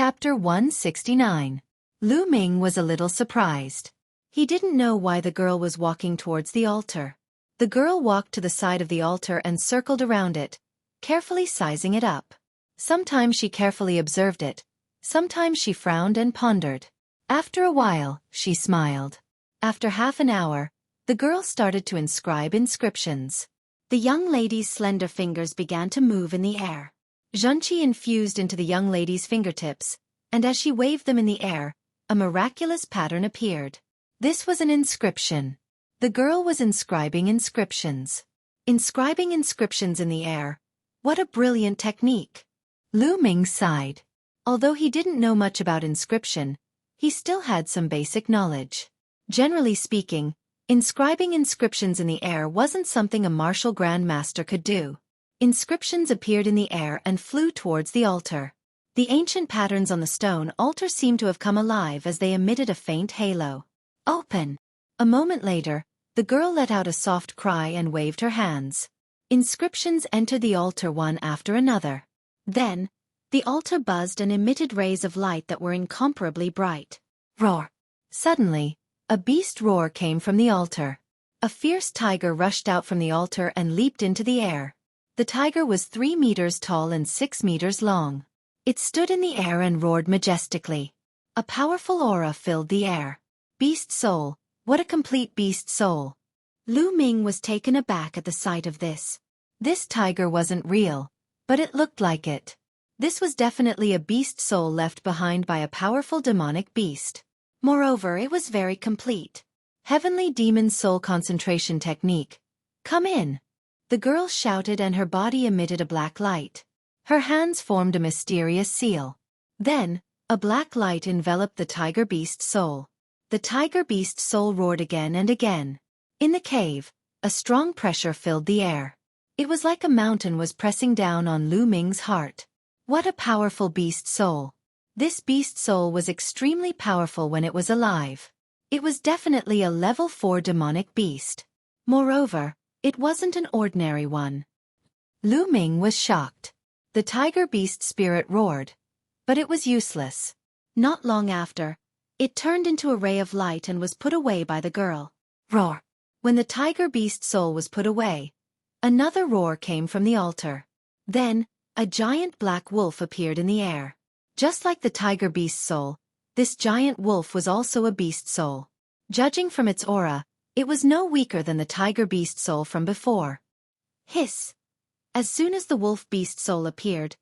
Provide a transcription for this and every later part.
Chapter 169. Lu Ming was a little surprised. He didn't know why the girl was walking towards the altar. The girl walked to the side of the altar and circled around it, carefully sizing it up. Sometimes she carefully observed it. Sometimes she frowned and pondered. After a while, she smiled. After half an hour, the girl started to inscribe inscriptions. The young lady's slender fingers began to move in the air. Xueqi infused into the young lady's fingertips, and as she waved them in the air, a miraculous pattern appeared. This was an inscription. The girl was inscribing inscriptions. Inscribing inscriptions in the air. What a brilliant technique! Lu Ming sighed. Although he didn't know much about inscription, he still had some basic knowledge. Generally speaking, inscribing inscriptions in the air wasn't something a martial grandmaster could do. Inscriptions appeared in the air and flew towards the altar. The ancient patterns on the stone altar seemed to have come alive as they emitted a faint halo. Open! A moment later, the girl let out a soft cry and waved her hands. Inscriptions entered the altar one after another. Then, the altar buzzed and emitted rays of light that were incomparably bright. Roar! Suddenly, a beast roar came from the altar. A fierce tiger rushed out from the altar and leaped into the air. The tiger was 3 meters tall and 6 meters long. It stood in the air and roared majestically. A powerful aura filled the air. Beast soul, what a complete beast soul! Lu Ming was taken aback at the sight of this. This tiger wasn't real, but it looked like it. This was definitely a beast soul left behind by a powerful demonic beast. Moreover, it was very complete. Heavenly demon soul concentration technique. Come in! The girl shouted and her body emitted a black light. Her hands formed a mysterious seal. Then, a black light enveloped the tiger beast soul. The tiger beast soul roared again and again. In the cave, a strong pressure filled the air. It was like a mountain was pressing down on Lu Ming's heart. What a powerful beast soul! This beast soul was extremely powerful when it was alive. It was definitely a level 4 demonic beast. Moreover, it wasn't an ordinary one. Lu Ming was shocked. The tiger beast spirit roared. But it was useless. Not long after, it turned into a ray of light and was put away by the girl. Roar! When the tiger beast soul was put away, another roar came from the altar. Then, a giant black wolf appeared in the air. Just like the tiger beast soul, this giant wolf was also a beast soul. Judging from its aura, it was no weaker than the tiger beast soul from before. Hiss! As soon as the wolf beast soul appeared,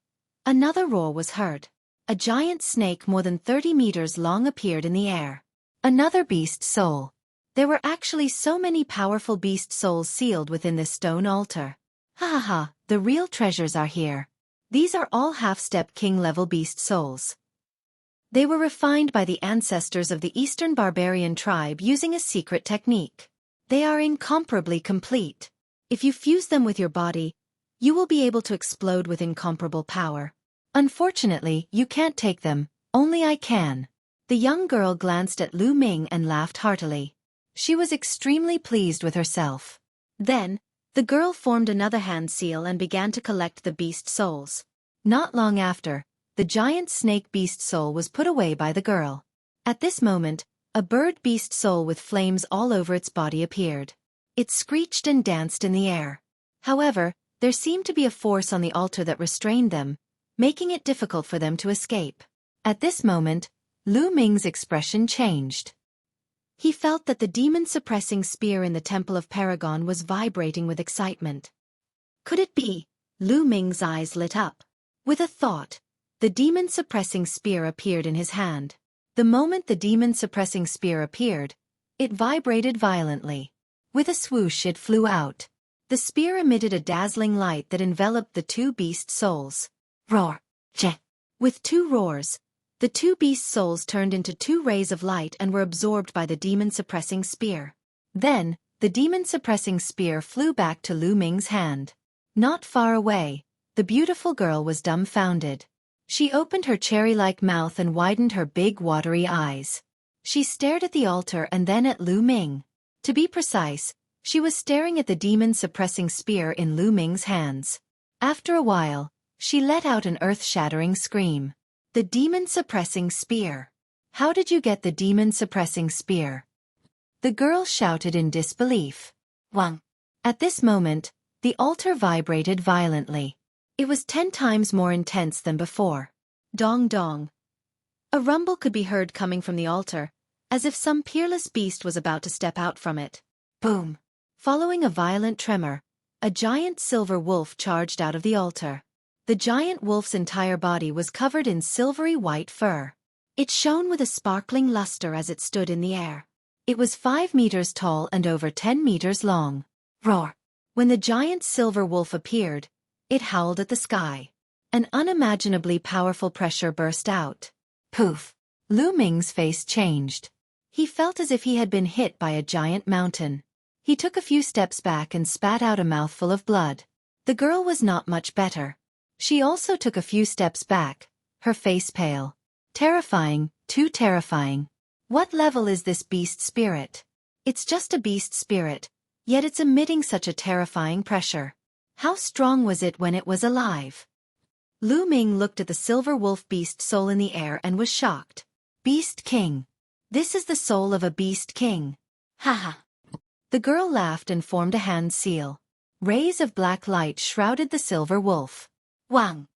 another roar was heard. A giant snake more than 30 meters long appeared in the air. Another beast soul. There were actually so many powerful beast souls sealed within this stone altar. Ha ha ha, the real treasures are here. These are all half-step king-level beast souls. They were refined by the ancestors of the Eastern barbarian tribe using a secret technique. They are incomparably complete. If you fuse them with your body, you will be able to explode with incomparable power. Unfortunately, you can't take them, only I can. The young girl glanced at Lu Ming and laughed heartily. She was extremely pleased with herself. Then, the girl formed another hand seal and began to collect the beast souls. Not long after, the giant snake beast soul was put away by the girl. At this moment, a bird beast soul with flames all over its body appeared. It screeched and danced in the air. However, there seemed to be a force on the altar that restrained them, making it difficult for them to escape. At this moment, Lu Ming's expression changed. He felt that the demon-suppressing spear in the Temple of Paragon was vibrating with excitement. Could it be? Lu Ming's eyes lit up. With a thought, the demon-suppressing spear appeared in his hand. The moment the demon-suppressing spear appeared, it vibrated violently. With a swoosh it flew out. The spear emitted a dazzling light that enveloped the 2 beast souls. Roar! Je! With 2 roars, the 2 beast souls turned into 2 rays of light and were absorbed by the demon-suppressing spear. Then, the demon-suppressing spear flew back to Lu Ming's hand. Not far away, the beautiful girl was dumbfounded. She opened her cherry-like mouth and widened her big watery eyes. She stared at the altar and then at Lu Ming. To be precise, she was staring at the demon-suppressing spear in Lu Ming's hands. After a while, she let out an earth-shattering scream. The demon-suppressing spear. How did you get the demon-suppressing spear? The girl shouted in disbelief. Wang. At this moment, the altar vibrated violently. It was 10 times more intense than before. Dong dong. A rumble could be heard coming from the altar, as if some peerless beast was about to step out from it. Boom. Following a violent tremor, a giant silver wolf charged out of the altar. The giant wolf's entire body was covered in silvery white fur. It shone with a sparkling luster as it stood in the air. It was 5 meters tall and over 10 meters long. Roar! When the giant silver wolf appeared, it howled at the sky. An unimaginably powerful pressure burst out. Poof! Lu Ming's face changed. He felt as if he had been hit by a giant mountain. He took a few steps back and spat out a mouthful of blood. The girl was not much better. She also took a few steps back, her face pale. Terrifying, too terrifying. What level is this beast spirit? It's just a beast spirit, yet it's emitting such a terrifying pressure. How strong was it when it was alive? Lu Ming looked at the silver wolf beast soul in the air and was shocked. Beast King. This is the soul of a beast king. Haha. The girl laughed and formed a hand seal. Rays of black light shrouded the silver wolf. Wang.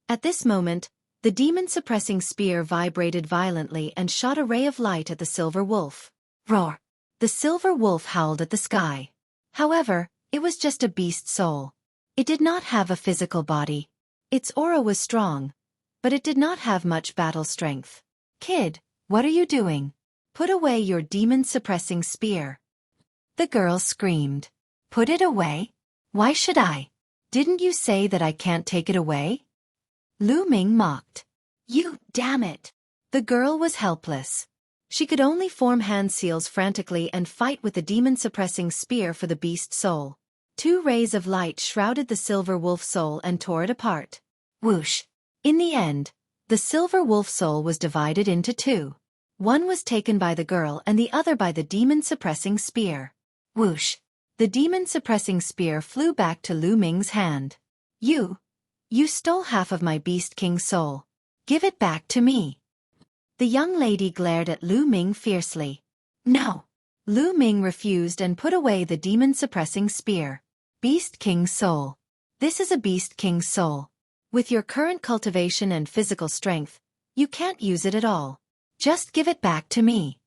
At this moment, the demon-suppressing spear vibrated violently and shot a ray of light at the silver wolf. Roar! The silver wolf howled at the sky. However, it was just a beast soul. It did not have a physical body. Its aura was strong, but it did not have much battle strength. Kid, what are you doing? Put away your demon-suppressing spear. The girl screamed. Put it away? Why should I? Didn't you say that I can't take it away? Lu Ming mocked. You damn it! The girl was helpless. She could only form hand seals frantically and fight with the demon-suppressing spear for the beast soul. 2 rays of light shrouded the silver wolf soul and tore it apart. Whoosh! In the end, the silver wolf soul was divided into 2. One was taken by the girl and the other by the demon-suppressing spear. Whoosh! The demon-suppressing spear flew back to Lu Ming's hand. You stole half of my Beast King soul. Give it back to me. The young lady glared at Lu Ming fiercely. No. Lu Ming refused and put away the demon-suppressing spear. Beast King soul. This is a Beast King soul. With your current cultivation and physical strength, you can't use it at all. Just give it back to me.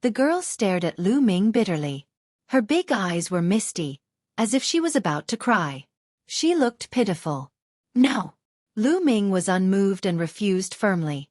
The girl stared at Lu Ming bitterly. Her big eyes were misty, as if she was about to cry. She looked pitiful. No. Lu Ming was unmoved and refused firmly.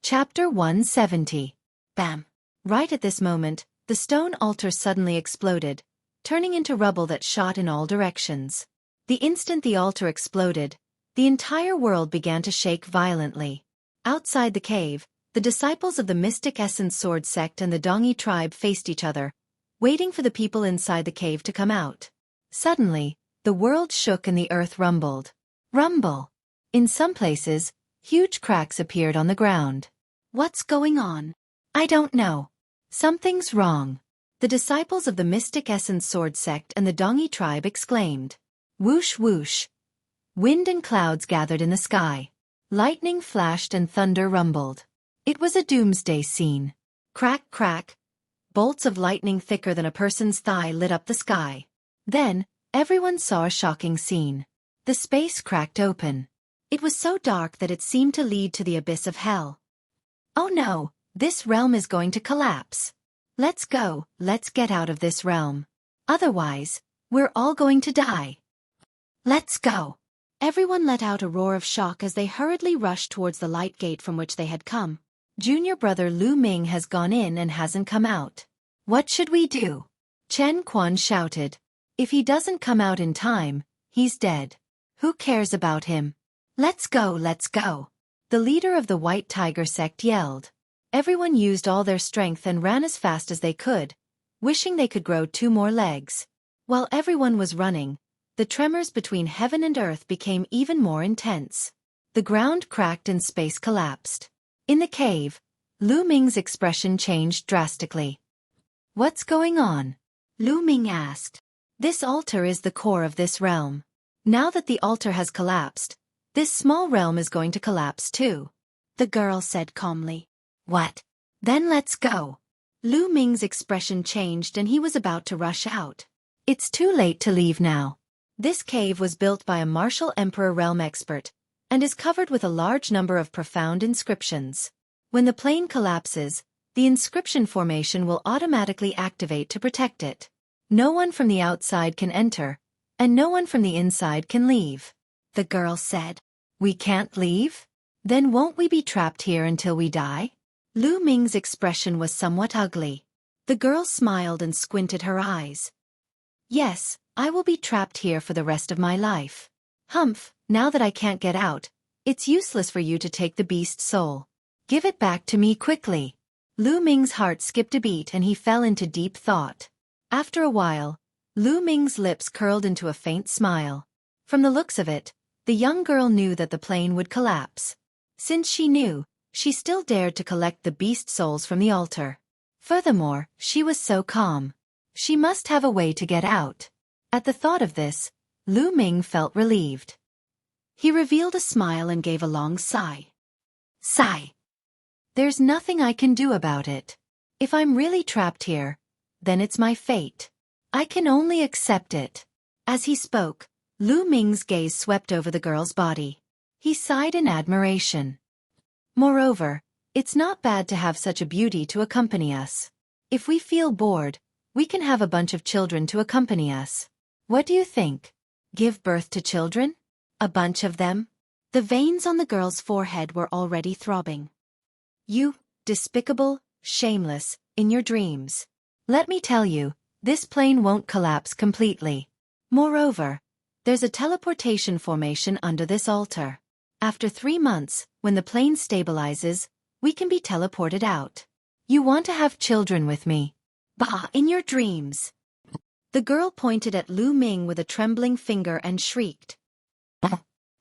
Chapter 170. Bam! Right at this moment, the stone altar suddenly exploded, turning into rubble that shot in all directions. The instant the altar exploded, the entire world began to shake violently. Outside the cave, the disciples of the Mystic Essence Sword sect and the Dongi tribe faced each other, waiting for the people inside the cave to come out. Suddenly, the world shook and the earth rumbled. Rumble! In some places, huge cracks appeared on the ground. What's going on? I don't know. Something's wrong. The disciples of the Mystic Essence Sword sect and the Dongi tribe exclaimed. Whoosh whoosh! Wind and clouds gathered in the sky. Lightning flashed and thunder rumbled. It was a doomsday scene. Crack, crack. Bolts of lightning thicker than a person's thigh lit up the sky. Then, everyone saw a shocking scene. The space cracked open. It was so dark that it seemed to lead to the abyss of hell. Oh no, this realm is going to collapse. Let's go, let's get out of this realm. Otherwise, we're all going to die. Let's go. Everyone let out a roar of shock as they hurriedly rushed towards the light gate from which they had come. Junior brother Lu Ming has gone in and hasn't come out. What should we do? Chen Quan shouted. If he doesn't come out in time, he's dead. Who cares about him? Let's go, let's go. The leader of the White Tiger sect yelled. Everyone used all their strength and ran as fast as they could, wishing they could grow 2 more legs. While everyone was running, the tremors between heaven and earth became even more intense. The ground cracked and space collapsed. In the cave, Lu Ming's expression changed drastically. What's going on? Lu Ming asked. This altar is the core of this realm. Now that the altar has collapsed, This small realm is going to collapse too. The girl said calmly. What? Then let's go. Lu Ming's expression changed and he was about to rush out. It's too late to leave now. This cave was built by a martial emperor realm expert, and is covered with a large number of profound inscriptions. When the plane collapses, the inscription formation will automatically activate to protect it. No one from the outside can enter, and no one from the inside can leave. The girl said. We can't leave? Then won't we be trapped here until we die? Lu Ming's expression was somewhat ugly. The girl smiled and squinted her eyes. Yes, I will be trapped here for the rest of my life. Humph, now that I can't get out, it's useless for you to take the beast's soul. Give it back to me quickly. Lu Ming's heart skipped a beat and he fell into deep thought. After a while, Lu Ming's lips curled into a faint smile. From the looks of it, the young girl knew that the plane would collapse. Since she knew, she still dared to collect the beast souls from the altar. Furthermore, she was so calm. She must have a way to get out. At the thought of this, Lu Ming felt relieved. He revealed a smile and gave a long sigh. Sigh. There's nothing I can do about it. If I'm really trapped here, then it's my fate. I can only accept it. As he spoke, Lu Ming's gaze swept over the girl's body. He sighed in admiration. Moreover, it's not bad to have such a beauty to accompany us. If we feel bored, we can have a bunch of children to accompany us. What do you think? Give birth to children? A bunch of them? The veins on the girl's forehead were already throbbing. You, despicable, shameless, in your dreams. Let me tell you, this plane won't collapse completely. Moreover, there's a teleportation formation under this altar. After 3 months, when the plane stabilizes, we can be teleported out. You want to have children with me? Bah, in your dreams. The girl pointed at Lu Ming with a trembling finger and shrieked.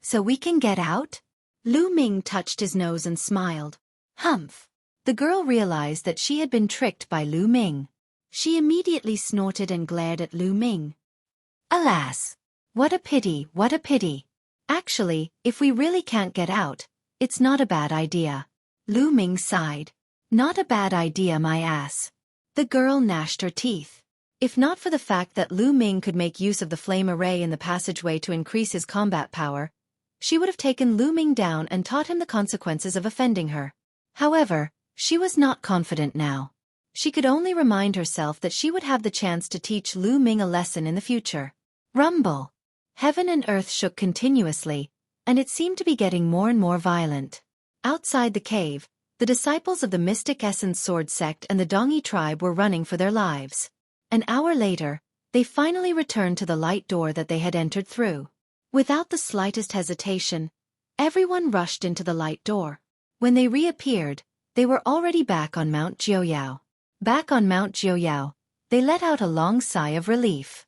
So we can get out? Lu Ming touched his nose and smiled. Humph. The girl realized that she had been tricked by Lu Ming. She immediately snorted and glared at Lu Ming. Alas! What a pity, what a pity. Actually, if we really can't get out, it's not a bad idea. Lu Ming sighed. Not a bad idea, my ass. The girl gnashed her teeth. If not for the fact that Lu Ming could make use of the flame array in the passageway to increase his combat power, she would have taken Lu Ming down and taught him the consequences of offending her. However, she was not confident now. She could only remind herself that she would have the chance to teach Lu Ming a lesson in the future. Rumble. Heaven and earth shook continuously, and it seemed to be getting more and more violent. Outside the cave, the disciples of the Mystic Essence Sword sect and the Dongi tribe were running for their lives. An hour later, they finally returned to the light door that they had entered through. Without the slightest hesitation, everyone rushed into the light door. When they reappeared, they were already back on Mount Jiuyao. Back on Mount Jiuyao, they let out a long sigh of relief.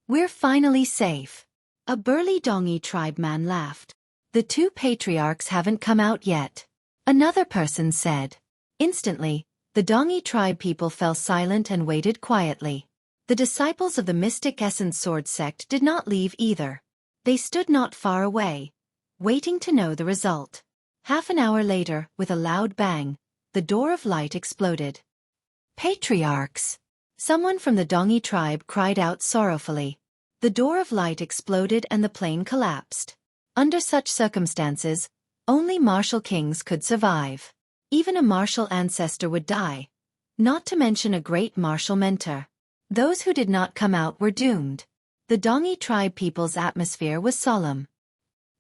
We're finally safe. A burly Dongi tribe man laughed. The 2 patriarchs haven't come out yet. Another person said. Instantly, the Dongi tribe people fell silent and waited quietly. The disciples of the Mystic Essence Sword sect did not leave either. They stood not far away, waiting to know the result. Half an hour later, with a loud bang, the door of light exploded. Patriarchs! Someone from the Dongi tribe cried out sorrowfully. The door of light exploded and the plane collapsed. Under such circumstances, only martial kings could survive. Even a martial ancestor would die, not to mention a great martial mentor. Those who did not come out were doomed. The Dongi tribe people's atmosphere was solemn.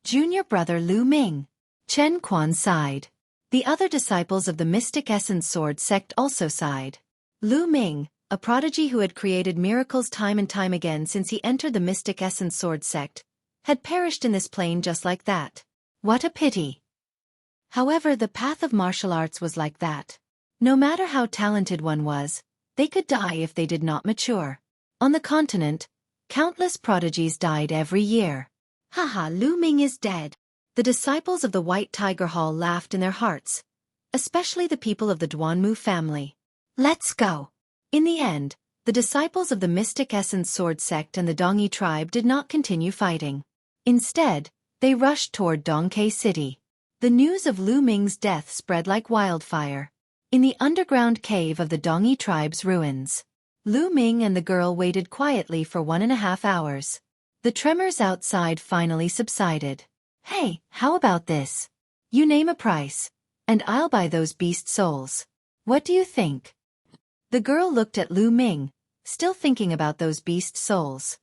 Junior brother Lu Ming. Chen Quan sighed. The other disciples of the Mystic Essence Sword sect also sighed. Lu Ming, a prodigy who had created miracles time and time again since he entered the Mystic Essence Sword sect, had perished in this plane just like that. What a pity. However, the path of martial arts was like that. No matter how talented one was, they could die if they did not mature. On the continent, countless prodigies died every year. Haha, Lu Ming is dead. The disciples of the White Tiger Hall laughed in their hearts, especially the people of the Duanmu family. Let's go. In the end, the disciples of the Mystic Essence Sword sect and the Dongi tribe did not continue fighting. Instead, They rushed toward Dongke City. The news of Lu Ming's death spread like wildfire. In the underground cave of the Dongyi tribe's ruins, Lu Ming and the girl waited quietly for 1.5 hours. The tremors outside finally subsided. "Hey, how about this? You name a price, and I'll buy those beast souls. What do you think?" The girl looked at Lu Ming, still thinking about those beast souls.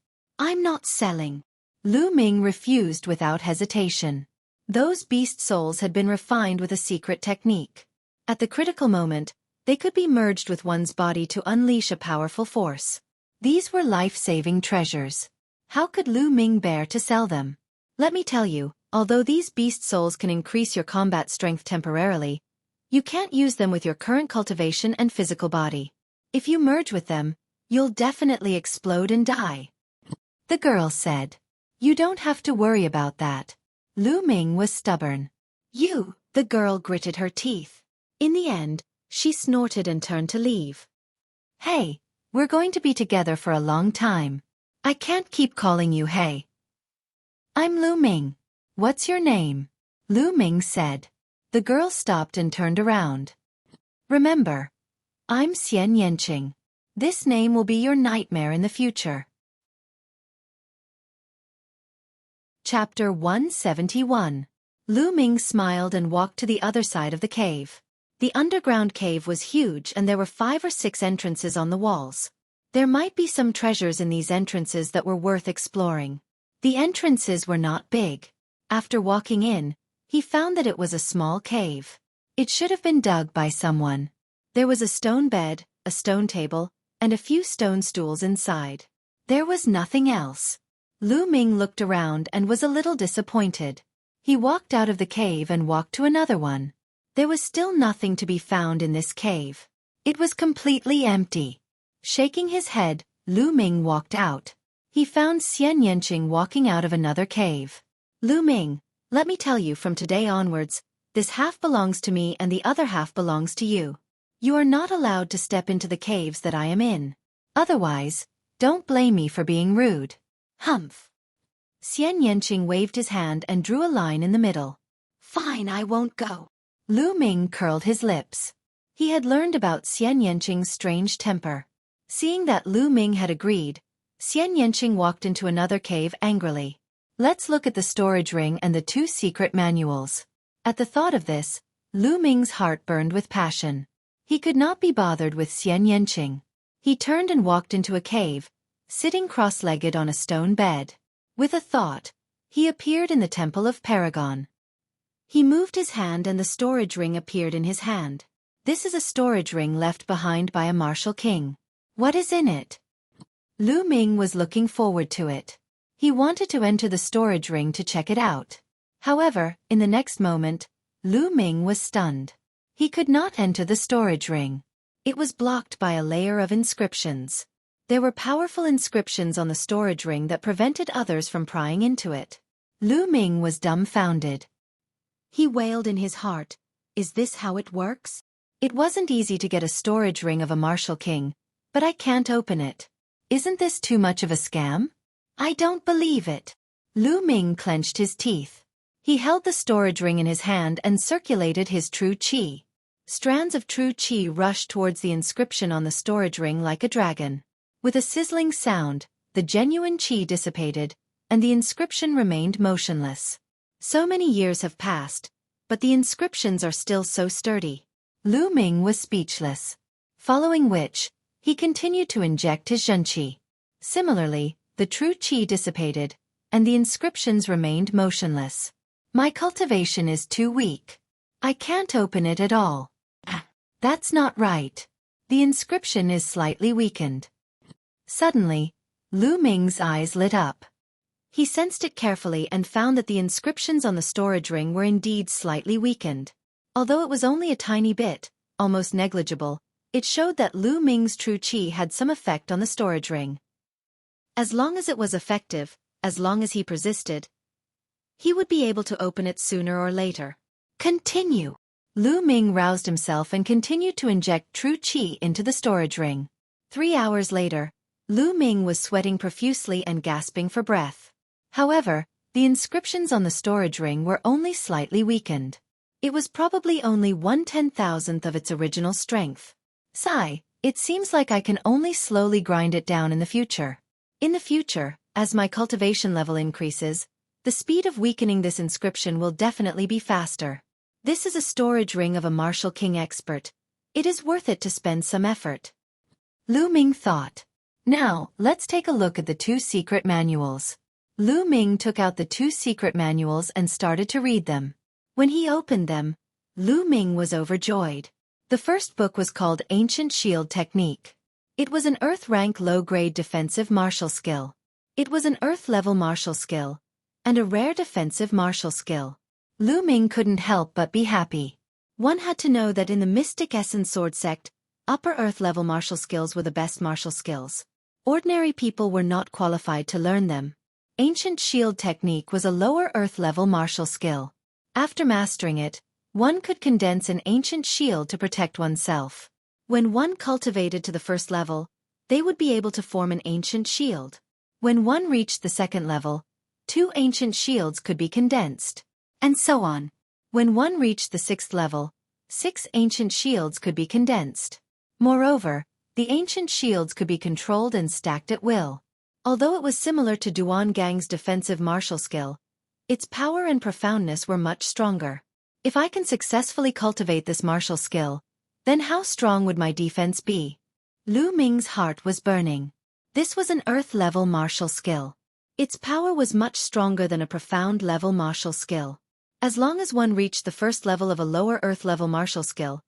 "I'm not selling." Lu Ming refused without hesitation. Those beast souls had been refined with a secret technique. At the critical moment, they could be merged with one's body to unleash a powerful force. These were life-saving treasures. How could Lu Ming bear to sell them? Let me tell you, although these beast souls can increase your combat strength temporarily, you can't use them with your current cultivation and physical body. If you merge with them, you'll definitely explode and die. The girl said. "You don't have to worry about that." Lu Ming was stubborn. The girl gritted her teeth. In the end, she snorted and turned to leave. "Hey, we're going to be together for a long time. I can't keep calling you hey." "I'm Lu Ming. What's your name?" Lu Ming said. The girl stopped and turned around. "Remember, I'm Xian Yanqing. This name will be your nightmare in the future." Chapter 171. Lu Ming smiled and walked to the other side of the cave. The underground cave was huge and there were 5 or 6 entrances on the walls. There might be some treasures in these entrances that were worth exploring. The entrances were not big. After walking in, he found that it was a small cave. It should have been dug by someone. There was a stone bed, a stone table, and a few stone stools inside. There was nothing else. Lu Ming looked around and was a little disappointed. He walked out of the cave and walked to another one. There was still nothing to be found in this cave. It was completely empty. Shaking his head, Lu Ming walked out. He found Xian Yanqing walking out of another cave. "Lu Ming, let me tell you, from today onwards, this half belongs to me and the other half belongs to you. You are not allowed to step into the caves that I am in. Otherwise, don't blame me for being rude." "Humph." Xian Yanqing waved his hand and drew a line in the middle. "Fine, I won't go." Lu Ming curled his lips. He had learned about Xian Yanqing's strange temper. Seeing that Lu Ming had agreed, Xian Yanqing walked into another cave angrily. "Let's look at the storage ring and the 2 secret manuals." At the thought of this, Lu Ming's heart burned with passion. He could not be bothered with Xian Yanqing. He turned and walked into a cave, sitting cross-legged on a stone bed. With a thought, he appeared in the Temple of Paragon. He moved his hand and the storage ring appeared in his hand. This is a storage ring left behind by a martial king. What is in it? Lu Ming was looking forward to it. He wanted to enter the storage ring to check it out. However, in the next moment, Lu Ming was stunned. He could not enter the storage ring. It was blocked by a layer of inscriptions. There were powerful inscriptions on the storage ring that prevented others from prying into it. Lu Ming was dumbfounded. He wailed in his heart, "Is this how it works? It wasn't easy to get a storage ring of a martial king, but I can't open it. Isn't this too much of a scam? I don't believe it." Lu Ming clenched his teeth. He held the storage ring in his hand and circulated his true qi. Strands of true qi rushed towards the inscription on the storage ring like a dragon. With a sizzling sound, the genuine qi dissipated, and the inscription remained motionless. So many years have passed, but the inscriptions are still so sturdy. Lu Ming was speechless. Following which, he continued to inject his zhenqi. Similarly, the true qi dissipated, and the inscriptions remained motionless. "My cultivation is too weak. I can't open it at all." "That's not right. The inscription is slightly weakened." Suddenly, Lu Ming's eyes lit up. He sensed it carefully and found that the inscriptions on the storage ring were indeed slightly weakened. Although it was only a tiny bit, almost negligible, it showed that Lu Ming's true qi had some effect on the storage ring. As long as it was effective, as long as he persisted, he would be able to open it sooner or later. "Continue." Lu Ming roused himself and continued to inject true qi into the storage ring. 3 hours later, Lu Ming was sweating profusely and gasping for breath. However, The inscriptions on the storage ring were only slightly weakened. It was probably only 1/10,000th of its original strength. Sigh, it seems like I can only slowly grind it down in the future. In the future, as my cultivation level increases, the speed of weakening this inscription will definitely be faster. This is a storage ring of a martial king expert. It is worth it to spend some effort. Lu Ming thought. Now, let's take a look at the 2 secret manuals. Lu Ming took out the 2 secret manuals and started to read them. When he opened them, Lu Ming was overjoyed. The first book was called Ancient Shield Technique. It was an Earth-rank low-grade defensive martial skill. It was an Earth-level martial skill, and a rare defensive martial skill. Lu Ming couldn't help but be happy. One had to know that in the Mystic Essence Sword sect, upper Earth-level martial skills were the best martial skills. Ordinary people were not qualified to learn them. Ancient Shield Technique was a lower Earth-level martial skill. After mastering it, one could condense an ancient shield to protect oneself. When one cultivated to the first level, they would be able to form an ancient shield. When one reached the second level, 2 ancient shields could be condensed. And so on. When one reached the 6th level, 6 ancient shields could be condensed. Moreover, the ancient shields could be controlled and stacked at will. Although it was similar to Duan Gang's defensive martial skill, its power and profoundness were much stronger. If I can successfully cultivate this martial skill, then how strong would my defense be? Lu Ming's heart was burning. This was an Earth-level martial skill. Its power was much stronger than a profound-level martial skill. As long as one reached the first level of a lower Earth-level martial skill,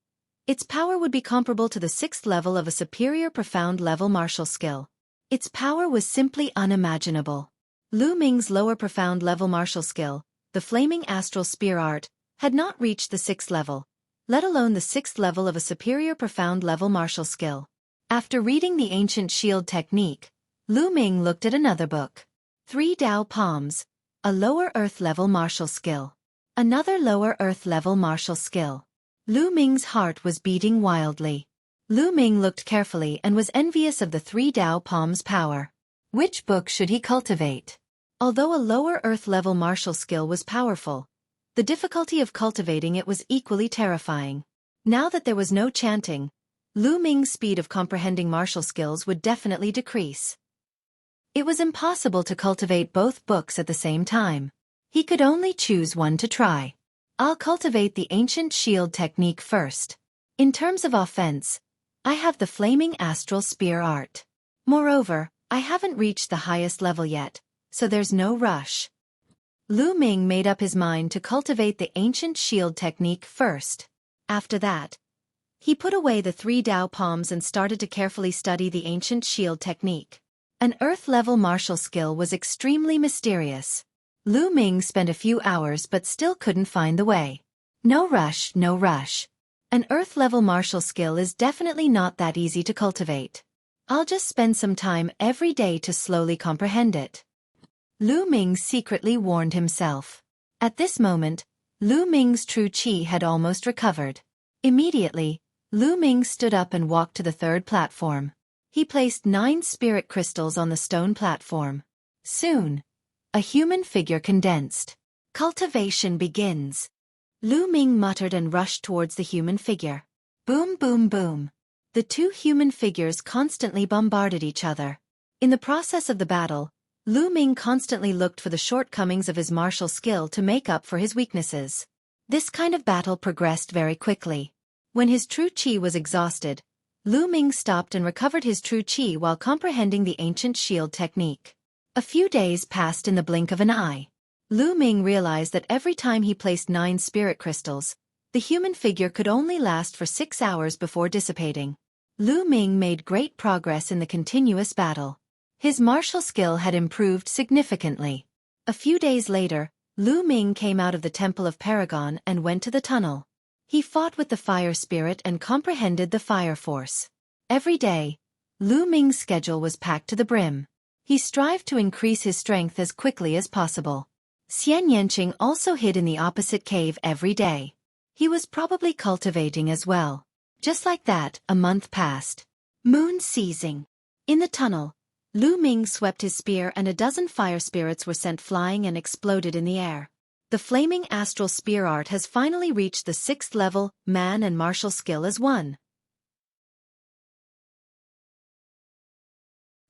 its power would be comparable to the 6th level of a superior profound-level martial skill. Its power was simply unimaginable. Lu Ming's lower profound-level martial skill, the Flaming Astral Spear Art, had not reached the 6th level, let alone the 6th level of a superior profound-level martial skill. After reading the Ancient Shield Technique, Lu Ming looked at another book. 3 Dao Palms, a lower Earth-level martial skill. Another lower Earth-level martial skill. Lu Ming's heart was beating wildly. Lu Ming looked carefully and was envious of the 3 Dao Palms' power. Which book should he cultivate? Although a lower Earth-level martial skill was powerful, the difficulty of cultivating it was equally terrifying. Now that there was no chanting, Lu Ming's speed of comprehending martial skills would definitely decrease. It was impossible to cultivate both books at the same time. He could only choose one to try. I'll cultivate the Ancient Shield Technique first. In terms of offense, I have the Flaming Astral Spear Art. Moreover, I haven't reached the highest level yet, so there's no rush. Lu Ming made up his mind to cultivate the Ancient Shield Technique first. After that, he put away the 3 Dao Palms and started to carefully study the Ancient Shield Technique. An Earth-level martial skill was extremely mysterious. Lu Ming spent a few hours but still couldn't find the way. No rush, no rush. An Earth-level martial skill is definitely not that easy to cultivate. I'll just spend some time every day to slowly comprehend it. Lu Ming secretly warned himself. At this moment, Lu Ming's true qi had almost recovered. Immediately, Lu Ming stood up and walked to the 3rd platform. He placed 9 spirit crystals on the stone platform. Soon, a human figure condensed. Cultivation begins. Lu Ming muttered and rushed towards the human figure. Boom, boom, boom. The 2 human figures constantly bombarded each other. In the process of the battle, Lu Ming constantly looked for the shortcomings of his martial skill to make up for his weaknesses. This kind of battle progressed very quickly. When his true qi was exhausted, Lu Ming stopped and recovered his true qi while comprehending the Ancient Shield Technique. A few days passed in the blink of an eye. Lu Ming realized that every time he placed 9 spirit crystals, the human figure could only last for 6 hours before dissipating. Lu Ming made great progress in the continuous battle. His martial skill had improved significantly. A few days later, Lu Ming came out of the Temple of Paragon and went to the tunnel. He fought with the fire spirit and comprehended the fire force. Every day, Lu Ming's schedule was packed to the brim. He strived to increase his strength as quickly as possible. Xian Yanqing also hid in the opposite cave every day. He was probably cultivating as well. Just like that, a month passed. Moon seizing. In the tunnel, Lu Ming swept his spear and a dozen fire spirits were sent flying and exploded in the air. The flaming astral spear art has finally reached the 6th level, man and martial skill as one.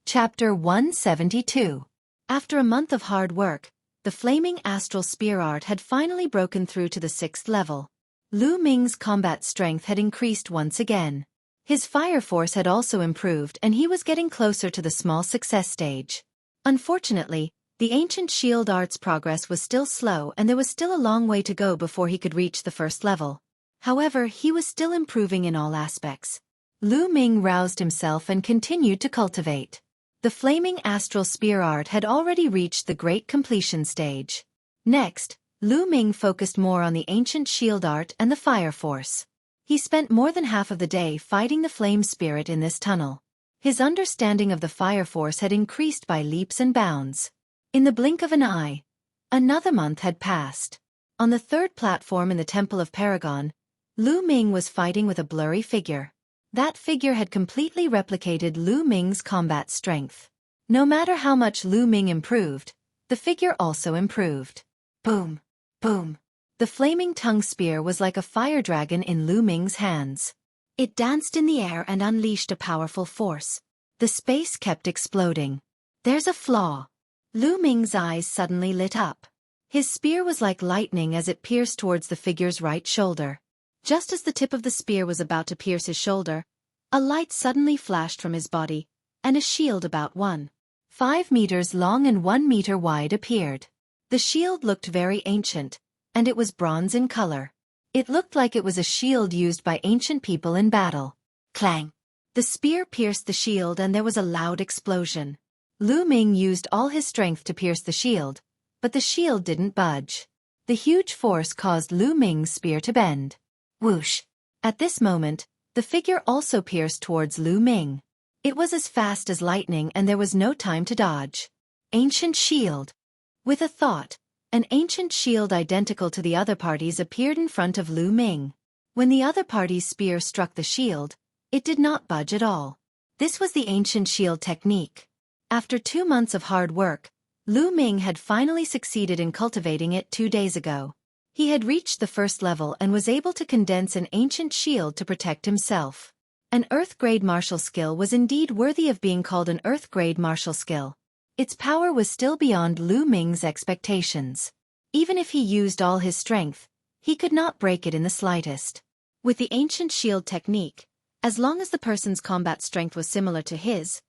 Chapter 172. After a month of hard work, the flaming astral spear art had finally broken through to the 6th level. Lu Ming's combat strength had increased once again. His fire force had also improved and he was getting closer to the small success stage. Unfortunately, the ancient shield art's progress was still slow and there was still a long way to go before he could reach the 1st level. However, he was still improving in all aspects. Lu Ming roused himself and continued to cultivate. The flaming astral spear art had already reached the great completion stage. Next, Lu Ming focused more on the ancient shield art and the fire force. He spent more than half of the day fighting the flame spirit in this tunnel. His understanding of the fire force had increased by leaps and bounds. In the blink of an eye, another month had passed. On the 3rd platform in the Temple of Paragon, Lu Ming was fighting with a blurry figure. That figure had completely replicated Lu Ming's combat strength. No matter how much Lu Ming improved, the figure also improved. Boom! Boom! The flaming tongue spear was like a fire dragon in Lu Ming's hands. It danced in the air and unleashed a powerful force. The space kept exploding. There's a flaw. Lu Ming's eyes suddenly lit up. His spear was like lightning as it pierced towards the figure's right shoulder. Just as the tip of the spear was about to pierce his shoulder, a light suddenly flashed from his body, and a shield about 1.5 meters long and 1 meter wide appeared. The shield looked very ancient, and it was bronze in color. It looked like it was a shield used by ancient people in battle. Clang! The spear pierced the shield and there was a loud explosion. Lu Ming used all his strength to pierce the shield, but the shield didn't budge. The huge force caused Lu Ming's spear to bend. Whoosh! At this moment, the figure also pierced towards Lu Ming. It was as fast as lightning and there was no time to dodge. Ancient shield! With a thought, an ancient shield identical to the other party's appeared in front of Lu Ming. When the other party's spear struck the shield, it did not budge at all. This was the ancient shield technique. After 2 months of hard work, Lu Ming had finally succeeded in cultivating it 2 days ago. He had reached the 1st level and was able to condense an ancient shield to protect himself. An Earth-grade martial skill was indeed worthy of being called an Earth-grade martial skill. Its power was still beyond Lu Ming's expectations. Even if he used all his strength, he could not break it in the slightest. With the ancient shield technique, as long as the person's combat strength was similar to his,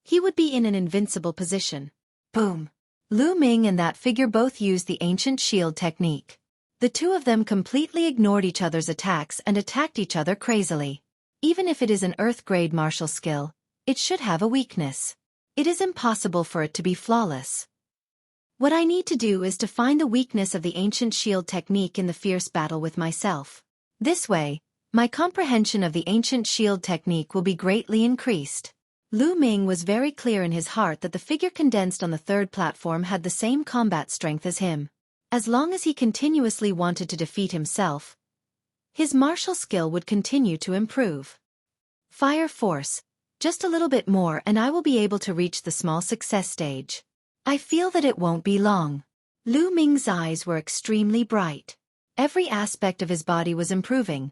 he would be in an invincible position. Boom! Lu Ming and that figure both used the ancient shield technique. The two of them completely ignored each other's attacks and attacked each other crazily. Even if it is an Earth-grade martial skill, it should have a weakness. It is impossible for it to be flawless. What I need to do is to find the weakness of the ancient shield technique in the fierce battle with myself. This way, my comprehension of the ancient shield technique will be greatly increased. Lu Ming was very clear in his heart that the figure condensed on the 3rd platform had the same combat strength as him. As long as he continuously wanted to defeat himself, his martial skill would continue to improve. Fire force, just a little bit more and I will be able to reach the small success stage. I feel that it won't be long. Lu Ming's eyes were extremely bright. Every aspect of his body was improving,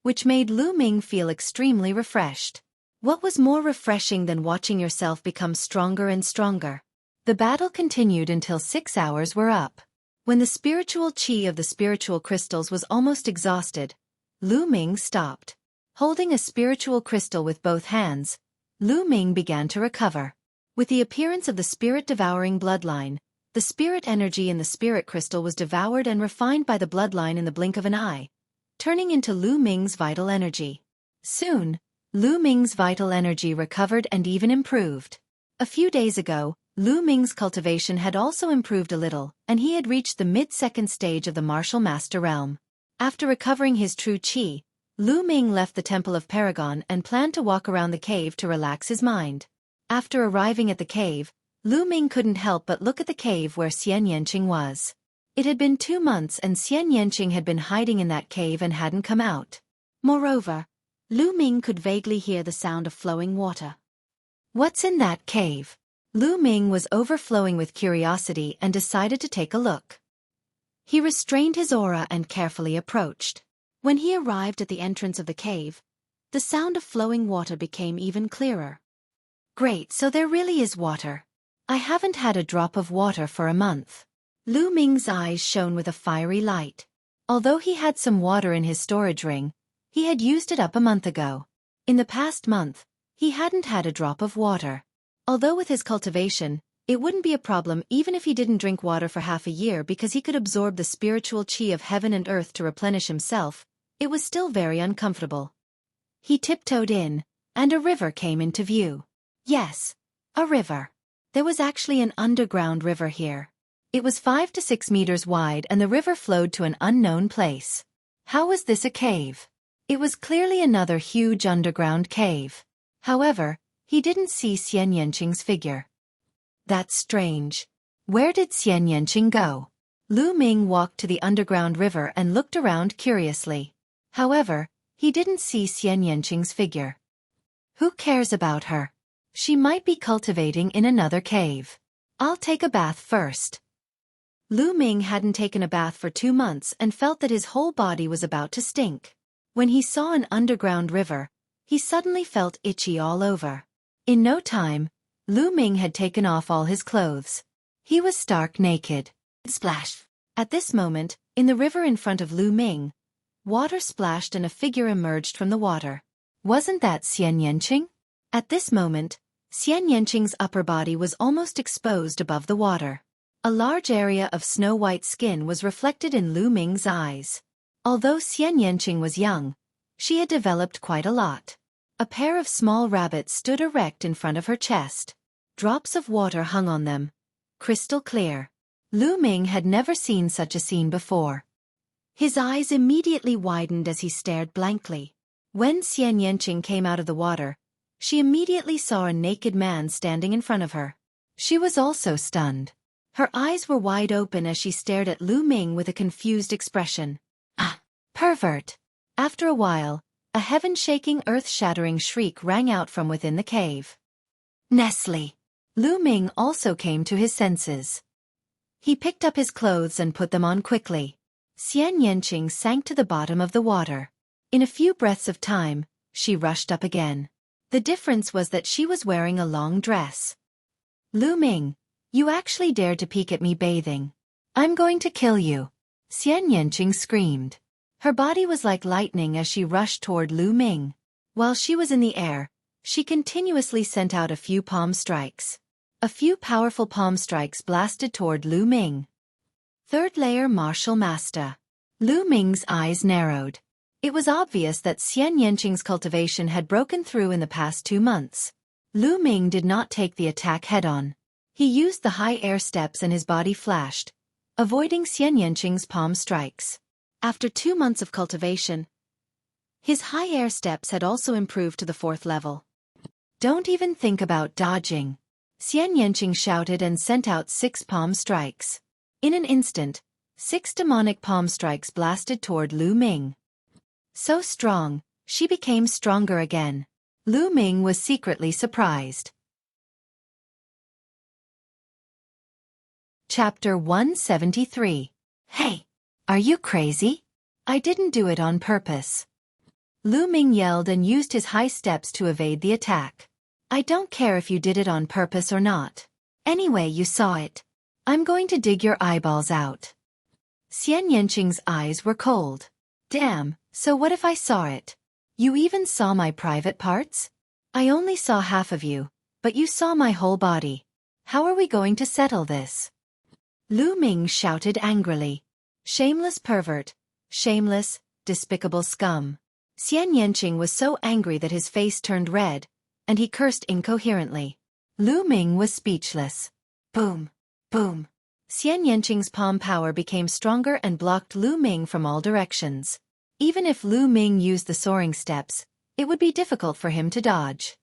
which made Lu Ming feel extremely refreshed. What was more refreshing than watching yourself become stronger and stronger? The battle continued until 6 hours were up. When the spiritual chi of the spiritual crystals was almost exhausted, Lu Ming stopped. Holding a spiritual crystal with both hands, Lu Ming began to recover. With the appearance of the spirit-devouring bloodline, the spirit energy in the spirit crystal was devoured and refined by the bloodline in the blink of an eye, turning into Lu Ming's vital energy. Soon, Lu Ming's vital energy recovered and even improved. A few days ago, Lu Ming's cultivation had also improved a little, and he had reached the mid-second stage of the martial master realm. After recovering his true chi, Lu Ming left the Temple of Paragon and planned to walk around the cave to relax his mind. After arriving at the cave, Lu Ming couldn't help but look at the cave where Xian Yanqing was. It had been 2 months and Xian Yanqing had been hiding in that cave and hadn't come out. Moreover, Lu Ming could vaguely hear the sound of flowing water. What's in that cave? Lu Ming was overflowing with curiosity and decided to take a look. He restrained his aura and carefully approached. When he arrived at the entrance of the cave, the sound of flowing water became even clearer. Great, so there really is water. I haven't had a drop of water for a month. Lu Ming's eyes shone with a fiery light. Although he had some water in his storage ring, he had used it up a month ago. In the past month, he hadn't had a drop of water. Although with his cultivation, it wouldn't be a problem even if he didn't drink water for half a year because he could absorb the spiritual chi of heaven and earth to replenish himself, it was still very uncomfortable. He tiptoed in, and a river came into view. Yes, a river. There was actually an underground river here. It was 5 to 6 meters wide and the river flowed to an unknown place. How was this a cave? It was clearly another huge underground cave. However, he didn't see Xian Yanqing's figure. That's strange. Where did Xian Yanqing go? Lu Ming walked to the underground river and looked around curiously. However, he didn't see Xian Yanqing's figure. Who cares about her? She might be cultivating in another cave. I'll take a bath first. Lu Ming hadn't taken a bath for 2 months and felt that his whole body was about to stink. When he saw an underground river, he suddenly felt itchy all over. In no time, Lu Ming had taken off all his clothes. He was stark naked. Splash! At this moment, in the river in front of Lu Ming, water splashed and a figure emerged from the water. Wasn't that Xian Yanqing? At this moment, Xian Yanqing's upper body was almost exposed above the water. A large area of snow-white skin was reflected in Lu Ming's eyes. Although Xian Yanqing was young, she had developed quite a lot. A pair of small rabbits stood erect in front of her chest. Drops of water hung on them, crystal clear. Lu Ming had never seen such a scene before. His eyes immediately widened as he stared blankly. When Xian Yanqing came out of the water, she immediately saw a naked man standing in front of her. She was also stunned. Her eyes were wide open as she stared at Lu Ming with a confused expression. Ah! Pervert! After a while, a heaven-shaking, earth-shattering shriek rang out from within the cave. Nestle! Lu Ming also came to his senses. He picked up his clothes and put them on quickly. Xian Yanqing sank to the bottom of the water. In a few breaths of time, she rushed up again. The difference was that she was wearing a long dress. Lu Ming, you actually dared to peek at me bathing. I'm going to kill you. Xian Yanqing screamed. Her body was like lightning as she rushed toward Lu Ming. While she was in the air, she continuously sent out a few palm strikes. A few powerful palm strikes blasted toward Lu Ming. Third layer martial master. Lu Ming's eyes narrowed. It was obvious that Xian Yanqing's cultivation had broken through in the past 2 months. Lu Ming did not take the attack head-on. He used the high air steps and his body flashed, avoiding Xian Yanqing's palm strikes. After 2 months of cultivation, his high air steps had also improved to the 4th level. Don't even think about dodging. Xian Yanqing shouted and sent out 6 palm strikes. In an instant, 6 demonic palm strikes blasted toward Lu Ming. So strong, she became stronger again. Lu Ming was secretly surprised. Chapter 173. Hey! Are you crazy? I didn't do it on purpose. Lu Ming yelled and used his high steps to evade the attack. I don't care if you did it on purpose or not. Anyway, you saw it. I'm going to dig your eyeballs out. Xian Yanqing's eyes were cold. Damn, so what if I saw it? You even saw my private parts? I only saw half of you, but you saw my whole body. How are we going to settle this? Lu Ming shouted angrily. Shameless pervert. Shameless, despicable scum. Xian Yanqing was so angry that his face turned red, and he cursed incoherently. Lu Ming was speechless. Boom! Boom! Xian Yanqing's palm power became stronger and blocked Lu Ming from all directions. Even if Lu Ming used the soaring steps, it would be difficult for him to dodge.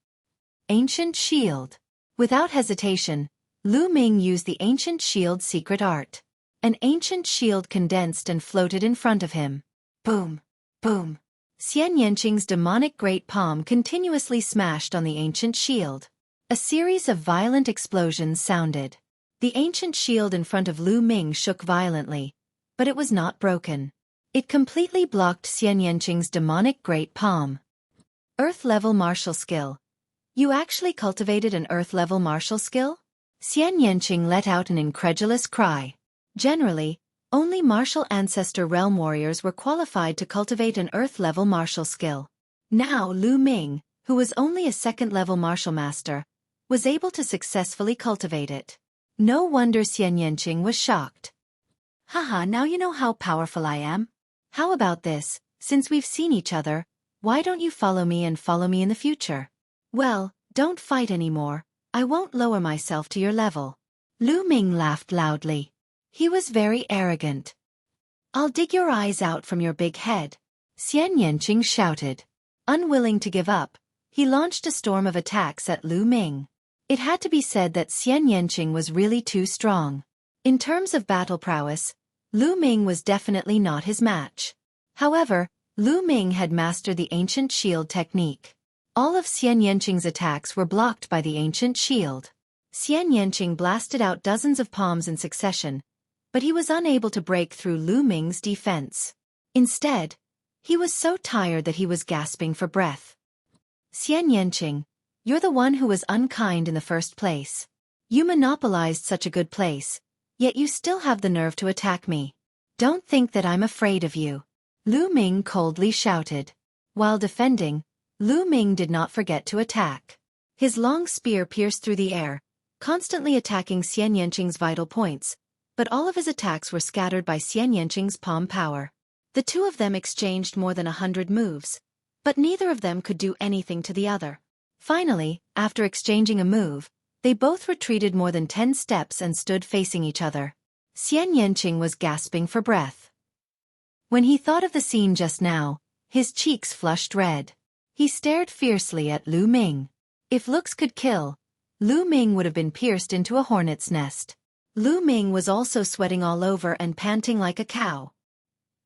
Ancient Shield. Without hesitation, Lu Ming used the Ancient Shield's secret art. An ancient shield condensed and floated in front of him. Boom! Boom! Xian Yanqing's demonic great palm continuously smashed on the ancient shield. A series of violent explosions sounded. The ancient shield in front of Lu Ming shook violently, but it was not broken. It completely blocked Xian Yanqing's demonic great palm. Earth-level martial skill. You actually cultivated an Earth-level martial skill? Xian Yanqing let out an incredulous cry. Generally, only martial ancestor realm warriors were qualified to cultivate an Earth-level martial skill. Now Lu Ming, who was only a second-level martial master, was able to successfully cultivate it. No wonder Xian Yanqing was shocked. Haha, now you know how powerful I am. How about this, since we've seen each other, why don't you follow me and follow me in the future? Well, don't fight anymore, I won't lower myself to your level. Lu Ming laughed loudly. He was very arrogant. I'll dig your eyes out from your big head. Xian Yanqing shouted. Unwilling to give up, he launched a storm of attacks at Lu Ming. It had to be said that Xian Yanqing was really too strong. In terms of battle prowess, Lu Ming was definitely not his match. However, Lu Ming had mastered the ancient shield technique. All of Xian Yanqing's attacks were blocked by the ancient shield. Xian Yanqing blasted out dozens of palms in succession, but he was unable to break through Lu Ming's defense. Instead, he was so tired that he was gasping for breath. Xian Yanqing, you're the one who was unkind in the first place. You monopolized such a good place, yet you still have the nerve to attack me. Don't think that I'm afraid of you. Lu Ming coldly shouted. While defending, Lu Ming did not forget to attack. His long spear pierced through the air, constantly attacking Xian Yanqing's vital points, but all of his attacks were scattered by Xian Yanqing's palm power. The two of them exchanged more than 100 moves, but neither of them could do anything to the other. Finally, after exchanging a move, they both retreated more than 10 steps and stood facing each other. Xian Yanqing was gasping for breath. When he thought of the scene just now, his cheeks flushed red. He stared fiercely at Lu Ming. If looks could kill, Lu Ming would have been pierced into a hornet's nest. Lu Ming was also sweating all over and panting like a cow.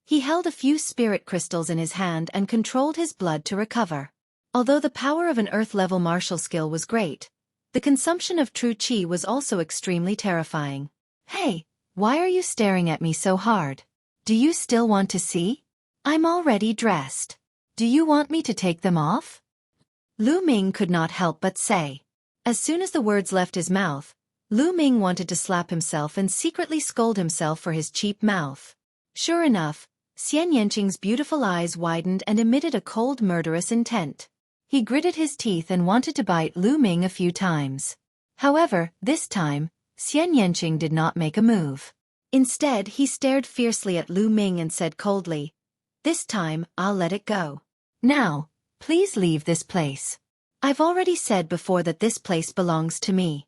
He held a few spirit crystals in his hand and controlled his blood to recover. Although the power of an Earth-level martial skill was great, the consumption of true qi was also extremely terrifying. Hey, why are you staring at me so hard? Do you still want to see? I'm already dressed. Do you want me to take them off? Lu Ming could not help but say. As soon as the words left his mouth, Lu Ming wanted to slap himself and secretly scold himself for his cheap mouth. Sure enough, Xian Yanqing's beautiful eyes widened and emitted a cold murderous intent. He gritted his teeth and wanted to bite Lu Ming a few times. However, this time, Xian Yanqing did not make a move. Instead, he stared fiercely at Lu Ming and said coldly, "This time, I'll let it go. Now, please leave this place. I've already said before that this place belongs to me."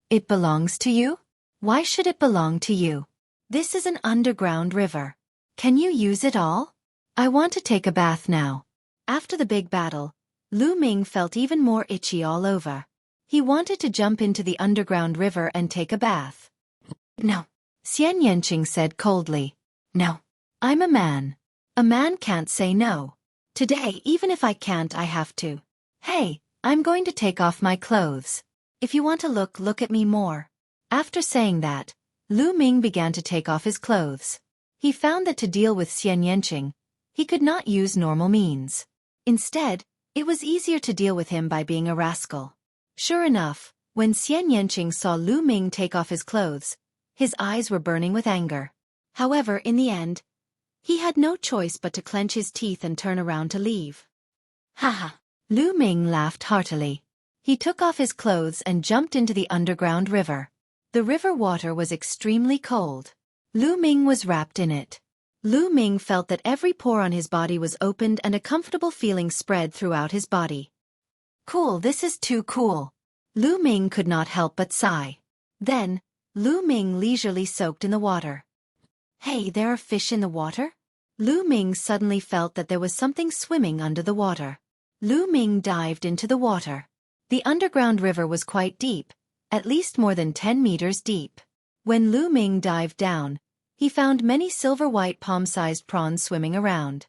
It belongs to you? Why should it belong to you? This is an underground river. Can you use it all? I want to take a bath now. After the big battle, Lu Ming felt even more itchy all over. He wanted to jump into the underground river and take a bath. No, Xian Yanqing said coldly. No, I'm a man. A man can't say no. Today, even if I can't, I have to. Hey, I'm going to take off my clothes. If you want to look at me more. After saying that, Lu Ming began to take off his clothes. He found that to deal with Xian Yanqing, he could not use normal means. Instead, it was easier to deal with him by being a rascal. Sure enough, when Xian Yanqing saw Lu Ming take off his clothes, his eyes were burning with anger. However, in the end, he had no choice but to clench his teeth and turn around to leave. Haha! Lu Ming laughed heartily. He took off his clothes and jumped into the underground river. The river water was extremely cold. Lu Ming was wrapped in it. Lu Ming felt that every pore on his body was opened and a comfortable feeling spread throughout his body. Cool, this is too cool. Lu Ming could not help but sigh. Then, Lu Ming leisurely soaked in the water. Hey, there are fish in the water? Lu Ming suddenly felt that there was something swimming under the water. Lu Ming dived into the water. The underground river was quite deep, at least more than 10 meters deep. When Lu Ming dived down, he found many silver-white palm-sized prawns swimming around.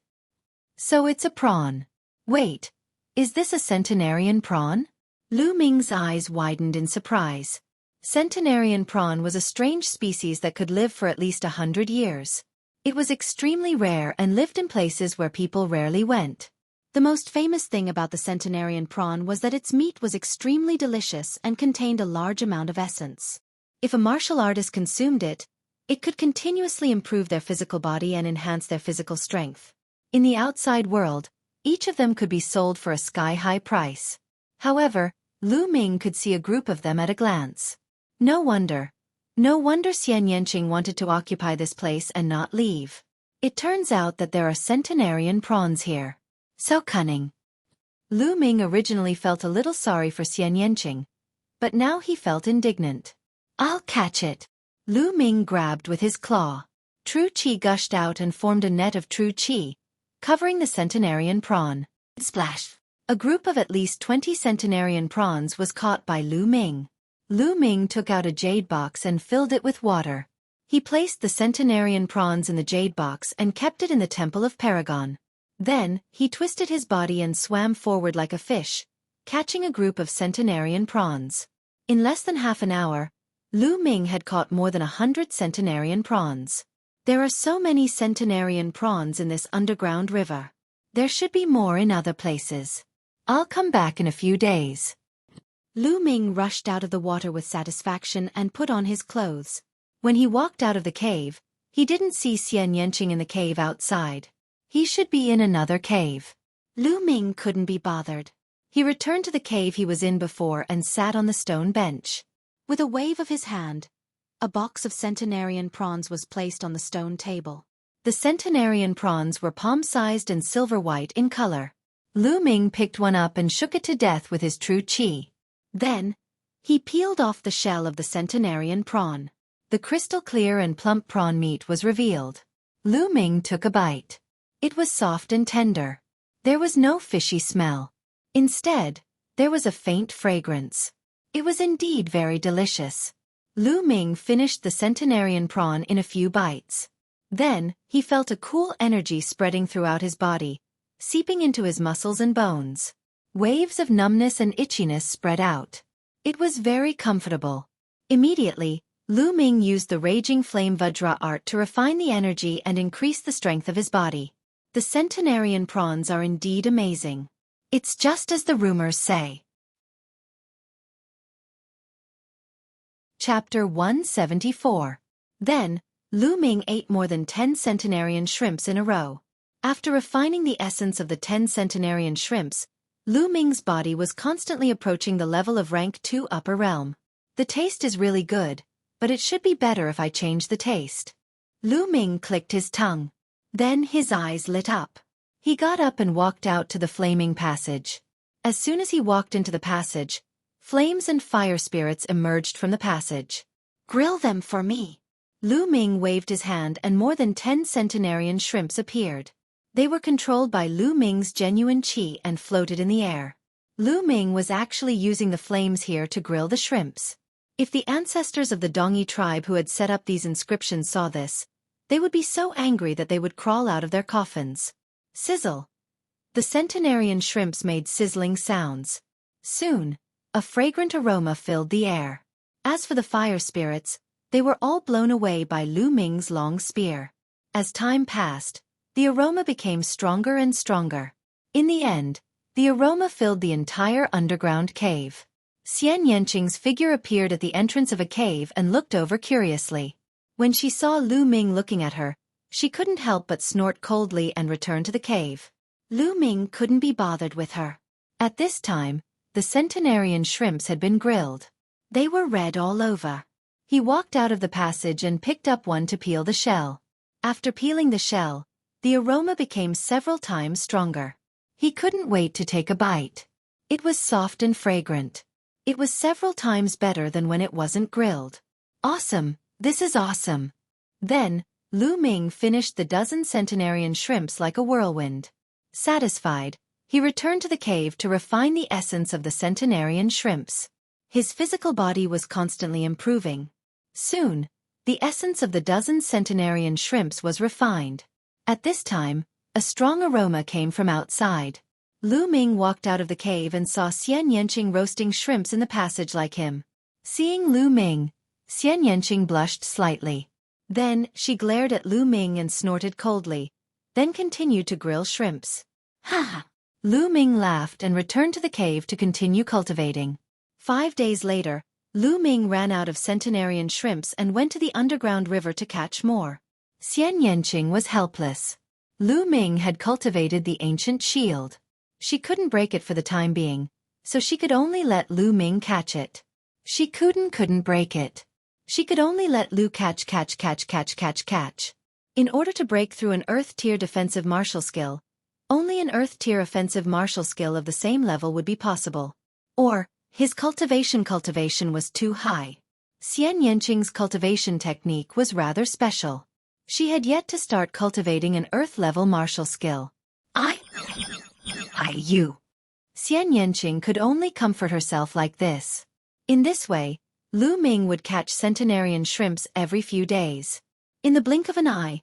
So it's a prawn. Wait, is this a centenarian prawn? Lu Ming's eyes widened in surprise. Centenarian prawn was a strange species that could live for at least 100 years. It was extremely rare and lived in places where people rarely went. The most famous thing about the centenarian prawn was that its meat was extremely delicious and contained a large amount of essence. If a martial artist consumed it, it could continuously improve their physical body and enhance their physical strength. In the outside world, each of them could be sold for a sky-high price. However, Lu Ming could see a group of them at a glance. No wonder Xian Yanqing wanted to occupy this place and not leave. It turns out that there are centenarian prawns here. So cunning. Lu Ming originally felt a little sorry for Xian Yanqing, but now he felt indignant. I'll catch it. Lu Ming grabbed with his claw. True Qi gushed out and formed a net of true Qi, covering the centenarian prawn. Splash! A group of at least 20 centenarian prawns was caught by Lu Ming. Lu Ming took out a jade box and filled it with water. He placed the centenarian prawns in the jade box and kept it in the Temple of Paragon. Then, he twisted his body and swam forward like a fish, catching a group of centenarian prawns. In less than half an hour, Lu Ming had caught more than 100 centenarian prawns. There are so many centenarian prawns in this underground river. There should be more in other places. I'll come back in a few days. Lu Ming rushed out of the water with satisfaction and put on his clothes. When he walked out of the cave, he didn't see Xian Yanqing in the cave outside. He should be in another cave. Lu Ming couldn't be bothered. He returned to the cave he was in before and sat on the stone bench. With a wave of his hand, a box of centenarian prawns was placed on the stone table. The centenarian prawns were palm-sized and silver-white in color. Lu Ming picked one up and shook it to death with his true Qi. Then, he peeled off the shell of the centenarian prawn. The crystal-clear and plump prawn meat was revealed. Lu Ming took a bite. It was soft and tender. There was no fishy smell. Instead, there was a faint fragrance. It was indeed very delicious. Lu Ming finished the centenarian prawn in a few bites. Then, he felt a cool energy spreading throughout his body, seeping into his muscles and bones. Waves of numbness and itchiness spread out. It was very comfortable. Immediately, Lu Ming used the Raging Flame Vajra art to refine the energy and increase the strength of his body. The centenarian prawns are indeed amazing. It's just as the rumors say. Chapter 174. Then, Lu Ming ate more than 10 centenarian shrimps in a row. After refining the essence of the 10 centenarian shrimps, Lu Ming's body was constantly approaching the level of rank 2 upper realm. The taste is really good, but it should be better if I change the taste. Lu Ming clicked his tongue. Then his eyes lit up. He got up and walked out to the flaming passage. As soon as he walked into the passage, flames and fire spirits emerged from the passage. Grill them for me. Lu Ming waved his hand and more than 10 centenarian shrimps appeared. They were controlled by Lu Ming's genuine qi and floated in the air. Lu Ming was actually using the flames here to grill the shrimps. If the ancestors of the Dongyi tribe who had set up these inscriptions saw this, they would be so angry that they would crawl out of their coffins. Sizzle. The centenarian shrimps made sizzling sounds. Soon, a fragrant aroma filled the air. As for the fire spirits, they were all blown away by Lu Ming's long spear. As time passed, the aroma became stronger and stronger. In the end, the aroma filled the entire underground cave. Xian Yanqing's figure appeared at the entrance of a cave and looked over curiously. When she saw Lu Ming looking at her, she couldn't help but snort coldly and return to the cave. Lu Ming couldn't be bothered with her. At this time, the centenarian shrimps had been grilled. They were red all over. He walked out of the passage and picked up one to peel the shell. After peeling the shell, the aroma became several times stronger. He couldn't wait to take a bite. It was soft and fragrant. It was several times better than when it wasn't grilled. Awesome, this is awesome. Then, Lu Ming finished the dozen centenarian shrimps like a whirlwind. Satisfied, he returned to the cave to refine the essence of the centenarian shrimps. His physical body was constantly improving. Soon, the essence of the dozen centenarian shrimps was refined. At this time, a strong aroma came from outside. Lu Ming walked out of the cave and saw Xian Yanqing roasting shrimps in the passage like him. Seeing Lu Ming, Xian Yanqing blushed slightly. Then, she glared at Lu Ming and snorted coldly, then continued to grill shrimps. Ha ha! Lu Ming laughed and returned to the cave to continue cultivating. 5 days later, Lu Ming ran out of centenarian shrimps and went to the underground river to catch more. Xian Yanqing was helpless. Lu Ming had cultivated the ancient shield. She couldn't break it for the time being, so she could only let Lu Ming catch it. She couldn't break it. She could only let Lu catch. In order to break through an Earth-tier defensive martial skill, only an Earth-tier offensive martial skill of the same level would be possible. Or, his cultivation was too high. Xian Yanqing's cultivation technique was rather special. She had yet to start cultivating an Earth-level martial skill. You. Xian Yanqing could only comfort herself like this. In this way, Lu Ming would catch centenarian shrimps every few days. In the blink of an eye,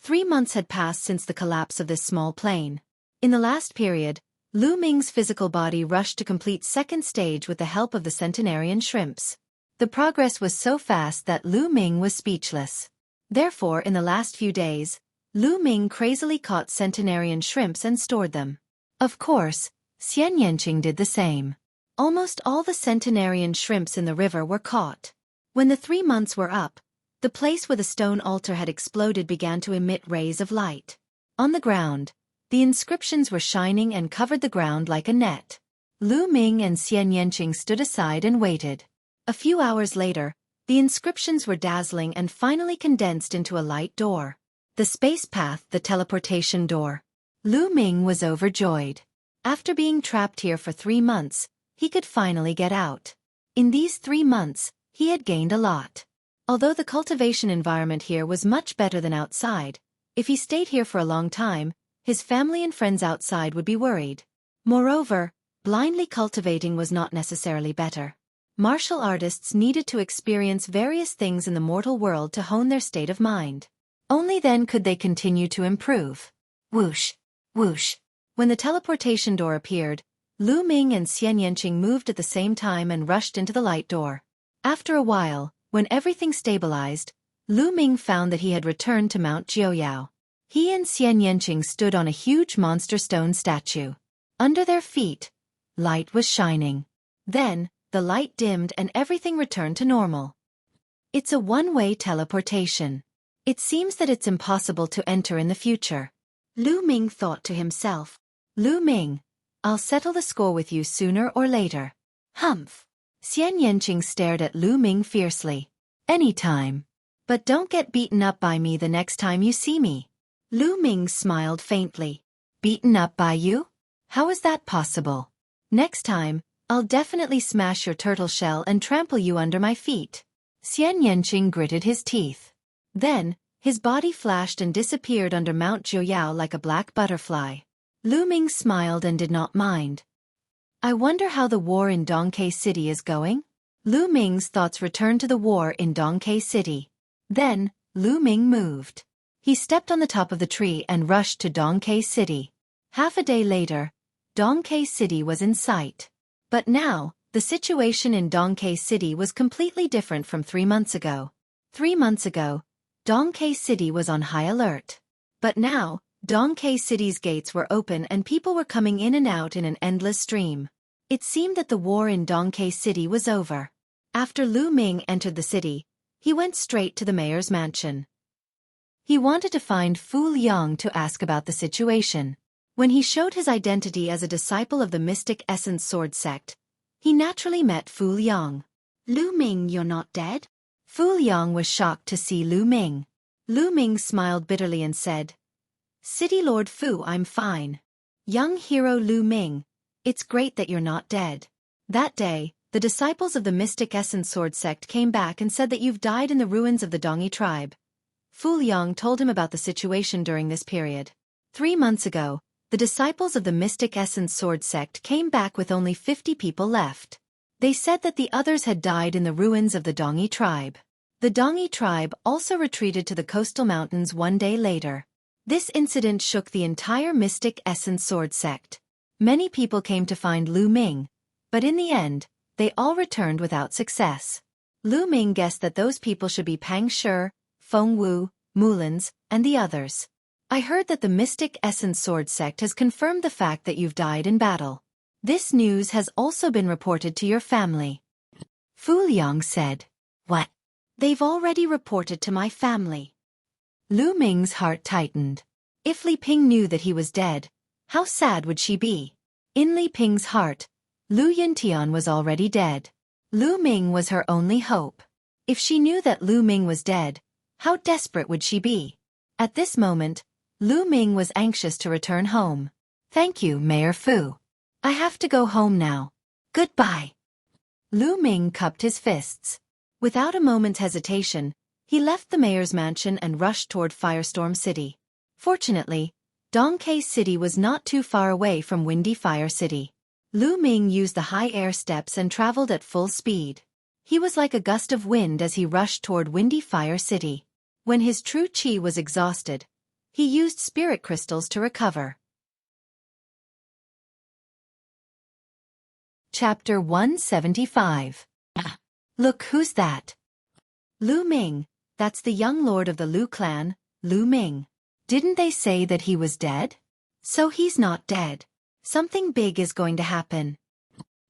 3 months had passed since the collapse of this small plane. In the last period, Lu Ming's physical body rushed to complete second stage with the help of the centenarian shrimps. The progress was so fast that Lu Ming was speechless. Therefore, in the last few days, Lu Ming crazily caught centenarian shrimps and stored them. Of course, Xian Yanqing did the same. Almost all the centenarian shrimps in the river were caught. When the 3 months were up, the place where the stone altar had exploded began to emit rays of light. On the ground, the inscriptions were shining and covered the ground like a net. Lu Ming and Xian Yanqing stood aside and waited. A few hours later, the inscriptions were dazzling and finally condensed into a light door. The space path, the teleportation door. Lu Ming was overjoyed. After being trapped here for 3 months, he could finally get out. In these 3 months, he had gained a lot. Although the cultivation environment here was much better than outside, if he stayed here for a long time, his family and friends outside would be worried. Moreover, blindly cultivating was not necessarily better. Martial artists needed to experience various things in the mortal world to hone their state of mind. Only then could they continue to improve. Whoosh! Whoosh! When the teleportation door appeared, Lu Ming and Xian Yanqing moved at the same time and rushed into the light door. After a while, when everything stabilized, Lu Ming found that he had returned to Mount Jiuyao. He and Xian Yanqing stood on a huge monster stone statue. Under their feet, light was shining. Then, the light dimmed and everything returned to normal. It's a one-way teleportation. It seems that it's impossible to enter in the future. Lu Ming thought to himself. Lu Ming, I'll settle the score with you sooner or later. Humph. Xian Yanqing stared at Lu Ming fiercely. Anytime. But don't get beaten up by me the next time you see me. Lu Ming smiled faintly. Beaten up by you? How is that possible? Next time, I'll definitely smash your turtle shell and trample you under my feet. Xian Yanqing gritted his teeth. Then, his body flashed and disappeared under Mount Jiuyao like a black butterfly. Lu Ming smiled and did not mind. I wonder how the war in Dongke City is going? Lu Ming's thoughts returned to the war in Dongke City. Then, Lu Ming moved. He stepped on the top of the tree and rushed to Dongke City. Half a day later, Dongke City was in sight. But now, the situation in Dongke City was completely different from 3 months ago. 3 months ago, Dongke City was on high alert. But now, Dongke City's gates were open and people were coming in and out in an endless stream. It seemed that the war in Dongke City was over. After Lu Ming entered the city, he went straight to the mayor's mansion. He wanted to find Fu Liang to ask about the situation. When he showed his identity as a disciple of the Mystic Essence Sword sect, he naturally met Fu Liang. Lu Ming, you're not dead? Fu Liang was shocked to see Lu Ming. Lu Ming smiled bitterly and said, City Lord Fu, I'm fine. Young hero Lu Ming, it's great that you're not dead. That day, the disciples of the Mystic Essence Sword sect came back and said that you've died in the ruins of the Dongi tribe. Fu Liang told him about the situation during this period. 3 months ago, the disciples of the Mystic Essence Sword sect came back with only 50 people left. They said that the others had died in the ruins of the Dongi tribe. The Dongi tribe also retreated to the coastal mountains 1 day later. This incident shook the entire Mystic Essence Sword sect. Many people came to find Lu Ming, but in the end, they all returned without success. Lu Ming guessed that those people should be Pang Shi, Feng Wu, Mulins, and the others. I heard that the Mystic Essence Sword sect has confirmed the fact that you've died in battle. This news has also been reported to your family. Fu Liang said. What? They've already reported to my family. Lu Ming's heart tightened. If Li Ping knew that he was dead, how sad would she be? In Li Ping's heart, Lu Yuntian was already dead. Lu Ming was her only hope. If she knew that Lu Ming was dead, how desperate would she be? At this moment, Lu Ming was anxious to return home. Thank you, Mayor Fu. I have to go home now. Goodbye. Lu Ming cupped his fists. Without a moment's hesitation, he left the mayor's mansion and rushed toward Firestorm City. Fortunately, Dongke City was not too far away from Windy Fire City. Lu Ming used the high air steps and traveled at full speed. He was like a gust of wind as he rushed toward Windy Fire City. When his true chi was exhausted, he used spirit crystals to recover. Chapter 175. Look, who's that? Lu Ming, that's the young lord of the Lu clan, Lu Ming. Didn't they say that he was dead? So he's not dead. Something big is going to happen.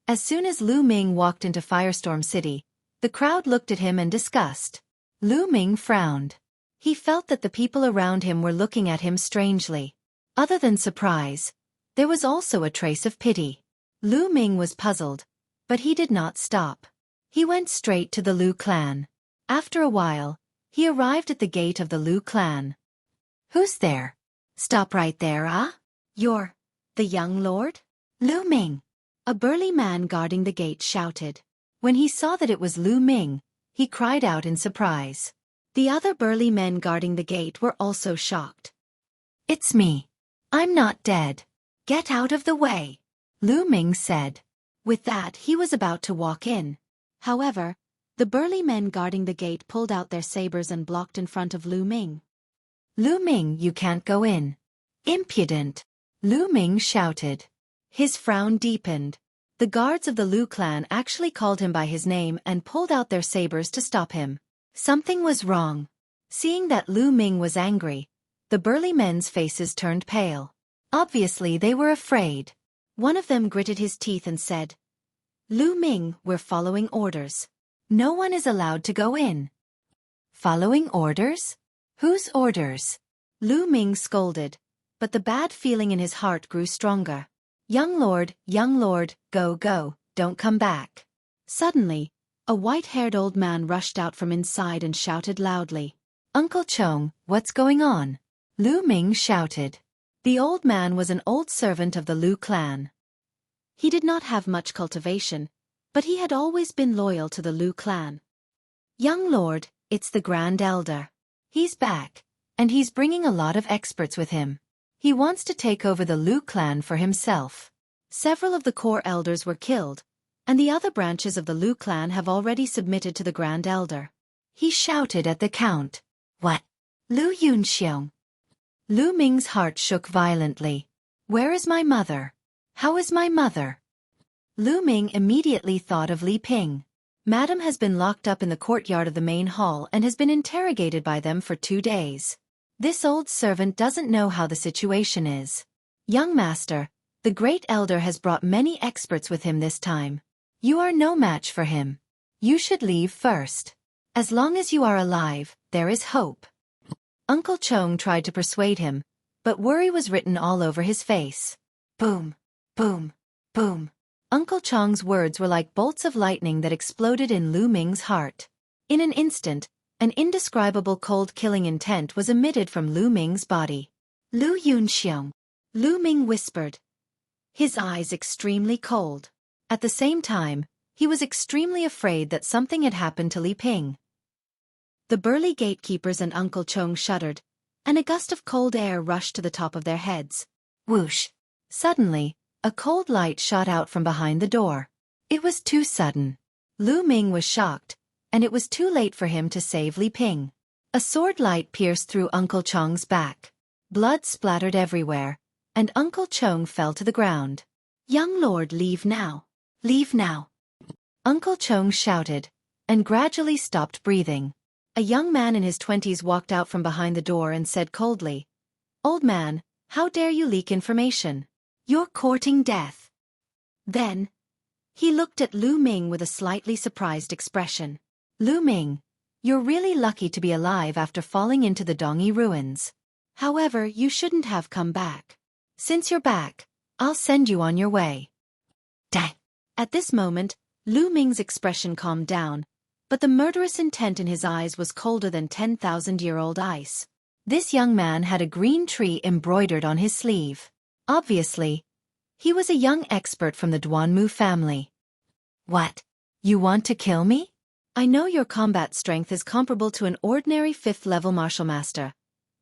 As soon as Lu Ming walked into Firestorm City, the crowd looked at him in disgust. Lu Ming frowned. He felt that the people around him were looking at him strangely. Other than surprise, there was also a trace of pity. Lu Ming was puzzled, but he did not stop. He went straight to the Lu clan. After a while, he arrived at the gate of the Lu clan. Who's there? Stop right there, ah? You're the young lord? Lu Ming. A burly man guarding the gate shouted. When he saw that it was Lu Ming, he cried out in surprise. The other burly men guarding the gate were also shocked. It's me. I'm not dead. Get out of the way, Lu Ming said. With that, he was about to walk in. However, the burly men guarding the gate pulled out their sabers and blocked in front of Lu Ming. Lu Ming, you can't go in. Impudent, Lu Ming shouted. His frown deepened. The guards of the Lu clan actually called him by his name and pulled out their sabers to stop him. Something was wrong. Seeing that Lu Ming was angry, the burly men's faces turned pale. Obviously they were afraid. One of them gritted his teeth and said, Lu Ming, we're following orders. No one is allowed to go in. Following orders? Whose orders? Lu Ming scolded, but the bad feeling in his heart grew stronger. Young lord, go, don't come back. Suddenly, a white-haired old man rushed out from inside and shouted loudly. Uncle Chong, what's going on? Lu Ming shouted. The old man was an old servant of the Lu clan. He did not have much cultivation, but he had always been loyal to the Lu clan. Young lord, it's the Grand Elder. He's back, and he's bringing a lot of experts with him. He wants to take over the Lu clan for himself. Several of the core elders were killed, and the other branches of the Lu clan have already submitted to the Grand Elder. He shouted at the count. What? Lu Yunxiong. Lu Ming's heart shook violently. Where is my mother? How is my mother? Lu Ming immediately thought of Li Ping. Madam has been locked up in the courtyard of the main hall and has been interrogated by them for 2 days. This old servant doesn't know how the situation is. Young master, the great elder has brought many experts with him this time. You are no match for him. You should leave first. As long as you are alive, there is hope. Uncle Chong tried to persuade him, but worry was written all over his face. Boom, boom, boom. Uncle Chong's words were like bolts of lightning that exploded in Lu Ming's heart. In an instant, an indescribable cold-killing intent was emitted from Lu Ming's body. Lu Yunxiong. Lu Ming whispered. His eyes extremely cold. At the same time, he was extremely afraid that something had happened to Li Ping. The burly gatekeepers and Uncle Chong shuddered, and a gust of cold air rushed to the top of their heads. Whoosh! Suddenly, a cold light shot out from behind the door. It was too sudden. Lu Ming was shocked, and it was too late for him to save Li Ping. A sword light pierced through Uncle Chong's back. Blood splattered everywhere, and Uncle Chong fell to the ground. Young lord, leave now. Leave now. Uncle Chong shouted, and gradually stopped breathing. A young man in his 20s walked out from behind the door and said coldly, "Old man, how dare you leak information? You're courting death." Then, he looked at Lu Ming with a slightly surprised expression. "Lu Ming, you're really lucky to be alive after falling into the Dongyi ruins. However, you shouldn't have come back. Since you're back, I'll send you on your way." Dang. At this moment, Lu Ming's expression calmed down, but the murderous intent in his eyes was colder than 10,000-year-old ice. This young man had a green tree embroidered on his sleeve. Obviously, he was a young expert from the Duanmu family. "What? You want to kill me? I know your combat strength is comparable to an ordinary 5th-level martial master,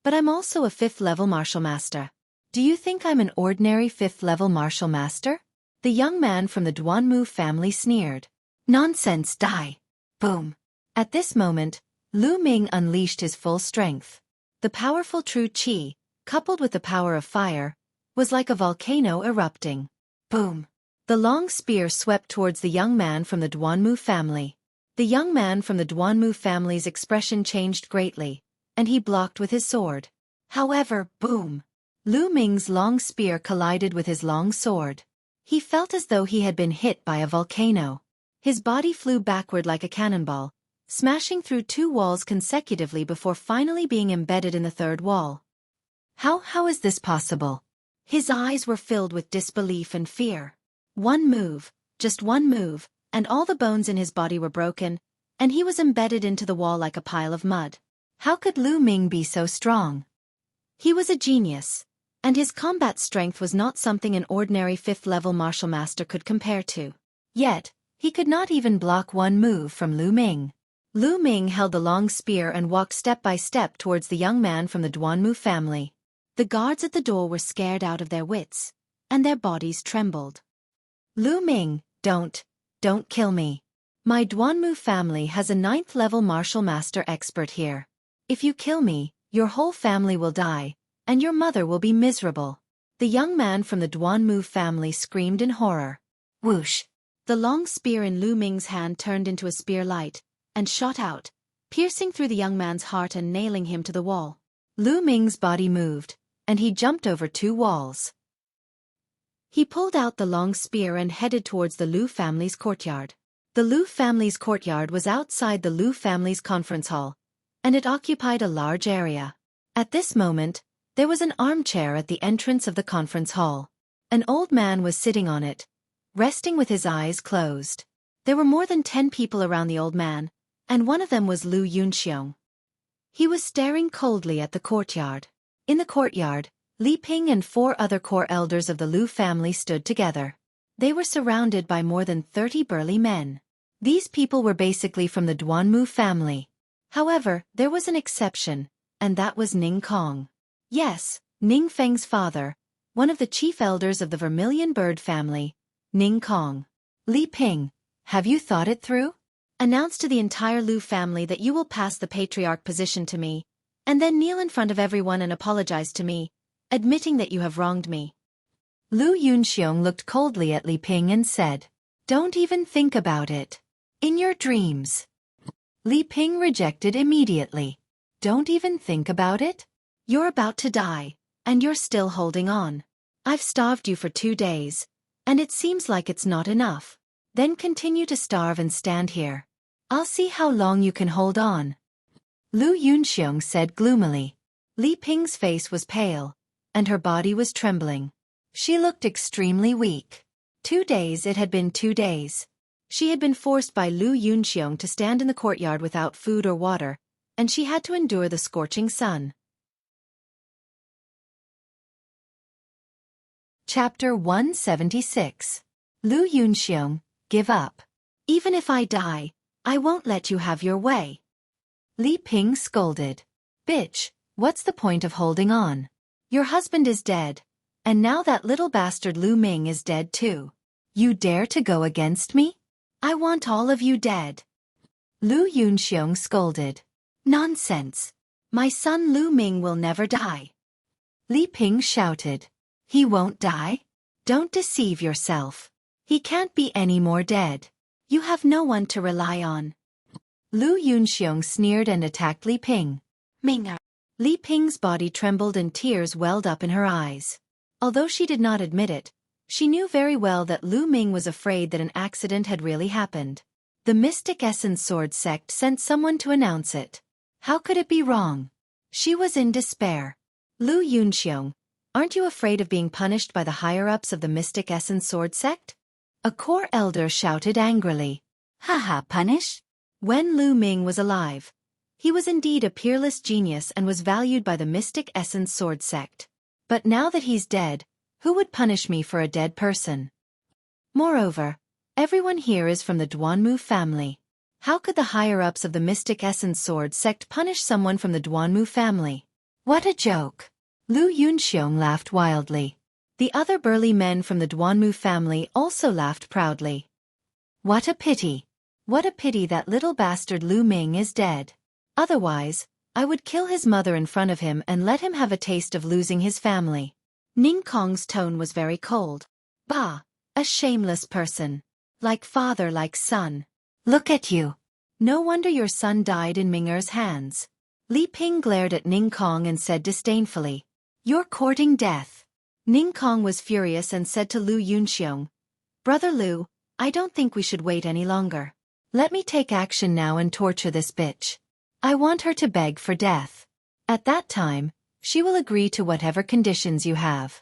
but I'm also a 5th-level martial master. Do you think I'm an ordinary 5th-level martial master?" The young man from the Duanmu family sneered. "Nonsense, die!" Boom. At this moment, Lu Ming unleashed his full strength. The powerful true qi, coupled with the power of fire, was like a volcano erupting. Boom. The long spear swept towards the young man from the Duanmu family. The young man from the Duanmu family's expression changed greatly, and he blocked with his sword. However, boom! Lu Ming's long spear collided with his long sword. He felt as though he had been hit by a volcano. His body flew backward like a cannonball, smashing through 2 walls consecutively before finally being embedded in the 3rd wall. How is this possible? His eyes were filled with disbelief and fear. One move, just one move, and all the bones in his body were broken, and he was embedded into the wall like a pile of mud. How could Lu Ming be so strong? He was a genius, and his combat strength was not something an ordinary 5th-level martial master could compare to. Yet, he could not even block one move from Lu Ming. Lu Ming held the long spear and walked step by step towards the young man from the Duanmu family. The guards at the door were scared out of their wits, and their bodies trembled. "Lu Ming, don't kill me. My Duanmu family has a 9th-level martial master expert here. If you kill me, your whole family will die, and your mother will be miserable." The young man from the Duanmu family screamed in horror. Whoosh! The long spear in Lu Ming's hand turned into a spear light, and shot out, piercing through the young man's heart and nailing him to the wall. Lu Ming's body moved, and he jumped over 2 walls. He pulled out the long spear and headed towards the Lu family's courtyard. The Lu family's courtyard was outside the Lu family's conference hall, and it occupied a large area. At this moment, there was an armchair at the entrance of the conference hall. An old man was sitting on it, resting with his eyes closed. There were more than 10 people around the old man, and one of them was Lu Yunxiong. He was staring coldly at the courtyard. In the courtyard, Li Ping and 4 other core elders of the Lu family stood together. They were surrounded by more than 30 burly men. These people were basically from the Duanmu family. However, there was an exception, and that was Ning Kong. Yes, Ning Feng's father, one of the chief elders of the Vermilion Bird family, Ning Kong. "Li Ping, have you thought it through? Announce to the entire Lu family that you will pass the patriarch position to me, and then kneel in front of everyone and apologize to me, admitting that you have wronged me." Lu Yunxiong looked coldly at Li Ping and said, "Don't even think about it. In your dreams." Li Ping rejected immediately. "Don't even think about it? You're about to die, and you're still holding on. I've starved you for 2 days, and it seems like it's not enough. Then continue to starve and stand here. I'll see how long you can hold on." Lu Yunxiong said gloomily. Li Ping's face was pale, and her body was trembling. She looked extremely weak. 2 days, it had been 2 days. She had been forced by Lu Yunxiong to stand in the courtyard without food or water, and she had to endure the scorching sun. Chapter 176. Lu Yunxiong, give up. "Even if I die, I won't let you have your way." Li Ping scolded. "Bitch, what's the point of holding on? Your husband is dead, and now that little bastard Lu Ming is dead too. You dare to go against me? I want all of you dead." Lu Yunxiong scolded. "Nonsense. My son Lu Ming will never die." Li Ping shouted. "He won't die? Don't deceive yourself. He can't be any more dead. You have no one to rely on. Lu Yunxiong sneered and attacked Li Ping. Ming. Li Ping's body trembled and tears welled up in her eyes. Although she did not admit it, she knew very well that Lu Ming was afraid that an accident had really happened. The Mystic Essence Sword sect sent someone to announce it. How could it be wrong? She was in despair. Lu Yunxiong, aren't you afraid of being punished by the higher-ups of the Mystic Essence Sword sect? A core elder shouted angrily. Haha, punish? When Lu Ming was alive, he was indeed a peerless genius and was valued by the Mystic Essence Sword sect. But now that he's dead, who would punish me for a dead person? Moreover, everyone here is from the Duanmu family. How could the higher-ups of the Mystic Essence Sword sect punish someone from the Duanmu family? What a joke! Lu Yunxiong laughed wildly. The other burly men from the Duanmu family also laughed proudly. What a pity! What a pity that little bastard Lu Ming is dead. Otherwise, I would kill his mother in front of him and let him have a taste of losing his family. Ning Kong's tone was very cold. Bah! A shameless person. Like father like son. Look at you. No wonder your son died in Ming'er's hands. Li Ping glared at Ning Kong and said disdainfully, "You're courting death." Ning Kong was furious and said to Lu Yunxiong, "Brother Lu, I don't think we should wait any longer. Let me take action now and torture this bitch. I want her to beg for death. At that time, she will agree to whatever conditions you have."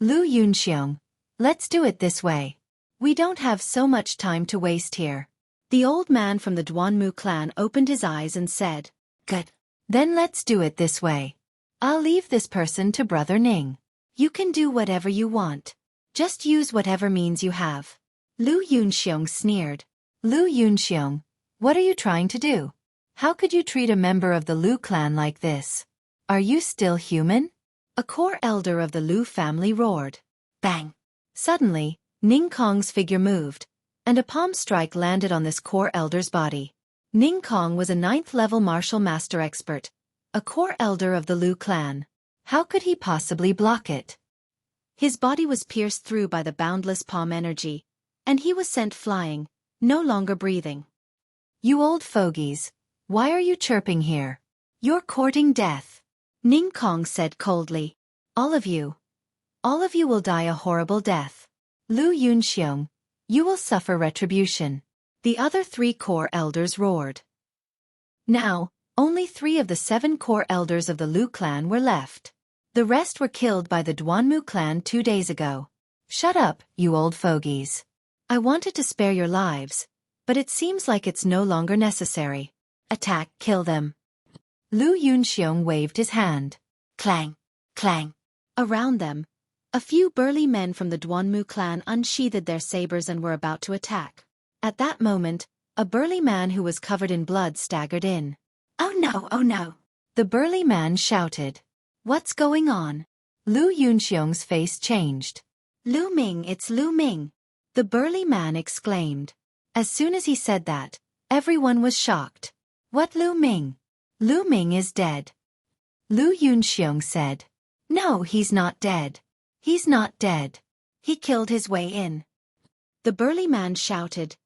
Lu Yunxiong, let's do it this way. We don't have so much time to waste here. The old man from the Duanmu clan opened his eyes and said, "Good. Then let's do it this way. I'll leave this person to Brother Ning. You can do whatever you want. Just use whatever means you have." Lu Yunxiong sneered. Lu Yunxiong, what are you trying to do? How could you treat a member of the Lu clan like this? Are you still human? A core elder of the Lu family roared. Bang! Suddenly, Ning Kong's figure moved, and a palm strike landed on this core elder's body. Ning Kong was a 9th-level martial master expert, a core elder of the Lu clan. How could he possibly block it? His body was pierced through by the boundless palm energy, and he was sent flying, no longer breathing. You old fogies, why are you chirping here? You're courting death. Ning Kong said coldly. All of you will die a horrible death. Lu Yunxiong, you will suffer retribution. The other 3 core elders roared. Now, only 3 of the 7 core elders of the Lu clan were left. The rest were killed by the Duanmu clan 2 days ago. Shut up, you old fogies. I wanted to spare your lives, but it seems like it's no longer necessary. Attack, kill them. Lu Yunxiong waved his hand. Clang, clang. Around them, a few burly men from the Duanmu clan unsheathed their sabers and were about to attack. At that moment, a burly man who was covered in blood staggered in. Oh no, oh no. The burly man shouted. What's going on? Lu Yunxiong's face changed. Lu Ming, it's Lu Ming. The burly man exclaimed. As soon as he said that, everyone was shocked. What Lu Ming? Lu Ming is dead. Lu Yunxiong said. No, he's not dead. He's not dead. He killed his way in. The burly man shouted,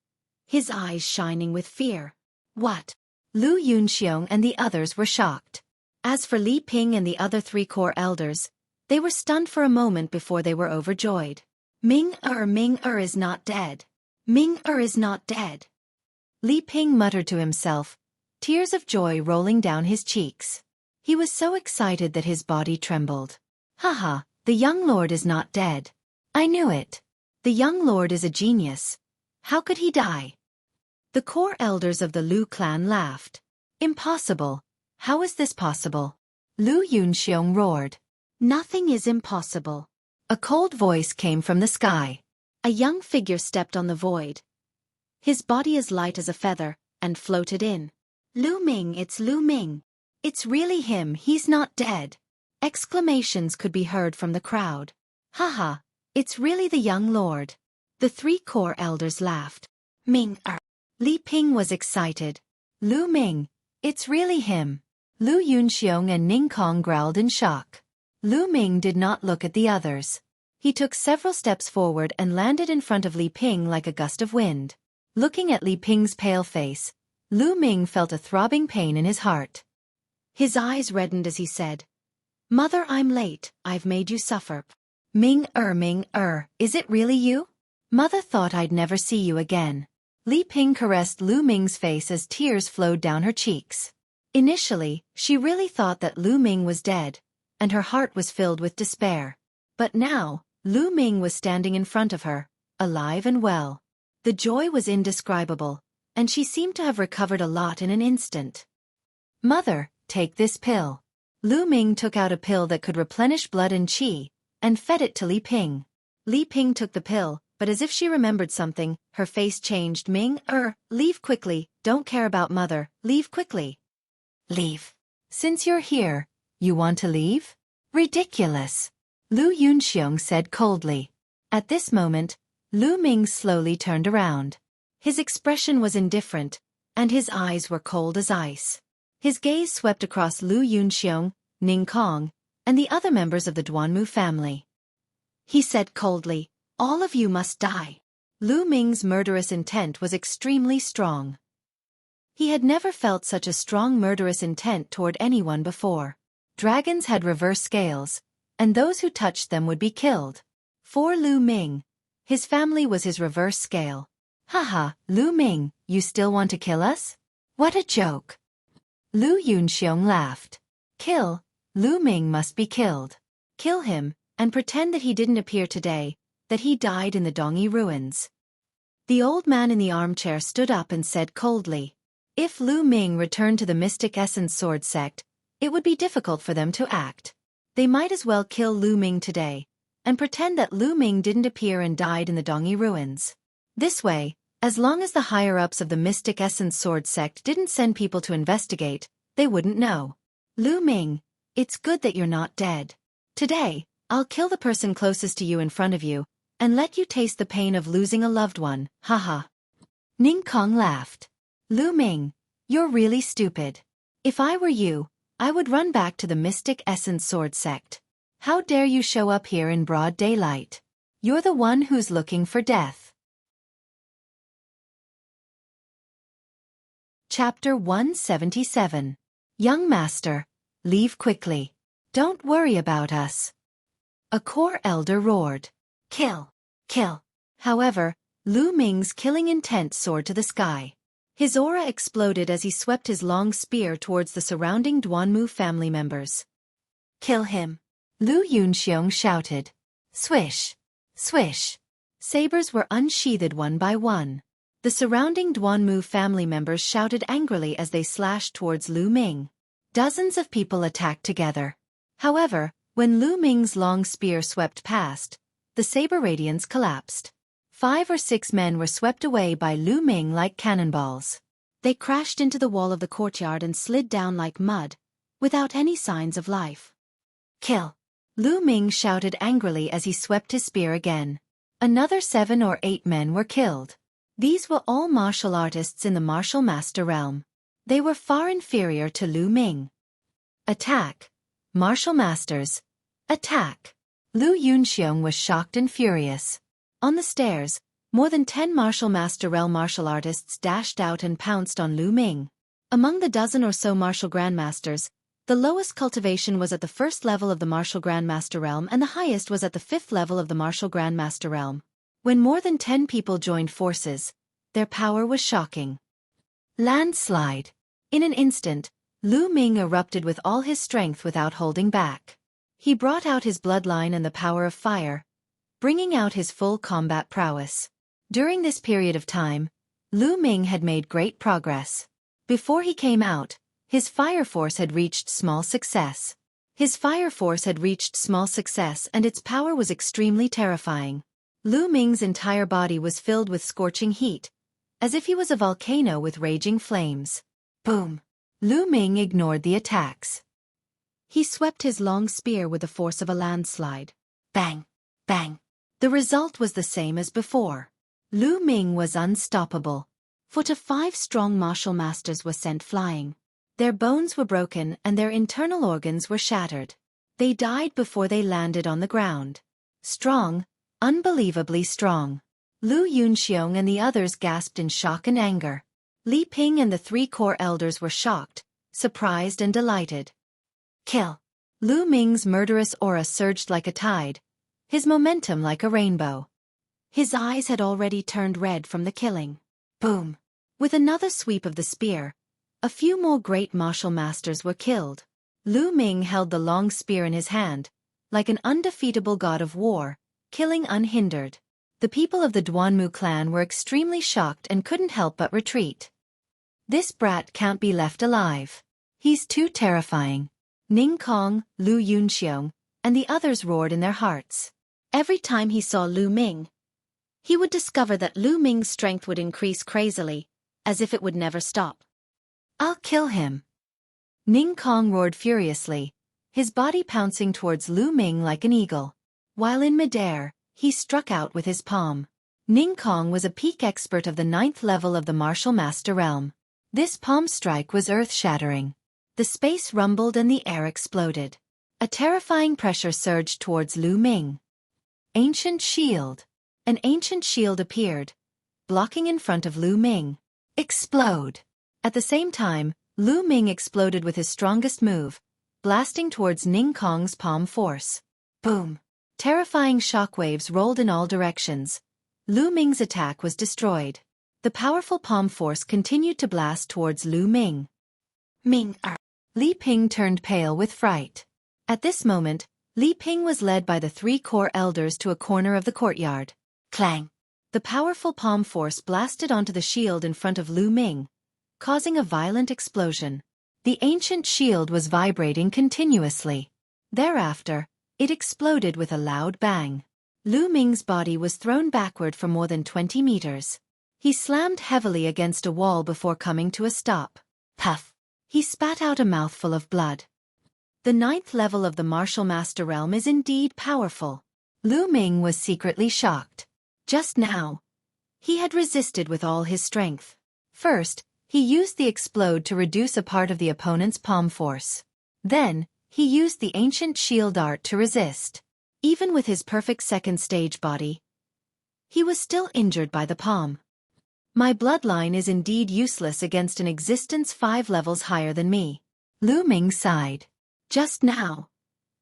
his eyes shining with fear. What? Lu Yunxiong and the others were shocked. As for Li Ping and the other 3 core elders, they were stunned for a moment before they were overjoyed. Ming-er is not dead. Ming-er is not dead. Li Ping muttered to himself, tears of joy rolling down his cheeks. He was so excited that his body trembled. Haha, the young lord is not dead. I knew it. The young lord is a genius. How could he die? The core elders of the Lu clan laughed. Impossible. How is this possible? Lu Yunxiong roared. Nothing is impossible. A cold voice came from the sky. A young figure stepped on the void. His body as light as a feather, and floated in. Lu Ming, it's Lu Ming. It's really him, he's not dead. Exclamations could be heard from the crowd. Haha, it's really the young lord. The 3 core elders laughed. Ming-er. Li Ping was excited. Lu Ming, it's really him. Lu Yunxiong and Ning Kong growled in shock. Lu Ming did not look at the others. He took several steps forward and landed in front of Li Ping like a gust of wind. Looking at Li Ping's pale face, Lu Ming felt a throbbing pain in his heart. His eyes reddened as he said, "Mother, I'm late, I've made you suffer." Ming, is it really you? Mother thought I'd never see you again." Li Ping caressed Lu Ming's face as tears flowed down her cheeks. Initially, she really thought that Lu Ming was dead, and her heart was filled with despair. But now, Lu Ming was standing in front of her, alive and well. The joy was indescribable, and she seemed to have recovered a lot in an instant. "Mother, take this pill." Lu Ming took out a pill that could replenish blood and qi, and fed it to Li Ping. Li Ping took the pill, but as if she remembered something, her face changed. "Ming, leave quickly, don't care about Mother, leave quickly." "Leave? Since you're here, you want to leave? Ridiculous," Lu Yunxiong said coldly. At this moment, Lu Ming slowly turned around. His expression was indifferent, and his eyes were cold as ice. His gaze swept across Lu Yunxiong, Ning Kong, and the other members of the Duanmu family. He said coldly, "All of you must die." Lu Ming's murderous intent was extremely strong. He had never felt such a strong murderous intent toward anyone before. Dragons had reverse scales, and those who touched them would be killed. For Lu Ming, his family was his reverse scale. "Haha, Lu Ming, you still want to kill us? What a joke." Lu Yunxiong laughed. "Kill? Lu Ming must be killed. Kill him, and pretend that he didn't appear today, that he died in the Dongyi ruins." The old man in the armchair stood up and said coldly, "If Lu Ming returned to the Mystic Essence Sword sect, it would be difficult for them to act. They might as well kill Lu Ming today, and pretend that Lu Ming didn't appear and died in the Dongyi ruins. This way, as long as the higher-ups of the Mystic Essence Sword sect didn't send people to investigate, they wouldn't know. Lu Ming, it's good that you're not dead. Today, I'll kill the person closest to you in front of you, and let you taste the pain of losing a loved one, haha." Ning Kong laughed. "Lu Ming, you're really stupid. If I were you, I would run back to the Mystic Essence Sword sect. How dare you show up here in broad daylight? You're the one who's looking for death." Chapter 177. Young Master, leave quickly. Don't worry about us. A core elder roared. "Kill! Kill!" However, Lu Ming's killing intent soared to the sky. His aura exploded as he swept his long spear towards the surrounding Duanmu family members. "Kill him!" Lu Yunxiong shouted. Swish! Swish! Sabers were unsheathed one by one. The surrounding Duanmu family members shouted angrily as they slashed towards Lu Ming. Dozens of people attacked together. However, when Lu Ming's long spear swept past, the saber radiance collapsed. 5 or 6 men were swept away by Lu Ming like cannonballs. They crashed into the wall of the courtyard and slid down like mud, without any signs of life. "Kill!" Lu Ming shouted angrily as he swept his spear again. Another 7 or 8 men were killed. These were all martial artists in the martial master realm. They were far inferior to Lu Ming. "Attack! Martial masters! Attack!" Lu Yunxiong was shocked and furious. On the stairs, more than 10 martial master realm martial artists dashed out and pounced on Lu Ming. Among the dozen or so martial grandmasters, the lowest cultivation was at the 1st level of the martial grandmaster realm and the highest was at the 5th level of the martial grandmaster realm. When more than 10 people joined forces, their power was shocking. Landslide. In an instant, Lu Ming erupted with all his strength without holding back. He brought out his bloodline and the power of fire, bringing out his full combat prowess. During this period of time, Lu Ming had made great progress. Before he came out, his fire force had reached small success. His fire force had reached small success and its power was extremely terrifying. Lu Ming's entire body was filled with scorching heat, as if he was a volcano with raging flames. Boom! Lu Ming ignored the attacks. He swept his long spear with the force of a landslide. Bang! Bang! The result was the same as before. Lu Ming was unstoppable. 4 to 5 strong martial masters were sent flying. Their bones were broken and their internal organs were shattered. They died before they landed on the ground. Strong, unbelievably strong. Lu Yunxiong and the others gasped in shock and anger. Li Ping and the three core elders were shocked, surprised and delighted. Kill. Lu Ming's murderous aura surged like a tide, his momentum like a rainbow. His eyes had already turned red from the killing. Boom. With another sweep of the spear, a few more great martial masters were killed. Lu Ming held the long spear in his hand, like an undefeatable god of war, killing unhindered. The people of the Duanmu clan were extremely shocked and couldn't help but retreat. This brat can't be left alive. He's too terrifying. Ning Kong, Lu Yunxiong, and the others roared in their hearts. Every time he saw Lu Ming, he would discover that Lu Ming's strength would increase crazily, as if it would never stop. I'll kill him. Ning Kong roared furiously, his body pouncing towards Lu Ming like an eagle. While in midair, he struck out with his palm. Ning Kong was a peak expert of the 9th level of the martial master realm. This palm strike was earth-shattering. The space rumbled and the air exploded. A terrifying pressure surged towards Lu Ming. Ancient shield. An ancient shield appeared, blocking in front of Lu Ming. Explode. At the same time, Lu Ming exploded with his strongest move, blasting towards Ning Kong's palm force. Boom. Terrifying shockwaves rolled in all directions. Lu Ming's attack was destroyed. The powerful palm force continued to blast towards Lu Ming. Ming-er. Li Ping turned pale with fright. At this moment, Li Ping was led by the three core elders to a corner of the courtyard. Clang! The powerful palm force blasted onto the shield in front of Lu Ming, causing a violent explosion. The ancient shield was vibrating continuously. Thereafter, it exploded with a loud bang. Lu Ming's body was thrown backward for more than 20 meters. He slammed heavily against a wall before coming to a stop. Puff! He spat out a mouthful of blood. The 9th level of the martial master realm is indeed powerful. Lu Ming was secretly shocked. Just now, he had resisted with all his strength. First, he used the explode to reduce a part of the opponent's palm force. Then, he used the ancient shield art to resist. Even with his perfect second stage body, he was still injured by the palm. My bloodline is indeed useless against an existence 5 levels higher than me. Lu Ming sighed. Just now,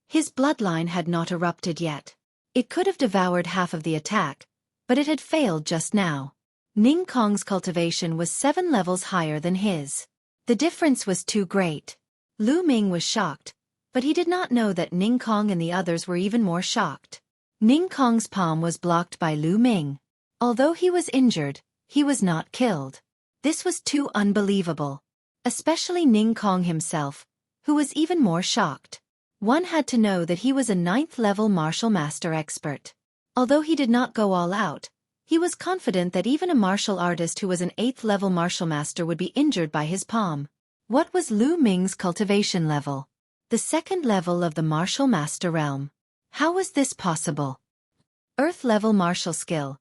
his bloodline had not erupted yet. It could have devoured half of the attack, but it had failed just now. Ning Kong's cultivation was 7 levels higher than his. The difference was too great. Lu Ming was shocked, but he did not know that Ning Kong and the others were even more shocked. Ning Kong's palm was blocked by Lu Ming. Although he was injured, he was not killed. This was too unbelievable. Especially Ning Kong himself, who was even more shocked. One had to know that he was a 9th level martial master expert. Although he did not go all out, he was confident that even a martial artist who was an 8th level martial master would be injured by his palm. What was Lu Ming's cultivation level? The 2nd level of the martial master realm. How was this possible? Earth level martial skill.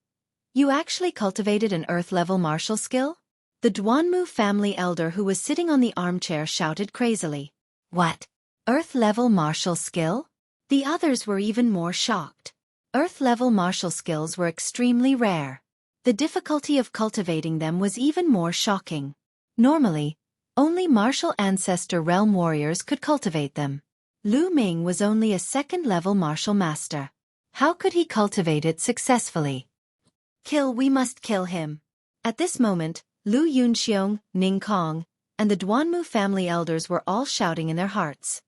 You actually cultivated an Earth level martial skill? The Duanmu family elder who was sitting on the armchair shouted crazily. What? Earth level martial skill? The others were even more shocked. Earth level martial skills were extremely rare. The difficulty of cultivating them was even more shocking. Normally, only martial ancestor realm warriors could cultivate them. Lu Ming was only a 2nd level martial master. How could he cultivate it successfully? Kill, we must kill him. At this moment, Lu Yunxiong, Ning Kong, and the Duanmu family elders were all shouting in their hearts.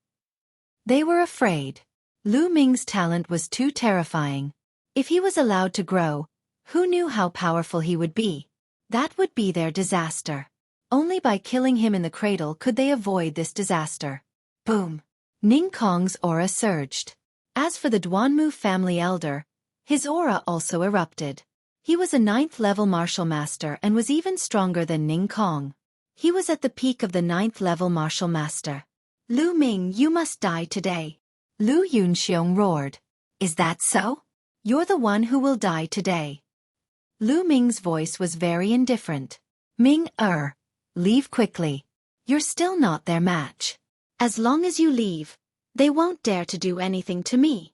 They were afraid. Lu Ming's talent was too terrifying. If he was allowed to grow, who knew how powerful he would be? That would be their disaster. Only by killing him in the cradle could they avoid this disaster. Boom! Ning Kong's aura surged. As for the Duanmu family elder, his aura also erupted. He was a 9th level martial master and was even stronger than Ning Kong. He was at the peak of the 9th level martial master. Lu Ming, you must die today. Lu Yunxiong roared. Is that so? You're the one who will die today. Lu Ming's voice was very indifferent. Ming-er, leave quickly. You're still not their match. As long as you leave, they won't dare to do anything to me.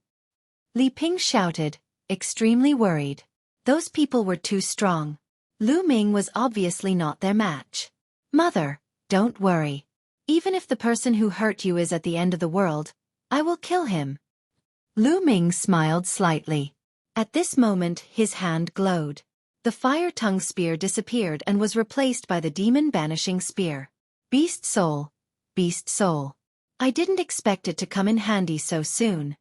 Li Ping shouted, extremely worried. Those people were too strong. Lu Ming was obviously not their match. Mother, don't worry. Even if the person who hurt you is at the end of the world, I will kill him. Lu Ming smiled slightly. At this moment his hand glowed. The fire-tongue spear disappeared and was replaced by the demon-banishing spear. Beast soul. Beast soul. I didn't expect it to come in handy so soon.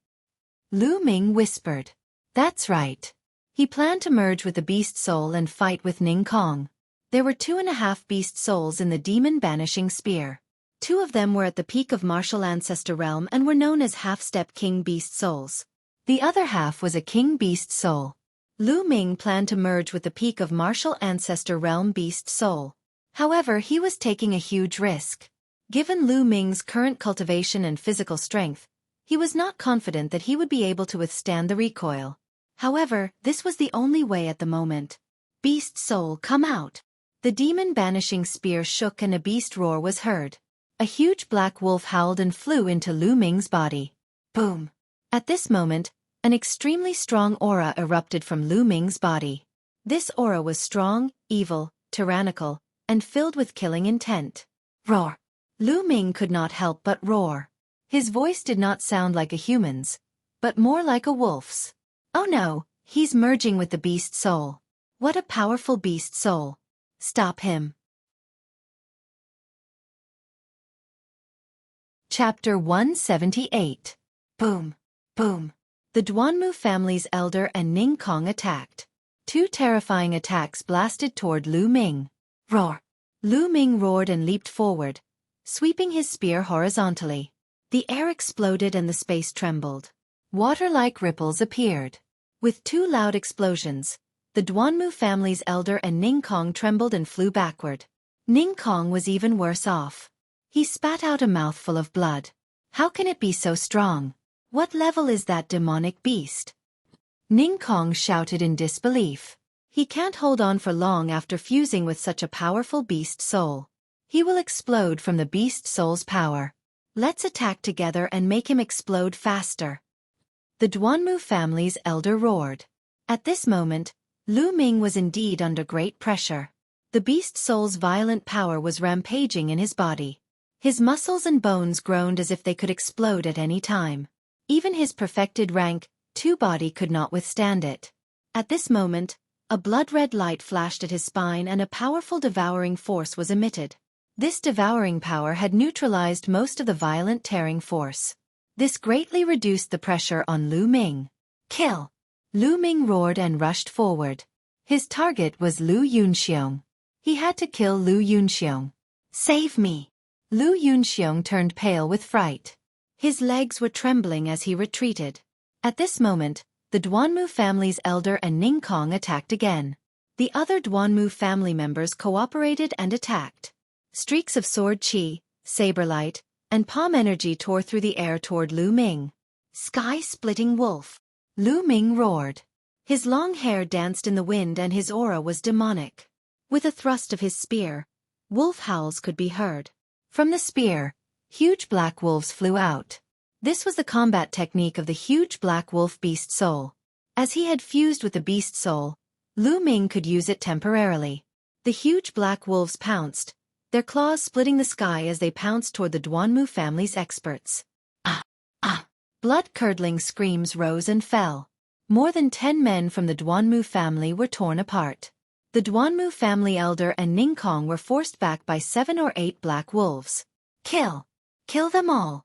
Lu Ming whispered. That's right. He planned to merge with the beast soul and fight with Ning Kong. There were 2.5 beast souls in the demon-banishing spear. 2 of them were at the peak of martial ancestor realm and were known as half-step king beast souls. The other half was a king beast soul. Lu Ming planned to merge with the peak of martial ancestor realm beast soul. However, he was taking a huge risk. Given Lu Ming's current cultivation and physical strength, he was not confident that he would be able to withstand the recoil. However, this was the only way at the moment. Beast soul, come out! The demon-banishing spear shook and a beast roar was heard. A huge black wolf howled and flew into Lu Ming's body. Boom! At this moment, an extremely strong aura erupted from Lu Ming's body. This aura was strong, evil, tyrannical, and filled with killing intent. Roar! Lu Ming could not help but roar. His voice did not sound like a human's, but more like a wolf's. Oh no, he's merging with the beast soul. What a powerful beast soul. Stop him. Chapter 178. Boom. Boom. The Duanmu family's elder and Ning Kong attacked. 2 terrifying attacks blasted toward Lu Ming. Roar! Lu Ming roared and leaped forward, sweeping his spear horizontally. The air exploded and the space trembled. Water-like ripples appeared. With 2 loud explosions, the Duanmu family's elder and Ning Kong trembled and flew backward. Ning Kong was even worse off. He spat out a mouthful of blood. How can it be so strong? What level is that demonic beast? Ning Kong shouted in disbelief. He can't hold on for long after fusing with such a powerful beast soul. He will explode from the beast soul's power. Let's attack together and make him explode faster. The Duanmu family's elder roared. At this moment, Lu Ming was indeed under great pressure. The beast soul's violent power was rampaging in his body. His muscles and bones groaned as if they could explode at any time. Even his perfected rank 2 body could not withstand it. At this moment, a blood-red light flashed at his spine and a powerful devouring force was emitted. This devouring power had neutralized most of the violent tearing force. This greatly reduced the pressure on Lu Ming. Kill! Lu Ming roared and rushed forward. His target was Lu Yunxiong. He had to kill Lu Yunxiong. Save me! Lu Yunxiong turned pale with fright. His legs were trembling as he retreated. At this moment, the Duanmu family's elder and Ning Kong attacked again. The other Duanmu family members cooperated and attacked. Streaks of sword chi, saber light, and palm energy tore through the air toward Lu Ming. Sky-splitting wolf! Lu Ming roared. His long hair danced in the wind and his aura was demonic. With a thrust of his spear, wolf howls could be heard. From the spear, huge black wolves flew out. This was the combat technique of the huge black wolf beast soul. As he had fused with the beast soul, Lu Ming could use it temporarily. The huge black wolves pounced, their claws splitting the sky as they pounced toward the Duanmu family's experts. Ah! Ah! Blood-curdling screams rose and fell. More than 10 men from the Duanmu family were torn apart. The Duanmu family elder and Ning Kong were forced back by 7 or 8 black wolves. Kill! Kill them all!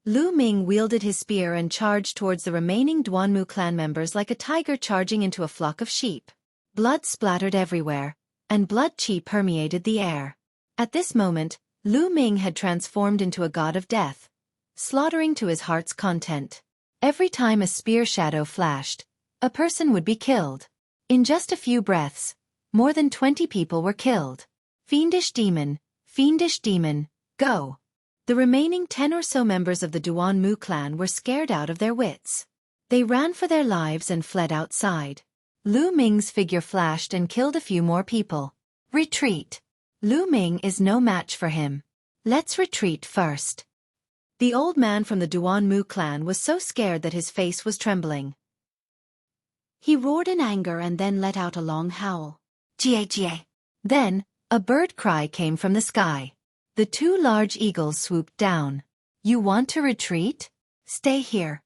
Lu Ming wielded his spear and charged towards the remaining Duanmu clan members like a tiger charging into a flock of sheep. Blood splattered everywhere, and blood chi permeated the air. At this moment, Lu Ming had transformed into a god of death, slaughtering to his heart's content. Every time a spear shadow flashed, a person would be killed. In just a few breaths, more than 20 people were killed. Fiendish demon, go! The remaining 10 or so members of the Duanmu clan were scared out of their wits. They ran for their lives and fled outside. Lu Ming's figure flashed and killed a few more people. Retreat! Lu Ming is no match for him. Let's retreat first. The old man from the Duanmu clan was so scared that his face was trembling. He roared in anger and then let out a long howl. Jie jie. Then, a bird cry came from the sky. The two large eagles swooped down. You want to retreat? Stay here.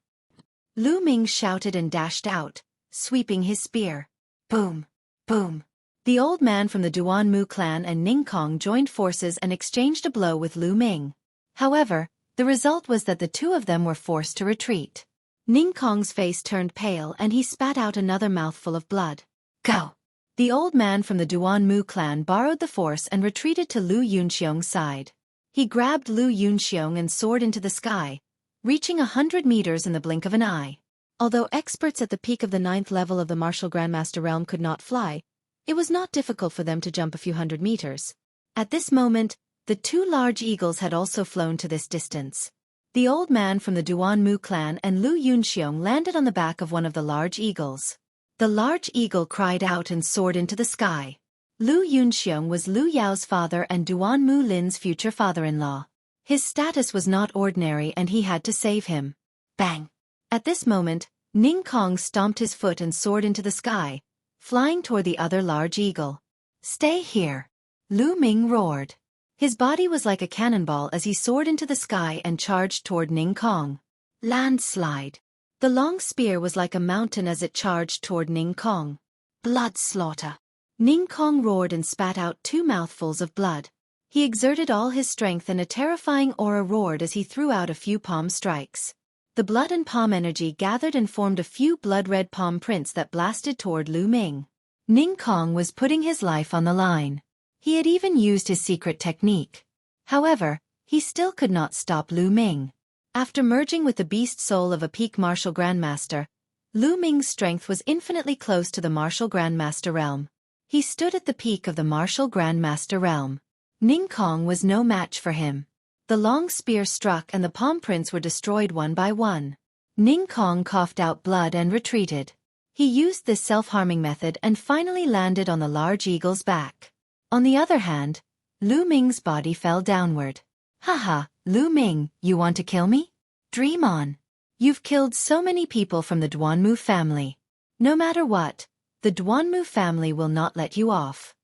Lu Ming shouted and dashed out, sweeping his spear. Boom! Boom! The old man from the Duanmu clan and Ning Kong joined forces and exchanged a blow with Lu Ming. However, the result was that the two of them were forced to retreat. Ning Kong's face turned pale and he spat out another mouthful of blood. Go! The old man from the Duanmu clan borrowed the force and retreated to Lu Yunxiong's side. He grabbed Lu Yunxiong and soared into the sky, reaching 100 meters in the blink of an eye. Although experts at the peak of the 9th level of the Martial Grandmaster realm could not fly, it was not difficult for them to jump a few hundred meters. At this moment, the two large eagles had also flown to this distance. The old man from the Duanmu clan and Lu Yunxiong landed on the back of one of the large eagles. The large eagle cried out and soared into the sky. Lu Yunxiong was Lu Yao's father and Duanmu Lin's future father-in-law. His status was not ordinary and he had to save him. Bang! At this moment, Ning Kong stomped his foot and soared into the sky, flying toward the other large eagle. Stay here! Lu Ming roared. His body was like a cannonball as he soared into the sky and charged toward Ning Kong. Landslide. The long spear was like a mountain as it charged toward Ning Kong. Blood slaughter. Ning Kong roared and spat out 2 mouthfuls of blood. He exerted all his strength and a terrifying aura roared as he threw out a few palm strikes. The blood and palm energy gathered and formed a few blood-red palm prints that blasted toward Lu Ming. Ning Kong was putting his life on the line. He had even used his secret technique. However, he still could not stop Lu Ming. After merging with the beast soul of a peak martial grandmaster, Lu Ming's strength was infinitely close to the martial grandmaster realm. He stood at the peak of the martial grandmaster realm. Ning Kong was no match for him. The long spear struck and the palm prints were destroyed one by one. Ning Kong coughed out blood and retreated. He used this self-harming method and finally landed on the large eagle's back. On the other hand, Lu Ming's body fell downward. Haha, Lu Ming, you want to kill me? Dream on. You've killed so many people from the Duanmu family. No matter what, the Duanmu family will not let you off.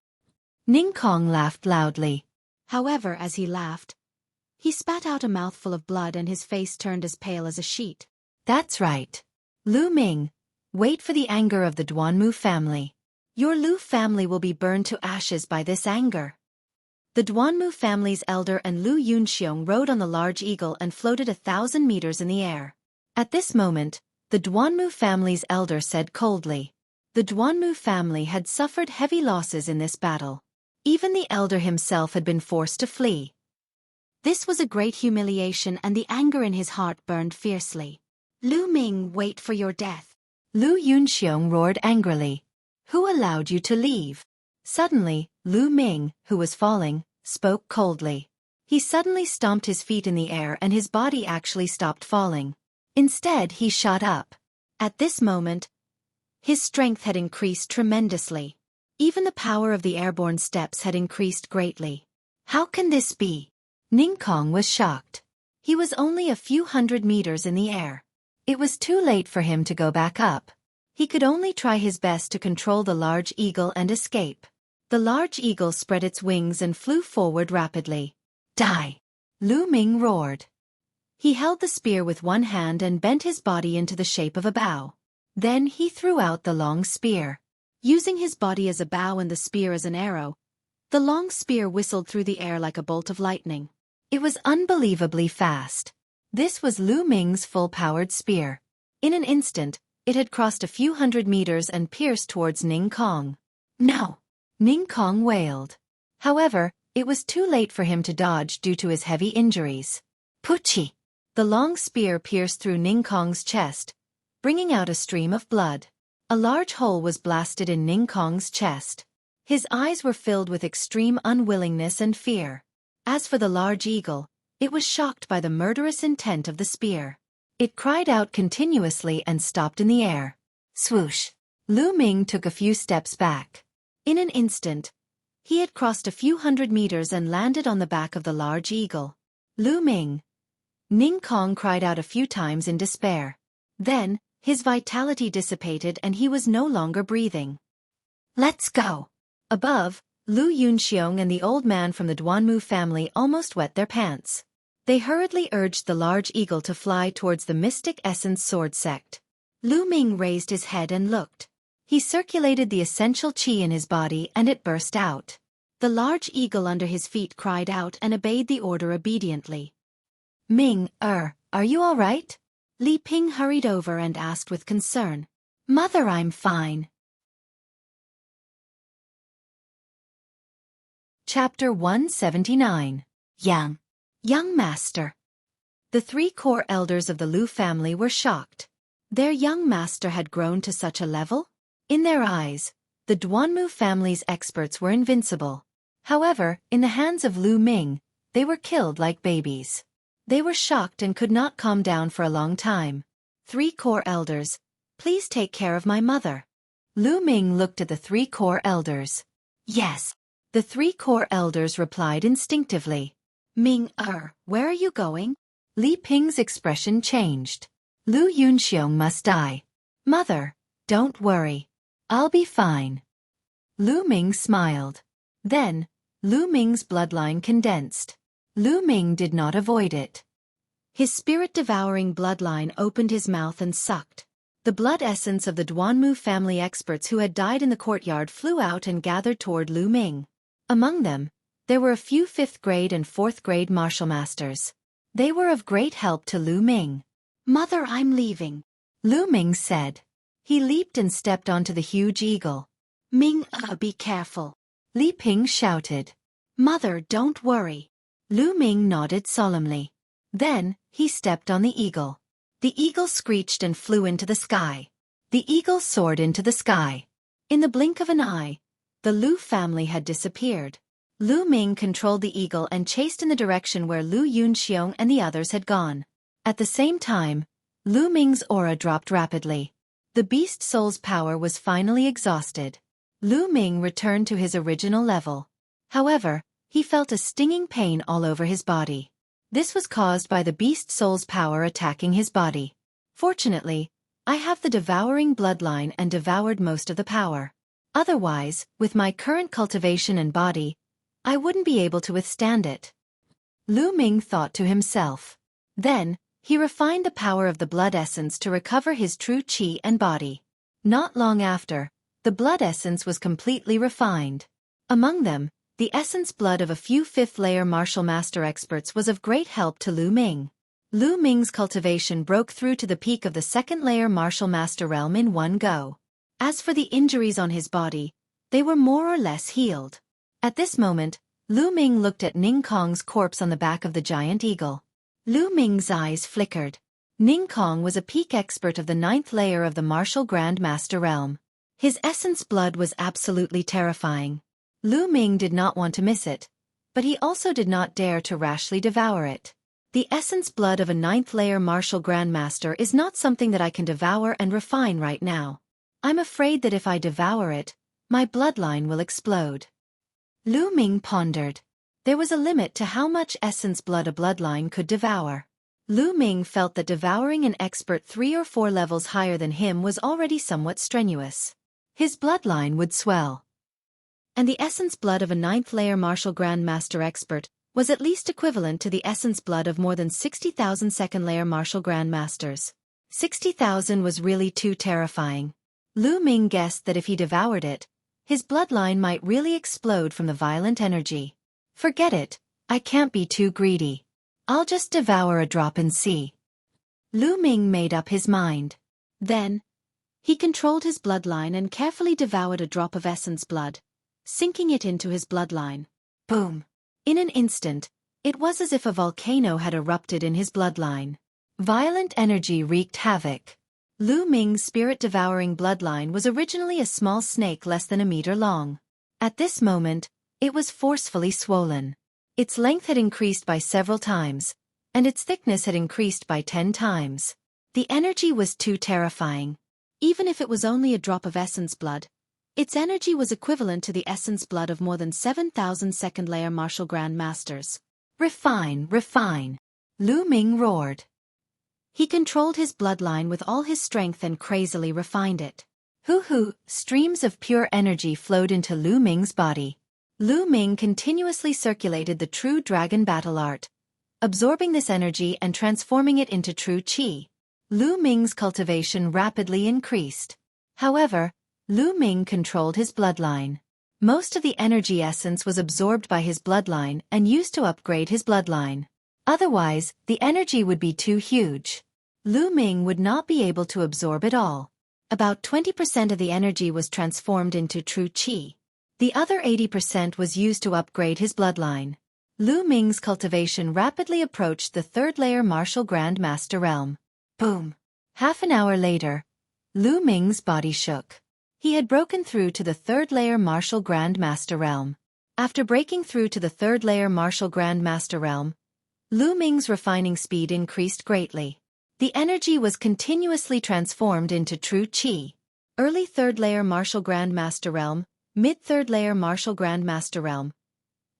Ning Kong laughed loudly. However, as he laughed, he spat out a mouthful of blood and his face turned as pale as a sheet. That's right. Lu Ming, wait for the anger of the Duanmu family. Your Lu family will be burned to ashes by this anger. The Duanmu family's elder and Lu Yunxiong rode on the large eagle and floated 1,000 meters in the air. At this moment, the Duanmu family's elder said coldly. The Duanmu family had suffered heavy losses in this battle. Even the elder himself had been forced to flee. This was a great humiliation and the anger in his heart burned fiercely. Lu Ming, wait for your death. Lu Yunxiong roared angrily. Who allowed you to leave? Suddenly, Lu Ming, who was falling, spoke coldly. He suddenly stomped his feet in the air and his body actually stopped falling. Instead, he shot up. At this moment, his strength had increased tremendously. Even the power of the airborne steps had increased greatly. How can this be? Ning Kong was shocked. He was only a few hundred meters in the air. It was too late for him to go back up. He could only try his best to control the large eagle and escape. The large eagle spread its wings and flew forward rapidly. Die! Lu Ming roared. He held the spear with one hand and bent his body into the shape of a bow. Then he threw out the long spear. Using his body as a bow and the spear as an arrow, the long spear whistled through the air like a bolt of lightning. It was unbelievably fast. This was Lu Ming's full-powered spear. In an instant, it had crossed a few hundred meters and pierced towards Ning Kong. No! Ning Kong wailed. However, it was too late for him to dodge due to his heavy injuries. Puchi! The long spear pierced through Ning Kong's chest, bringing out a stream of blood. A large hole was blasted in Ning Kong's chest. His eyes were filled with extreme unwillingness and fear. As for the large eagle, it was shocked by the murderous intent of the spear. It cried out continuously and stopped in the air. Swoosh! Lu Ming took a few steps back. In an instant, he had crossed a few hundred meters and landed on the back of the large eagle. Lu Ming, Ning Kong cried out a few times in despair. Then, his vitality dissipated and he was no longer breathing. Let's go! Above, Lu Yunxiong and the old man from the Duanmu family almost wet their pants. They hurriedly urged the large eagle to fly towards the Mystic Essence Sword Sect. Lu Ming raised his head and looked. He circulated the essential qi in his body and it burst out. The large eagle under his feet cried out and obeyed the order obediently. Ming, are you all right? Li Ping hurried over and asked with concern. Mother, I'm fine. Chapter 179. Young Master. The 3 core elders of the Lu family were shocked. Their young master had grown to such a level? In their eyes, the Duanmu family's experts were invincible. However, in the hands of Lu Ming, they were killed like babies. They were shocked and could not calm down for a long time. 3 core elders, please take care of my mother. Lu Ming looked at the 3 core elders. Yes. The 3 core elders replied instinctively. Ming, where are you going? Li Ping's expression changed. Lu Yunxiong must die. Mother, don't worry. I'll be fine. Lu Ming smiled. Then, Lu Ming's bloodline condensed. Lu Ming did not avoid it. His spirit-devouring bloodline opened his mouth and sucked. The blood essence of the Duanmu family experts who had died in the courtyard flew out and gathered toward Lu Ming. Among them, there were a few 5th grade and 4th grade martial masters. They were of great help to Lu Ming. Mother, I'm leaving, Lu Ming said. He leaped and stepped onto the huge eagle. Ming, be careful, Li Ping shouted. Mother, don't worry. Lu Ming nodded solemnly. Then, he stepped on the eagle. The eagle screeched and flew into the sky. The eagle soared into the sky. In the blink of an eye, the Lu family had disappeared. Lu Ming controlled the eagle and chased in the direction where Lu Yunxiong and the others had gone. At the same time, Lu Ming's aura dropped rapidly. The beast soul's power was finally exhausted. Lu Ming returned to his original level. However, he felt a stinging pain all over his body. This was caused by the beast soul's power attacking his body. Fortunately, I have the devouring bloodline and devoured most of the power. Otherwise, with my current cultivation and body, I wouldn't be able to withstand it. Lu Ming thought to himself. Then, he refined the power of the blood essence to recover his true qi and body. Not long after, the blood essence was completely refined. Among them, the essence blood of a few 5th-layer martial master experts was of great help to Lu Ming. Lu Ming's cultivation broke through to the peak of the 2nd-layer martial master realm in one go. As for the injuries on his body, they were more or less healed. At this moment, Lu Ming looked at Ning Kong's corpse on the back of the giant eagle. Lu Ming's eyes flickered. Ning Kong was a peak expert of the 9th layer of the martial Grand Master realm. His essence blood was absolutely terrifying. Lu Ming did not want to miss it, but he also did not dare to rashly devour it. The essence blood of a 9th layer martial Grand Master is not something that I can devour and refine right now. I'm afraid that if I devour it, my bloodline will explode. Lu Ming pondered. There was a limit to how much essence blood a bloodline could devour. Lu Ming felt that devouring an expert 3 or 4 levels higher than him was already somewhat strenuous. His bloodline would swell. And the essence blood of a 9th layer martial Grand Master expert was at least equivalent to the essence blood of more than 60,000 2nd layer martial Grand Masters. 60,000 was really too terrifying. Lu Ming guessed that if he devoured it, his bloodline might really explode from the violent energy. Forget it, I can't be too greedy. I'll just devour a drop and see. Lu Ming made up his mind. Then, he controlled his bloodline and carefully devoured a drop of essence blood, sinking it into his bloodline. Boom! In an instant, it was as if a volcano had erupted in his bloodline. Violent energy wreaked havoc. Lu Ming's spirit-devouring bloodline was originally a small snake less than a meter long. At this moment, it was forcefully swollen. Its length had increased by several times, and its thickness had increased by 10 times. The energy was too terrifying. Even if it was only a drop of essence blood, its energy was equivalent to the essence blood of more than 7,000 2nd layer martial Grand Masters. Refine, refine. Lu Ming roared. He controlled his bloodline with all his strength and crazily refined it. Hoo-hoo, streams of pure energy flowed into Lu Ming's body. Lu Ming continuously circulated the true dragon battle art, absorbing this energy and transforming it into true qi. Lu Ming's cultivation rapidly increased. However, Lu Ming controlled his bloodline. Most of the energy essence was absorbed by his bloodline and used to upgrade his bloodline. Otherwise, the energy would be too huge. Lu Ming would not be able to absorb it all. About 20% of the energy was transformed into true qi. The other 80% was used to upgrade his bloodline. Lu Ming's cultivation rapidly approached the third-layer martial Grand Master realm. Boom! Half an hour later, Lu Ming's body shook. He had broken through to the third-layer martial Grand Master realm. After breaking through to the third-layer martial Grand Master realm, Lu Ming's refining speed increased greatly. The energy was continuously transformed into true qi. Early third-layer martial Grand Master realm, mid-third-layer martial Grand Master realm.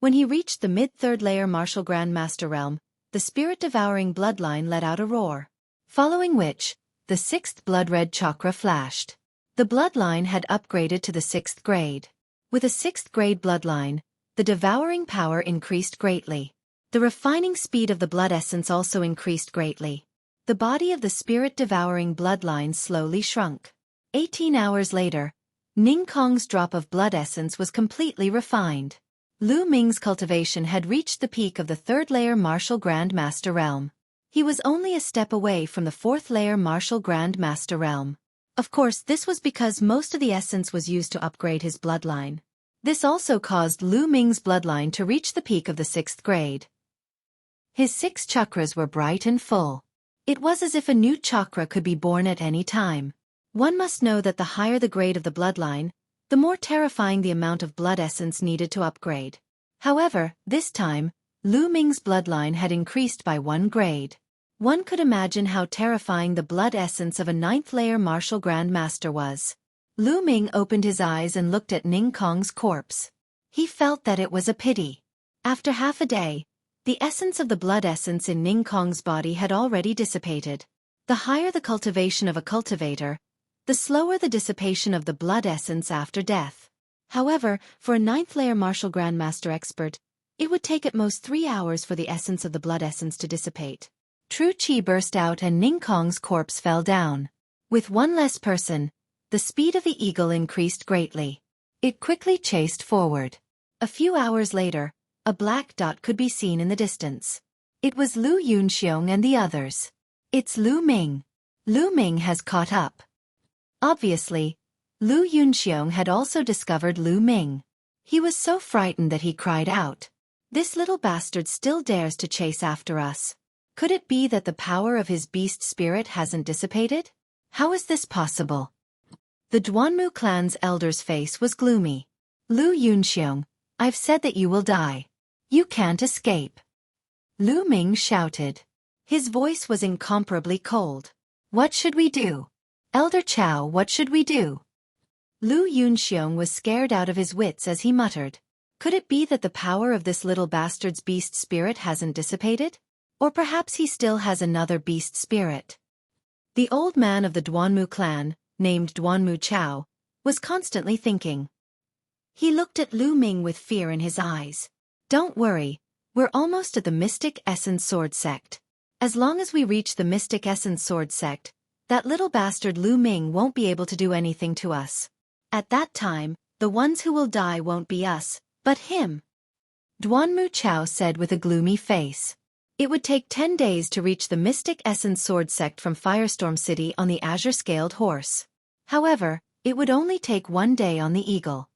When he reached the mid-third-layer martial Grand Master realm, the spirit-devouring bloodline let out a roar. Following which, the sixth blood-red chakra flashed. The bloodline had upgraded to the 6th grade. With a 6th grade bloodline, the devouring power increased greatly. The refining speed of the blood essence also increased greatly. The body of the spirit-devouring bloodline slowly shrunk. 18 hours later, Ning Kong's drop of blood essence was completely refined. Lu Ming's cultivation had reached the peak of the third-layer martial Grand Master realm. He was only a step away from the fourth-layer martial Grand Master realm. Of course, this was because most of the essence was used to upgrade his bloodline. This also caused Lu Ming's bloodline to reach the peak of the 6th grade. His 6 chakras were bright and full. It was as if a new chakra could be born at any time. One must know that the higher the grade of the bloodline, the more terrifying the amount of blood essence needed to upgrade. However, this time, Lu Ming's bloodline had increased by 1 grade. One could imagine how terrifying the blood essence of a 9th-layer martial Grand Master was. Lu Ming opened his eyes and looked at Ning Kong's corpse. He felt that it was a pity. After half a day, the essence of the blood essence in Ning Kong's body had already dissipated. The higher the cultivation of a cultivator, the slower the dissipation of the blood essence after death. However, for a 9th-layer martial Grand Master expert, it would take at most 3 hours for the essence of the blood essence to dissipate. True qi burst out and Ning Kong's corpse fell down. With one less person, the speed of the eagle increased greatly. It quickly chased forward. A few hours later, a black dot could be seen in the distance. It was Lu Yunxiong and the others. It's Lu Ming. Lu Ming has caught up. Obviously, Lu Yunxiong had also discovered Lu Ming. He was so frightened that he cried out. This little bastard still dares to chase after us. Could it be that the power of his beast spirit hasn't dissipated? How is this possible? The Duanmu clan's elder's face was gloomy. Lu Yunxiong, I've said that you will die. You can't escape. Lu Ming shouted. His voice was incomparably cold. What should we do? Elder Chow, what should we do? Lu Yunxiong was scared out of his wits as he muttered. Could it be that the power of this little bastard's beast spirit hasn't dissipated? Or perhaps he still has another beast spirit. The old man of the Duanmu clan, named Duanmu Chow, was constantly thinking. He looked at Lu Ming with fear in his eyes. Don't worry, we're almost at the Mystic Essence Sword Sect. As long as we reach the Mystic Essence Sword Sect, that little bastard Lu Ming won't be able to do anything to us. At that time, the ones who will die won't be us, but him. Duanmu Chow said with a gloomy face. It would take 10 days to reach the Mystic Essence Sword Sect from Firestorm City on the Azure-Scaled Horse. However, it would only take 1 day on the Eagle.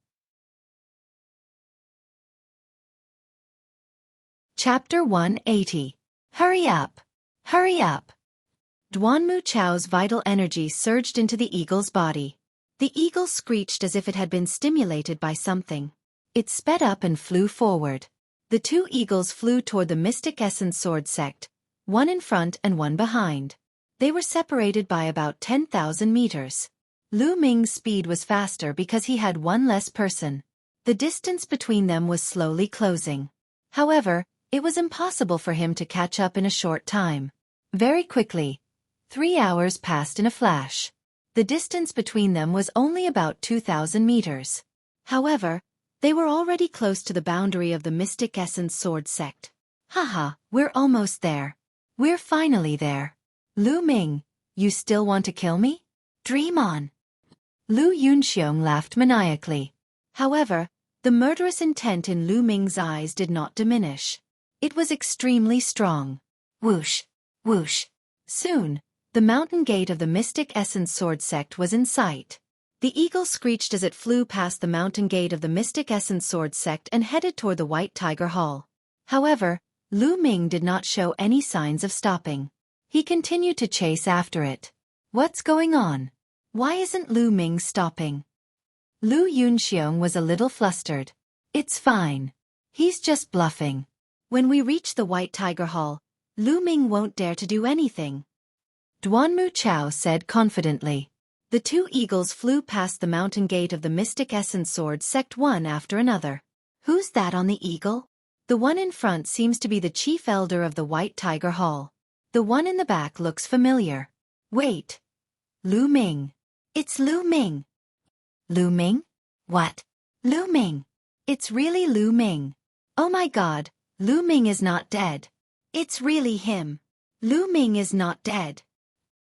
Chapter 180. Hurry up! Hurry up! Duanmu Chow's vital energy surged into the eagle's body. The eagle screeched as if it had been stimulated by something. It sped up and flew forward. The 2 eagles flew toward the Mystic Essence Sword Sect, one in front and one behind. They were separated by about 10,000 meters. Lu Ming's speed was faster because he had one less person. The distance between them was slowly closing. However, It was impossible for him to catch up in a short time. Very quickly, 3 hours passed in a flash. The distance between them was only about 2,000 meters. However, they were already close to the boundary of the Mystic Essence Sword sect. Haha, we're almost there. We're finally there. Lu Ming, you still want to kill me? Dream on. Lu Yunxiong laughed maniacally. However, the murderous intent in Lu Ming's eyes did not diminish. It was extremely strong. Whoosh, whoosh. Soon, the mountain gate of the Mystic Essence Sword sect was in sight. The eagle screeched as it flew past the mountain gate of the Mystic Essence Sword sect and headed toward the White Tiger Hall. However, Lu Ming did not show any signs of stopping. He continued to chase after it. What's going on? Why isn't Lu Ming stopping? Lu Yunxiong was a little flustered. It's fine. He's just bluffing. When we reach the White Tiger Hall, Lu Ming won't dare to do anything. Duanmu Chao said confidently. The two eagles flew past the mountain gate of the Mystic Essence Sword sect one after another. Who's that on the eagle? The one in front seems to be the chief elder of the White Tiger Hall. The one in the back looks familiar. Wait. Lu Ming. It's Lu Ming. Lu Ming? What? Lu Ming. It's really Lu Ming. Oh my god, Lu Ming is not dead. It's really him. Lu Ming is not dead.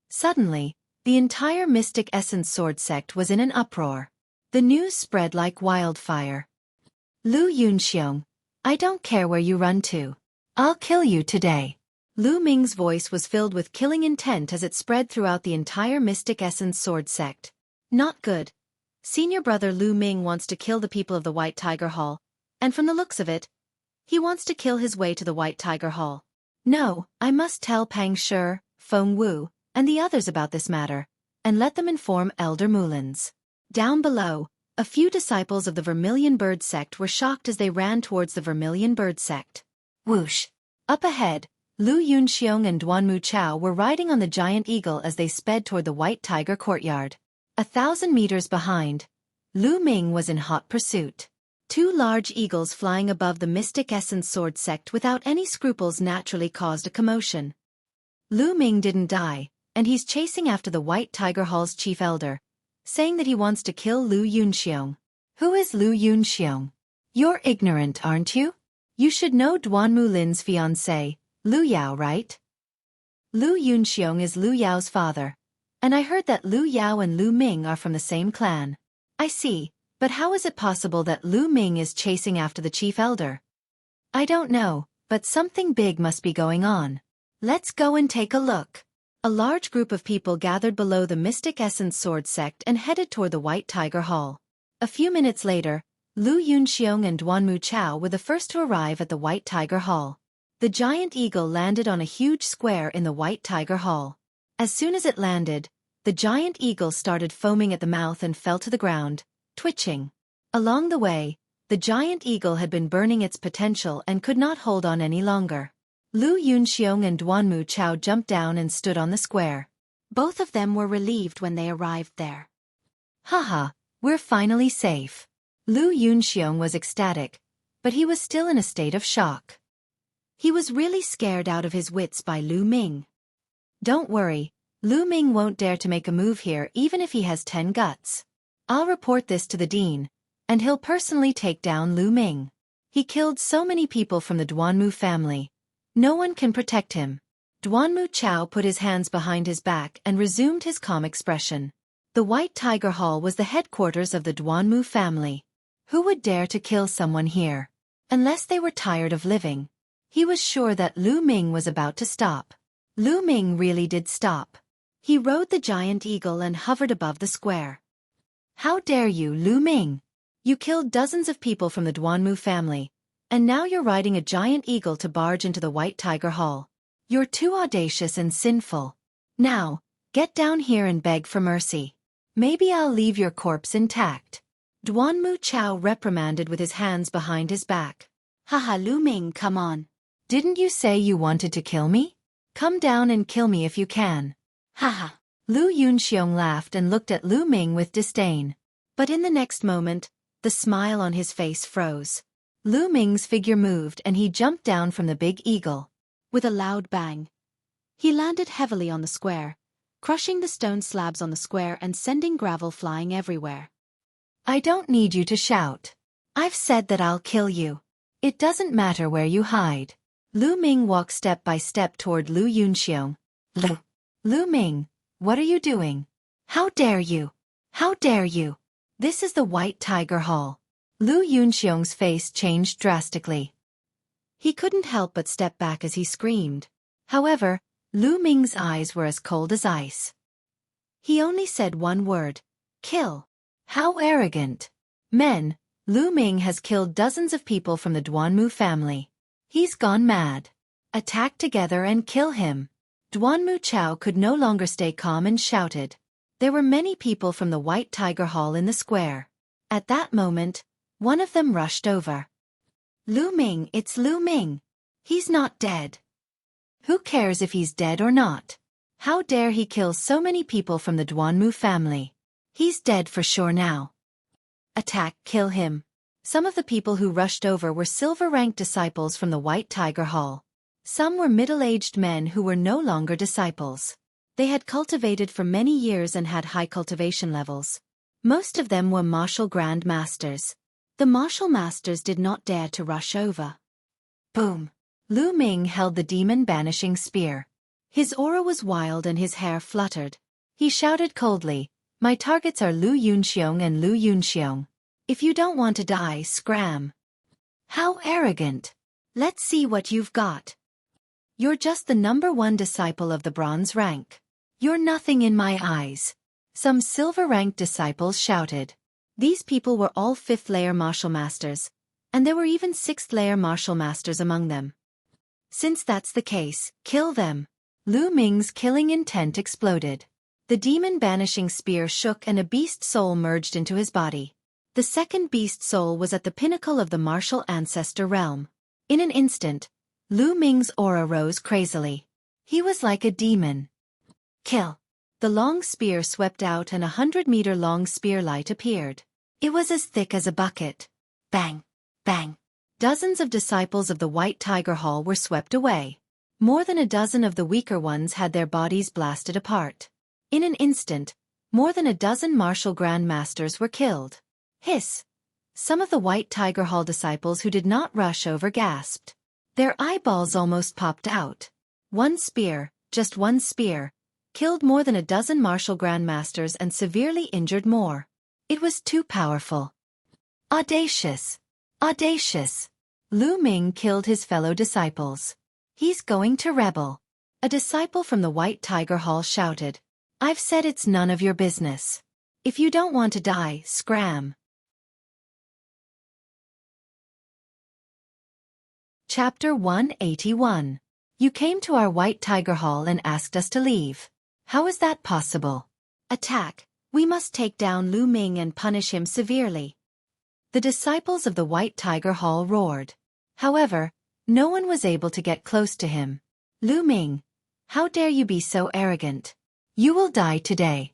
Suddenly, the entire Mystic Essence Sword sect was in an uproar. The news spread like wildfire. Lu Yunxiong, I don't care where you run to. I'll kill you today. Lu Ming's voice was filled with killing intent as it spread throughout the entire Mystic Essence Sword sect. Not good. Senior brother Lu Ming wants to kill the people of the White Tiger Hall, and from the looks of it, he wants to kill his way to the White Tiger Hall. No, I must tell Pang Shi, Feng Wu, and the others about this matter, and let them inform Elder Mulins. Down below, a few disciples of the Vermilion Bird sect were shocked as they ran towards the Vermilion Bird sect. Whoosh! Up ahead, Lu Yunxiong and Duanmu Chao were riding on the giant eagle as they sped toward the White Tiger courtyard. 1,000 meters behind, Lu Ming was in hot pursuit. Two large eagles flying above the Mystic Essence Sword sect without any scruples naturally caused a commotion. Lu Ming didn't die, and he's chasing after the White Tiger Hall's chief elder, saying that he wants to kill Lu Yunxiong. Who is Lu Yunxiong? You're ignorant, aren't you? You should know Duanmu Lin's fiancé, Lu Yao, right? Lu Yunxiong is Lu Yao's father, and I heard that Lu Yao and Lu Ming are from the same clan. I see, but how is it possible that Lu Ming is chasing after the chief elder? I don't know, but something big must be going on. Let's go and take a look. A large group of people gathered below the Mystic Essence Sword sect and headed toward the White Tiger Hall. A few minutes later, Lu Yunxiong and Duanmu Chao were the first to arrive at the White Tiger Hall. The giant eagle landed on a huge square in the White Tiger Hall. As soon as it landed, the giant eagle started foaming at the mouth and fell to the ground, twitching. Along the way, the giant eagle had been burning its potential and could not hold on any longer. Lu Yunxiong and Duanmu Chao jumped down and stood on the square. Both of them were relieved when they arrived there. Haha, we're finally safe. Lu Yunxiong was ecstatic, but he was still in a state of shock. He was really scared out of his wits by Lu Ming. Don't worry, Lu Ming won't dare to make a move here even if he has 10 guts. I'll report this to the dean, and he'll personally take down Lu Ming. He killed so many people from the Duanmu family. No one can protect him. Duanmu Chao put his hands behind his back and resumed his calm expression. The White Tiger Hall was the headquarters of the Duanmu family. Who would dare to kill someone here? Unless they were tired of living. He was sure that Lu Ming was about to stop. Lu Ming really did stop. He rode the giant eagle and hovered above the square. How dare you, Lu Ming? You killed dozens of people from the Duanmu family, and now you're riding a giant eagle to barge into the White Tiger Hall. You're too audacious and sinful. Now, get down here and beg for mercy. Maybe I'll leave your corpse intact. Duanmu Chao reprimanded with his hands behind his back. Haha, Lu Ming, come on. Didn't you say you wanted to kill me? Come down and kill me if you can. Haha. Lu Yunxiong laughed and looked at Lu Ming with disdain. But in the next moment, the smile on his face froze. Lu Ming's figure moved and he jumped down from the big eagle. With a loud bang, he landed heavily on the square, crushing the stone slabs on the square and sending gravel flying everywhere. I don't need you to shout. I've said that I'll kill you. It doesn't matter where you hide. Lu Ming walked step by step toward Lu Yunxiong. Lu Ming, what are you doing? How dare you? How dare you? This is the White Tiger Hall. Lu Yunxiong's face changed drastically. He couldn't help but step back as he screamed. However, Lu Ming's eyes were as cold as ice. He only said one word: kill. How arrogant. Men, Lu Ming has killed dozens of people from the Duanmu family. He's gone mad. Attack together and kill him. Duanmu Chao could no longer stay calm and shouted. There were many people from the White Tiger Hall in the square. At that moment, one of them rushed over. Lu Ming, it's Lu Ming. He's not dead. Who cares if he's dead or not? How dare he kill so many people from the Duanmu family? He's dead for sure now. Attack, kill him. Some of the people who rushed over were silver-ranked disciples from the White Tiger Hall. Some were middle-aged men who were no longer disciples. They had cultivated for many years and had high cultivation levels. Most of them were martial grand masters. The martial masters did not dare to rush over. Boom! Lu Ming held the demon-banishing spear. His aura was wild and his hair fluttered. He shouted coldly, "My targets are Lu Yunxiong and Lu Yunxiong. If you don't want to die, scram." How arrogant! Let's see what you've got. You're just the #1 disciple of the bronze rank. You're nothing in my eyes. Some silver-ranked disciples shouted. These people were all 5th-layer martial masters, and there were even 6th-layer martial masters among them. Since that's the case, kill them. Lu Ming's killing intent exploded. The demon-banishing spear shook and a beast soul merged into his body. The second beast soul was at the pinnacle of the martial ancestor realm. In an instant, Lu Ming's aura rose crazily. He was like a demon. Kill. The long spear swept out and a 100-meter-long spear light appeared. It was as thick as a bucket. Bang! Bang! Dozens of disciples of the White Tiger Hall were swept away. More than a dozen of the weaker ones had their bodies blasted apart. In an instant, more than a dozen martial grand masters were killed. Hiss! Some of the White Tiger Hall disciples who did not rush over gasped. Their eyeballs almost popped out. One spear, just one spear, killed more than a dozen martial grand masters and severely injured more. It was too powerful. Audacious! Audacious! Lu Ming killed his fellow disciples. He's going to rebel. A disciple from the White Tiger Hall shouted. I've said it's none of your business. If you don't want to die, scram. Chapter 181. You came to our White Tiger Hall and asked us to leave. How is that possible? Attack. We must take down Lu Ming and punish him severely. The disciples of the White Tiger Hall roared. However, no one was able to get close to him. Lu Ming, how dare you be so arrogant? You will die today.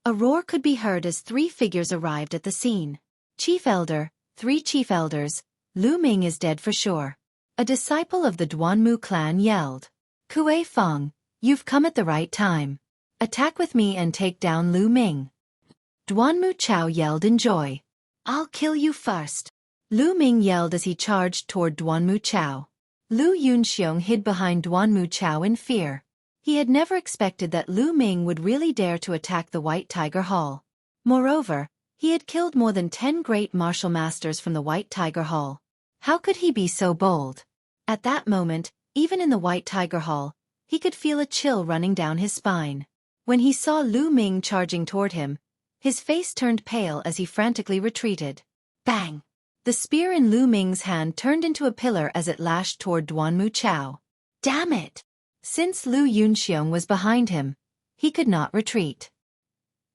A roar could be heard as 3 figures arrived at the scene. Chief Elder, 3 Chief Elders, Lu Ming is dead for sure. A disciple of the Duanmu clan yelled. Kue Feng, you've come at the right time. Attack with me and take down Lu Ming. Duanmu Chao yelled in joy. I'll kill you first. Lu Ming yelled as he charged toward Duanmu Chao. Lu Yunxiong hid behind Duanmu Chao in fear. He had never expected that Lu Ming would really dare to attack the White Tiger Hall. Moreover, he had killed more than 10 great martial masters from the White Tiger Hall. How could he be so bold? At that moment, even in the White Tiger Hall, he could feel a chill running down his spine. When he saw Lu Ming charging toward him, his face turned pale as he frantically retreated. Bang! The spear in Lu Ming's hand turned into a pillar as it lashed toward Duanmu Chao. Damn it! Since Lu Yunxiong was behind him, he could not retreat.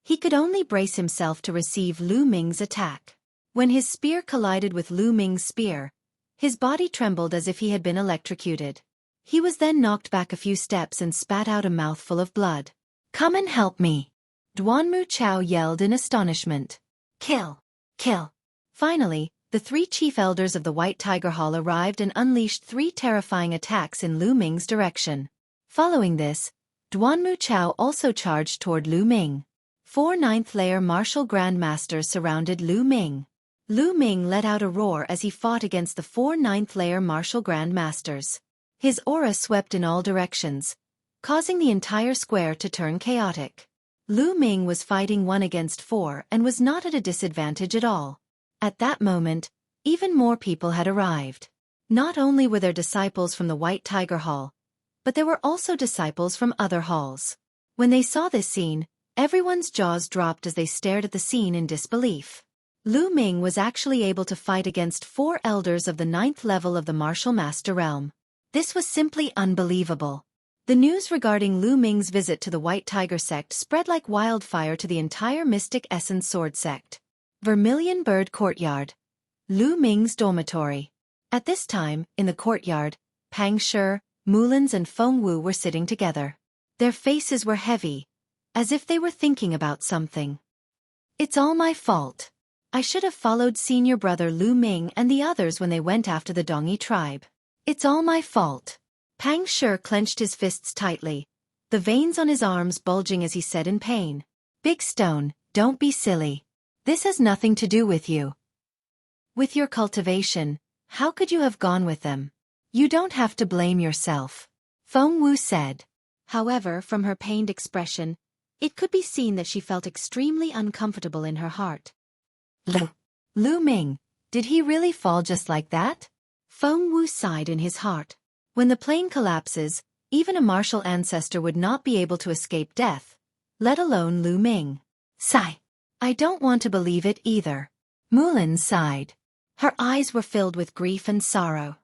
He could only brace himself to receive Lu Ming's attack. When his spear collided with Lu Ming's spear, his body trembled as if he had been electrocuted. He was then knocked back a few steps and spat out a mouthful of blood. Come and help me! Duanmu Chao yelled in astonishment. Kill! Kill! Finally, The 3 chief elders of the White Tiger Hall arrived and unleashed 3 terrifying attacks in Lu Ming's direction. Following this, Duanmu Chao also charged toward Lu Ming. 4 ninth-layer martial grandmasters surrounded Lu Ming. Lu Ming let out a roar as he fought against the 4 ninth-layer martial grandmasters. His aura swept in all directions, causing the entire square to turn chaotic. Lu Ming was fighting 1 against 4 and was not at a disadvantage at all. At that moment, even more people had arrived. Not only were there disciples from the White Tiger Hall, but there were also disciples from other halls. When they saw this scene, everyone's jaws dropped as they stared at the scene in disbelief. Lu Ming was actually able to fight against 4 elders of the 9th level of the Martial Master Realm. This was simply unbelievable. The news regarding Lu Ming's visit to the White Tiger sect spread like wildfire to the entire Mystic Essence Sword sect. Vermilion Bird Courtyard. Lu Ming's dormitory. At this time, in the courtyard, Pang Shi, Mulins and Feng Wu were sitting together. Their faces were heavy, as if they were thinking about something. It's all my fault. I should have followed senior brother Lu Ming and the others when they went after the Dongyi tribe. It's all my fault. Pang Shi clenched his fists tightly, the veins on his arms bulging as he said in pain. Big Stone, don't be silly. This has nothing to do with you. With your cultivation, how could you have gone with them? You don't have to blame yourself. Feng Wu said. However, from her pained expression, it could be seen that she felt extremely uncomfortable in her heart. Lu Ming, did he really fall just like that? Feng Wu sighed in his heart. When the plane collapses, even a martial ancestor would not be able to escape death, let alone Lu Ming. Sigh. I don't want to believe it either. Mulin sighed. Her eyes were filled with grief and sorrow.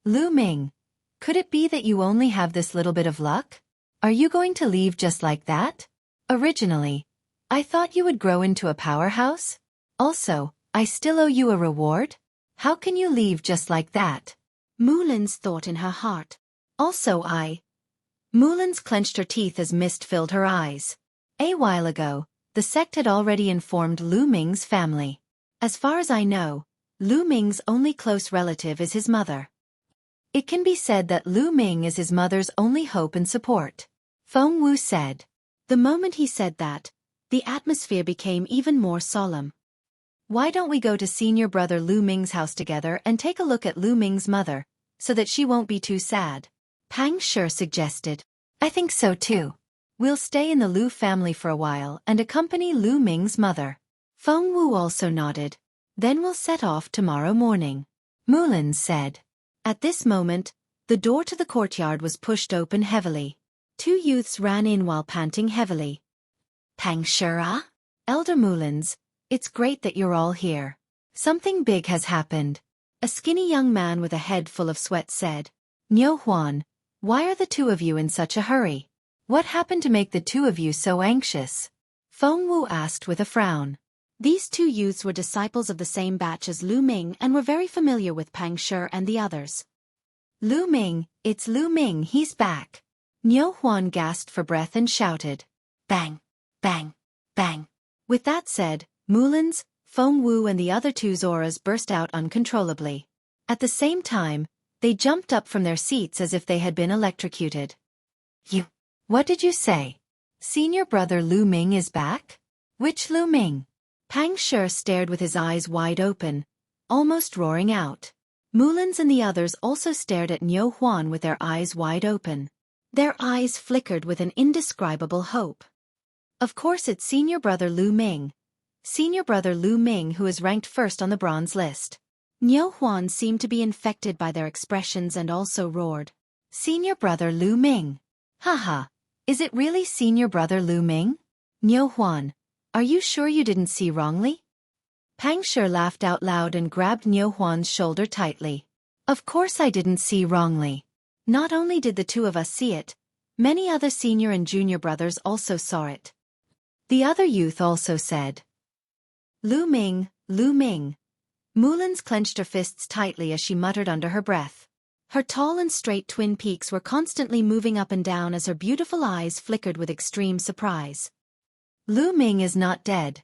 Lu Ming, could it be that you only have this little bit of luck? Are you going to leave just like that? Originally, I thought you would grow into a powerhouse. Also, I still owe you a reward. How can you leave just like that? Mulin's thought in her heart. Also Mulin's clenched her teeth as mist filled her eyes. A while ago, the sect had already informed Lu Ming's family. As far as I know, Lu Ming's only close relative is his mother. It can be said that Lu Ming is his mother's only hope and support. Feng Wu said. The moment he said that, the atmosphere became even more solemn. Why don't we go to senior brother Lu Ming's house together and take a look at Lu Ming's mother, so that she won't be too sad? Pang Shi suggested. I think so too. We'll stay in the Lu family for a while and accompany Lu Ming's mother. Feng Wu also nodded. Then we'll set off tomorrow morning. Mulin said. At this moment, the door to the courtyard was pushed open heavily. 2 youths ran in while panting heavily. Pang Shi, Elder Mulins, it's great that you're all here. Something big has happened. A skinny young man with a head full of sweat said. Niu Huan, why are the 2 of you in such a hurry? What happened to make the 2 of you so anxious? Feng Wu asked with a frown. These 2 youths were disciples of the same batch as Lu Ming and were very familiar with Pang Shi and the others. Lu Ming, it's Lu Ming, he's back. Niu Huan gasped for breath and shouted. Bang, bang, bang. With that said, Mulin's, Feng Wu and the other 2's auras burst out uncontrollably. At the same time, they jumped up from their seats as if they had been electrocuted. What did you say? Senior brother Lu Ming is back? Which Lu Ming? Pang Shi stared with his eyes wide open, almost roaring out. Mulin's and the others also stared at Niu Huan with their eyes wide open. Their eyes flickered with an indescribable hope. Of course it's senior brother Lu Ming. Senior brother Lu Ming who is ranked first on the bronze list. Niu Huan seemed to be infected by their expressions and also roared. Senior brother Lu Ming. Haha, is it really senior brother Lu Ming? Niu Huan, are you sure you didn't see wrongly? Pang Shi laughed out loud and grabbed Niu Huan's shoulder tightly. Of course I didn't see wrongly. Not only did the 2 of us see it, many other senior and junior brothers also saw it. The other youth also said. Lu Ming, Lu Ming. Mulin's clenched her fists tightly as she muttered under her breath. Her tall and straight twin peaks were constantly moving up and down as her beautiful eyes flickered with extreme surprise. Lu Ming is not dead.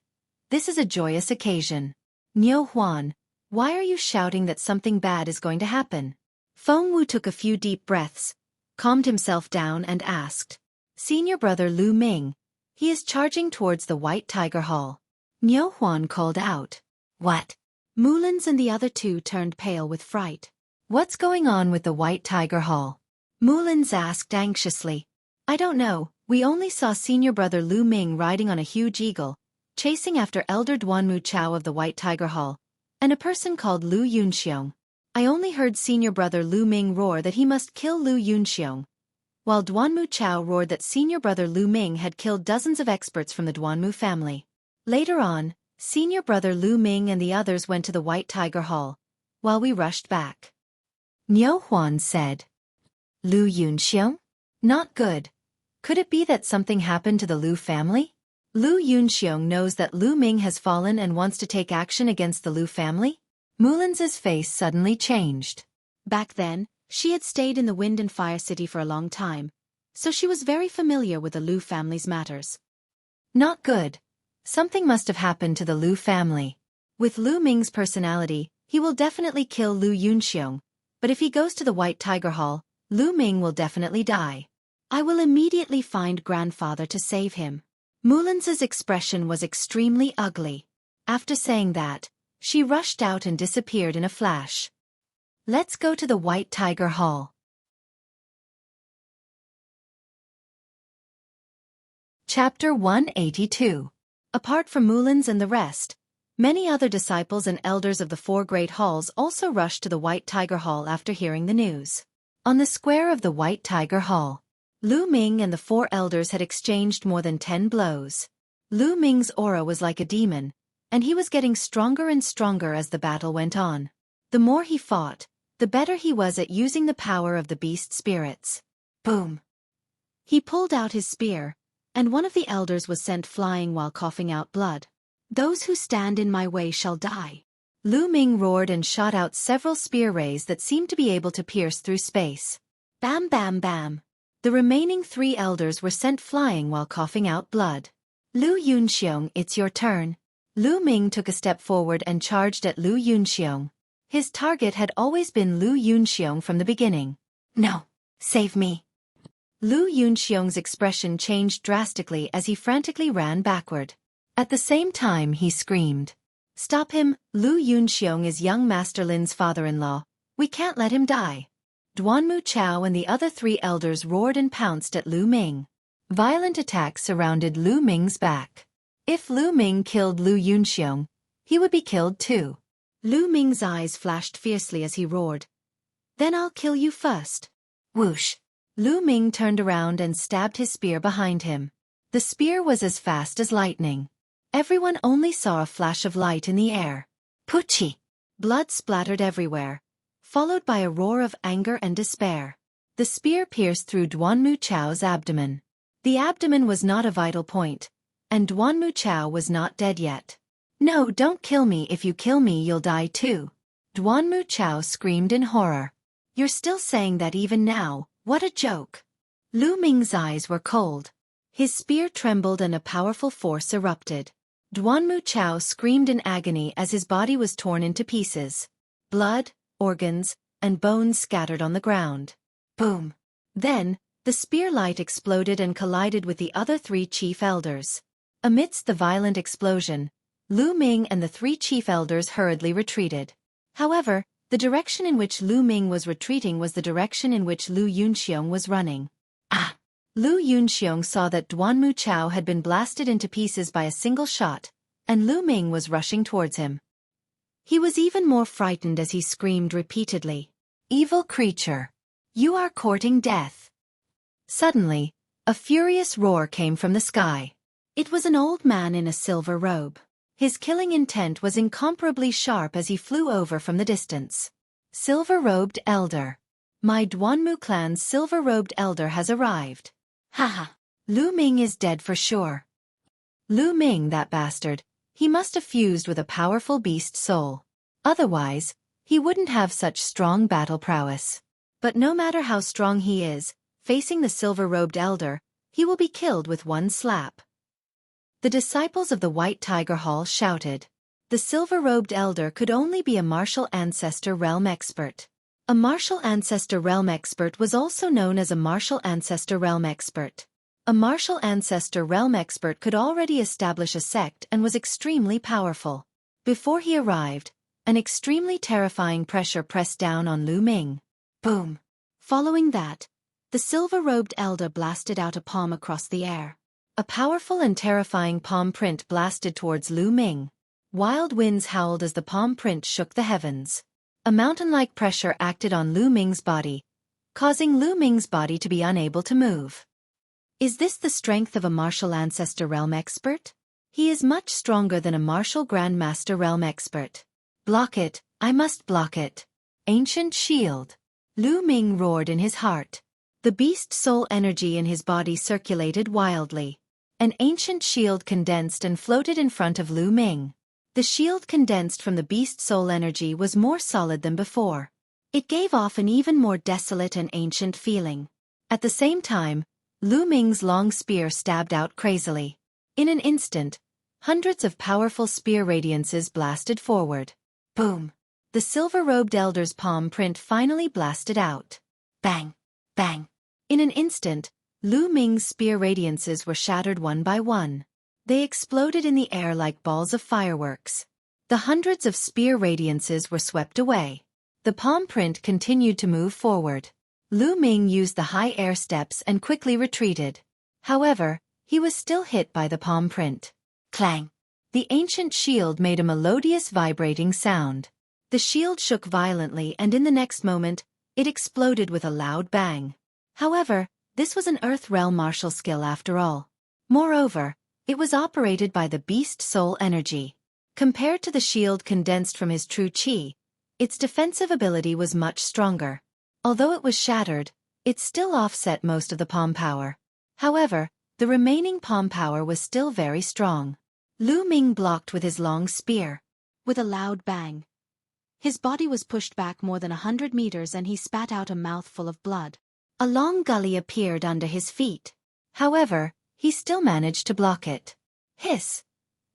This is a joyous occasion. Niu Huan, Why are you shouting that something bad is going to happen? Feng Wu took a few deep breaths, calmed himself down and asked. Senior brother Lu Ming. He is charging towards the White Tiger Hall. Niu Huan called out. What? Mullins and the other two turned pale with fright. What's going on with the White Tiger Hall? Mullins asked anxiously. I don't know, we only saw senior brother Lu Ming riding on a huge eagle, chasing after elder Duanmu Chao of the White Tiger Hall, and a person called Lu Yunxiong. I only heard senior brother Lu Ming roar that he must kill Lu Yunxiong, while Duanmu Chao roared that senior brother Lu Ming had killed dozens of experts from the Duanmu family. Later on, senior brother Lu Ming and the others went to the White Tiger Hall, while we rushed back. Niu Huan said. Lu Yunxiong? Not good. Could it be that something happened to the Lu family? Lu Yunxiong knows that Lu Ming has fallen and wants to take action against the Lu family? Mulins's face suddenly changed. Back then, she had stayed in the Wind and Fire City for a long time, so she was very familiar with the Lu family's matters. Not good. Something must have happened to the Lu family. With Lu Ming's personality, he will definitely kill Lu Yunxiong, but if he goes to the White Tiger Hall, Lu Ming will definitely die. I will immediately find grandfather to save him. Mulins's expression was extremely ugly. After saying that, she rushed out and disappeared in a flash. Let's go to the White Tiger Hall. Chapter 182. Apart from Mulins and the rest, many other disciples and elders of the four great halls also rushed to the White Tiger Hall after hearing the news. On the square of the White Tiger Hall, Lu Ming and the four elders had exchanged more than 10 blows. Lu Ming's aura was like a demon, and he was getting stronger and stronger as the battle went on. The more he fought, the better he was at using the power of the beast spirits. Boom! He pulled out his spear, and one of the elders was sent flying while coughing out blood. Those who stand in my way shall die. Lu Ming roared and shot out several spear rays that seemed to be able to pierce through space. Bam bam bam! The remaining 3 elders were sent flying while coughing out blood. Lu Yunxiong, it's your turn. Lu Ming took a step forward and charged at Lu Yunxiong. His target had always been Lu Yunxiong from the beginning. No! Save me! Lu Yunxiong's expression changed drastically as he frantically ran backward. At the same time he screamed. Stop him, Lu Yunxiong is young Master Lin's father-in-law. We can't let him die. Duanmu Chao and the other 3 elders roared and pounced at Lu Ming. Violent attacks surrounded Lu Ming's back. If Lu Ming killed Lu Yunxiong, he would be killed too. Lu Ming's eyes flashed fiercely as he roared. Then I'll kill you first. Whoosh! Lu Ming turned around and stabbed his spear behind him. The spear was as fast as lightning. Everyone only saw a flash of light in the air. Puchi! Blood splattered everywhere, followed by a roar of anger and despair. The spear pierced through Duanmu Chao's abdomen. The abdomen was not a vital point, and Duanmu Chao was not dead yet. No, don't kill me. If you kill me, you'll die too. Duanmu Chao screamed in horror. You're still saying that even now? What a joke. Lu Ming's eyes were cold. His spear trembled and a powerful force erupted. Duanmu Chao screamed in agony as his body was torn into pieces. Blood, organs, and bones scattered on the ground. Boom! Then, the spear light exploded and collided with the other 3 chief elders. Amidst the violent explosion, Lu Ming and the 3 chief elders hurriedly retreated. However, the direction in which Lu Ming was retreating was the direction in which Lu Yunxiong was running. Ah! Lu Yunxiong saw that Duanmu Chao had been blasted into pieces by a single shot, and Lu Ming was rushing towards him. He was even more frightened as he screamed repeatedly. Evil creature! You are courting death! Suddenly, a furious roar came from the sky. It was an old man in a silver robe. His killing intent was incomparably sharp as he flew over from the distance. Silver-robed elder. My Duanmu clan's silver-robed elder has arrived. Haha. Lu Ming is dead for sure. Lu Ming, that bastard. He must have fused with a powerful beast soul. Otherwise, he wouldn't have such strong battle prowess. But no matter how strong he is, facing the silver-robed elder, he will be killed with one slap. The disciples of the White Tiger Hall shouted. The silver-robed elder could only be a martial ancestor realm expert. A martial ancestor realm expert was also known as a martial ancestor realm expert. A martial ancestor realm expert could already establish a sect and was extremely powerful. Before he arrived, an extremely terrifying pressure pressed down on Lu Ming. Boom! Following that, the silver-robed elder blasted out a palm across the air. A powerful and terrifying palm print blasted towards Lu Ming. Wild winds howled as the palm print shook the heavens. A mountain-like pressure acted on Lu Ming's body, causing Lu Ming's body to be unable to move. Is this the strength of a martial ancestor realm expert? He is much stronger than a martial grandmaster realm expert. Block it, I must block it. Ancient shield. Lu Ming roared in his heart. The beast soul energy in his body circulated wildly. An ancient shield condensed and floated in front of Lu Ming. The shield condensed from the beast soul energy was more solid than before. It gave off an even more desolate and ancient feeling. At the same time, Lu Ming's long spear stabbed out crazily. In an instant, hundreds of powerful spear radiances blasted forward. Boom! The silver-robed elder's palm print finally blasted out. Bang! Bang! In an instant, Lu Ming's spear radiances were shattered one by one. They exploded in the air like balls of fireworks. The hundreds of spear radiances were swept away. The palm print continued to move forward. Lu Ming used the high air steps and quickly retreated. However, he was still hit by the palm print. Clang! The ancient shield made a melodious vibrating sound. The shield shook violently and in the next moment, it exploded with a loud bang. However, this was an Earth Realm martial skill after all. Moreover, it was operated by the beast soul energy. Compared to the shield condensed from his true chi, its defensive ability was much stronger. Although it was shattered, it still offset most of the palm power. However, the remaining palm power was still very strong. Lu Ming blocked with his long spear. With a loud bang, his body was pushed back more than 100 meters and he spat out a mouthful of blood. A long gully appeared under his feet. However, he still managed to block it. Hiss!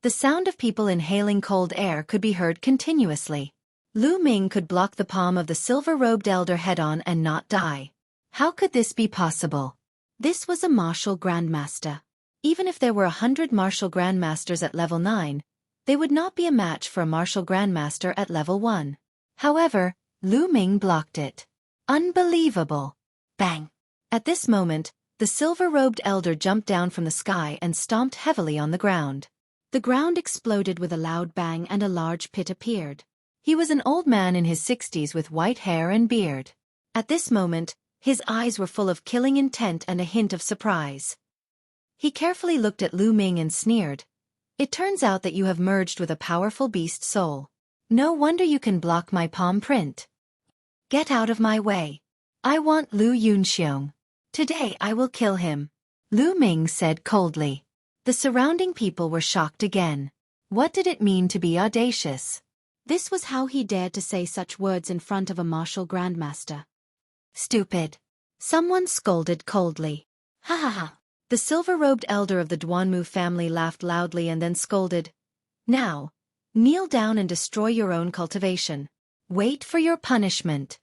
The sound of people inhaling cold air could be heard continuously. Lu Ming could block the palm of the silver-robed elder head-on and not die. How could this be possible? This was a martial grandmaster. Even if there were 100 martial grandmasters at level 9, they would not be a match for a martial grandmaster at level 1. However, Lu Ming blocked it. Unbelievable! Bang! At this moment, the silver-robed elder jumped down from the sky and stomped heavily on the ground. The ground exploded with a loud bang and a large pit appeared. He was an old man in his 60s with white hair and beard. At this moment, his eyes were full of killing intent and a hint of surprise. He carefully looked at Lu Ming and sneered. It turns out that you have merged with a powerful beast soul. No wonder you can block my palm print. Get out of my way. I want Lu Yunxiong. Today I will kill him. Lu Ming said coldly. The surrounding people were shocked again. What did it mean to be audacious? This was how he dared to say such words in front of a martial grandmaster. Stupid. Someone scolded coldly. Ha ha ha. The silver-robed elder of the Duanmu family laughed loudly and then scolded. Now, kneel down and destroy your own cultivation. Wait for your punishment.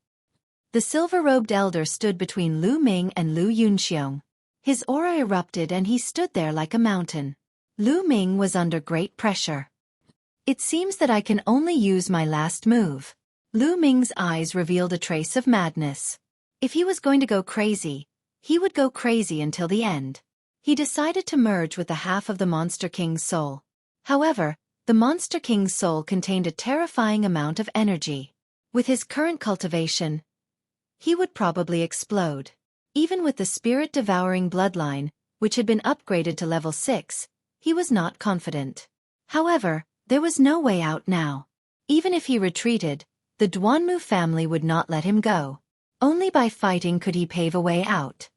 The silver-robed elder stood between Lu Ming and Lu Yunxiong. His aura erupted and he stood there like a mountain. Lu Ming was under great pressure. It seems that I can only use my last move. Lu Ming's eyes revealed a trace of madness. If he was going to go crazy, he would go crazy until the end. He decided to merge with the half of the Monster King's soul. However, the Monster King's soul contained a terrifying amount of energy. With his current cultivation, he would probably explode. Even with the spirit-devouring bloodline, which had been upgraded to level 6, he was not confident. However, there was no way out now. Even if he retreated, the Duanmu family would not let him go. Only by fighting could he pave a way out.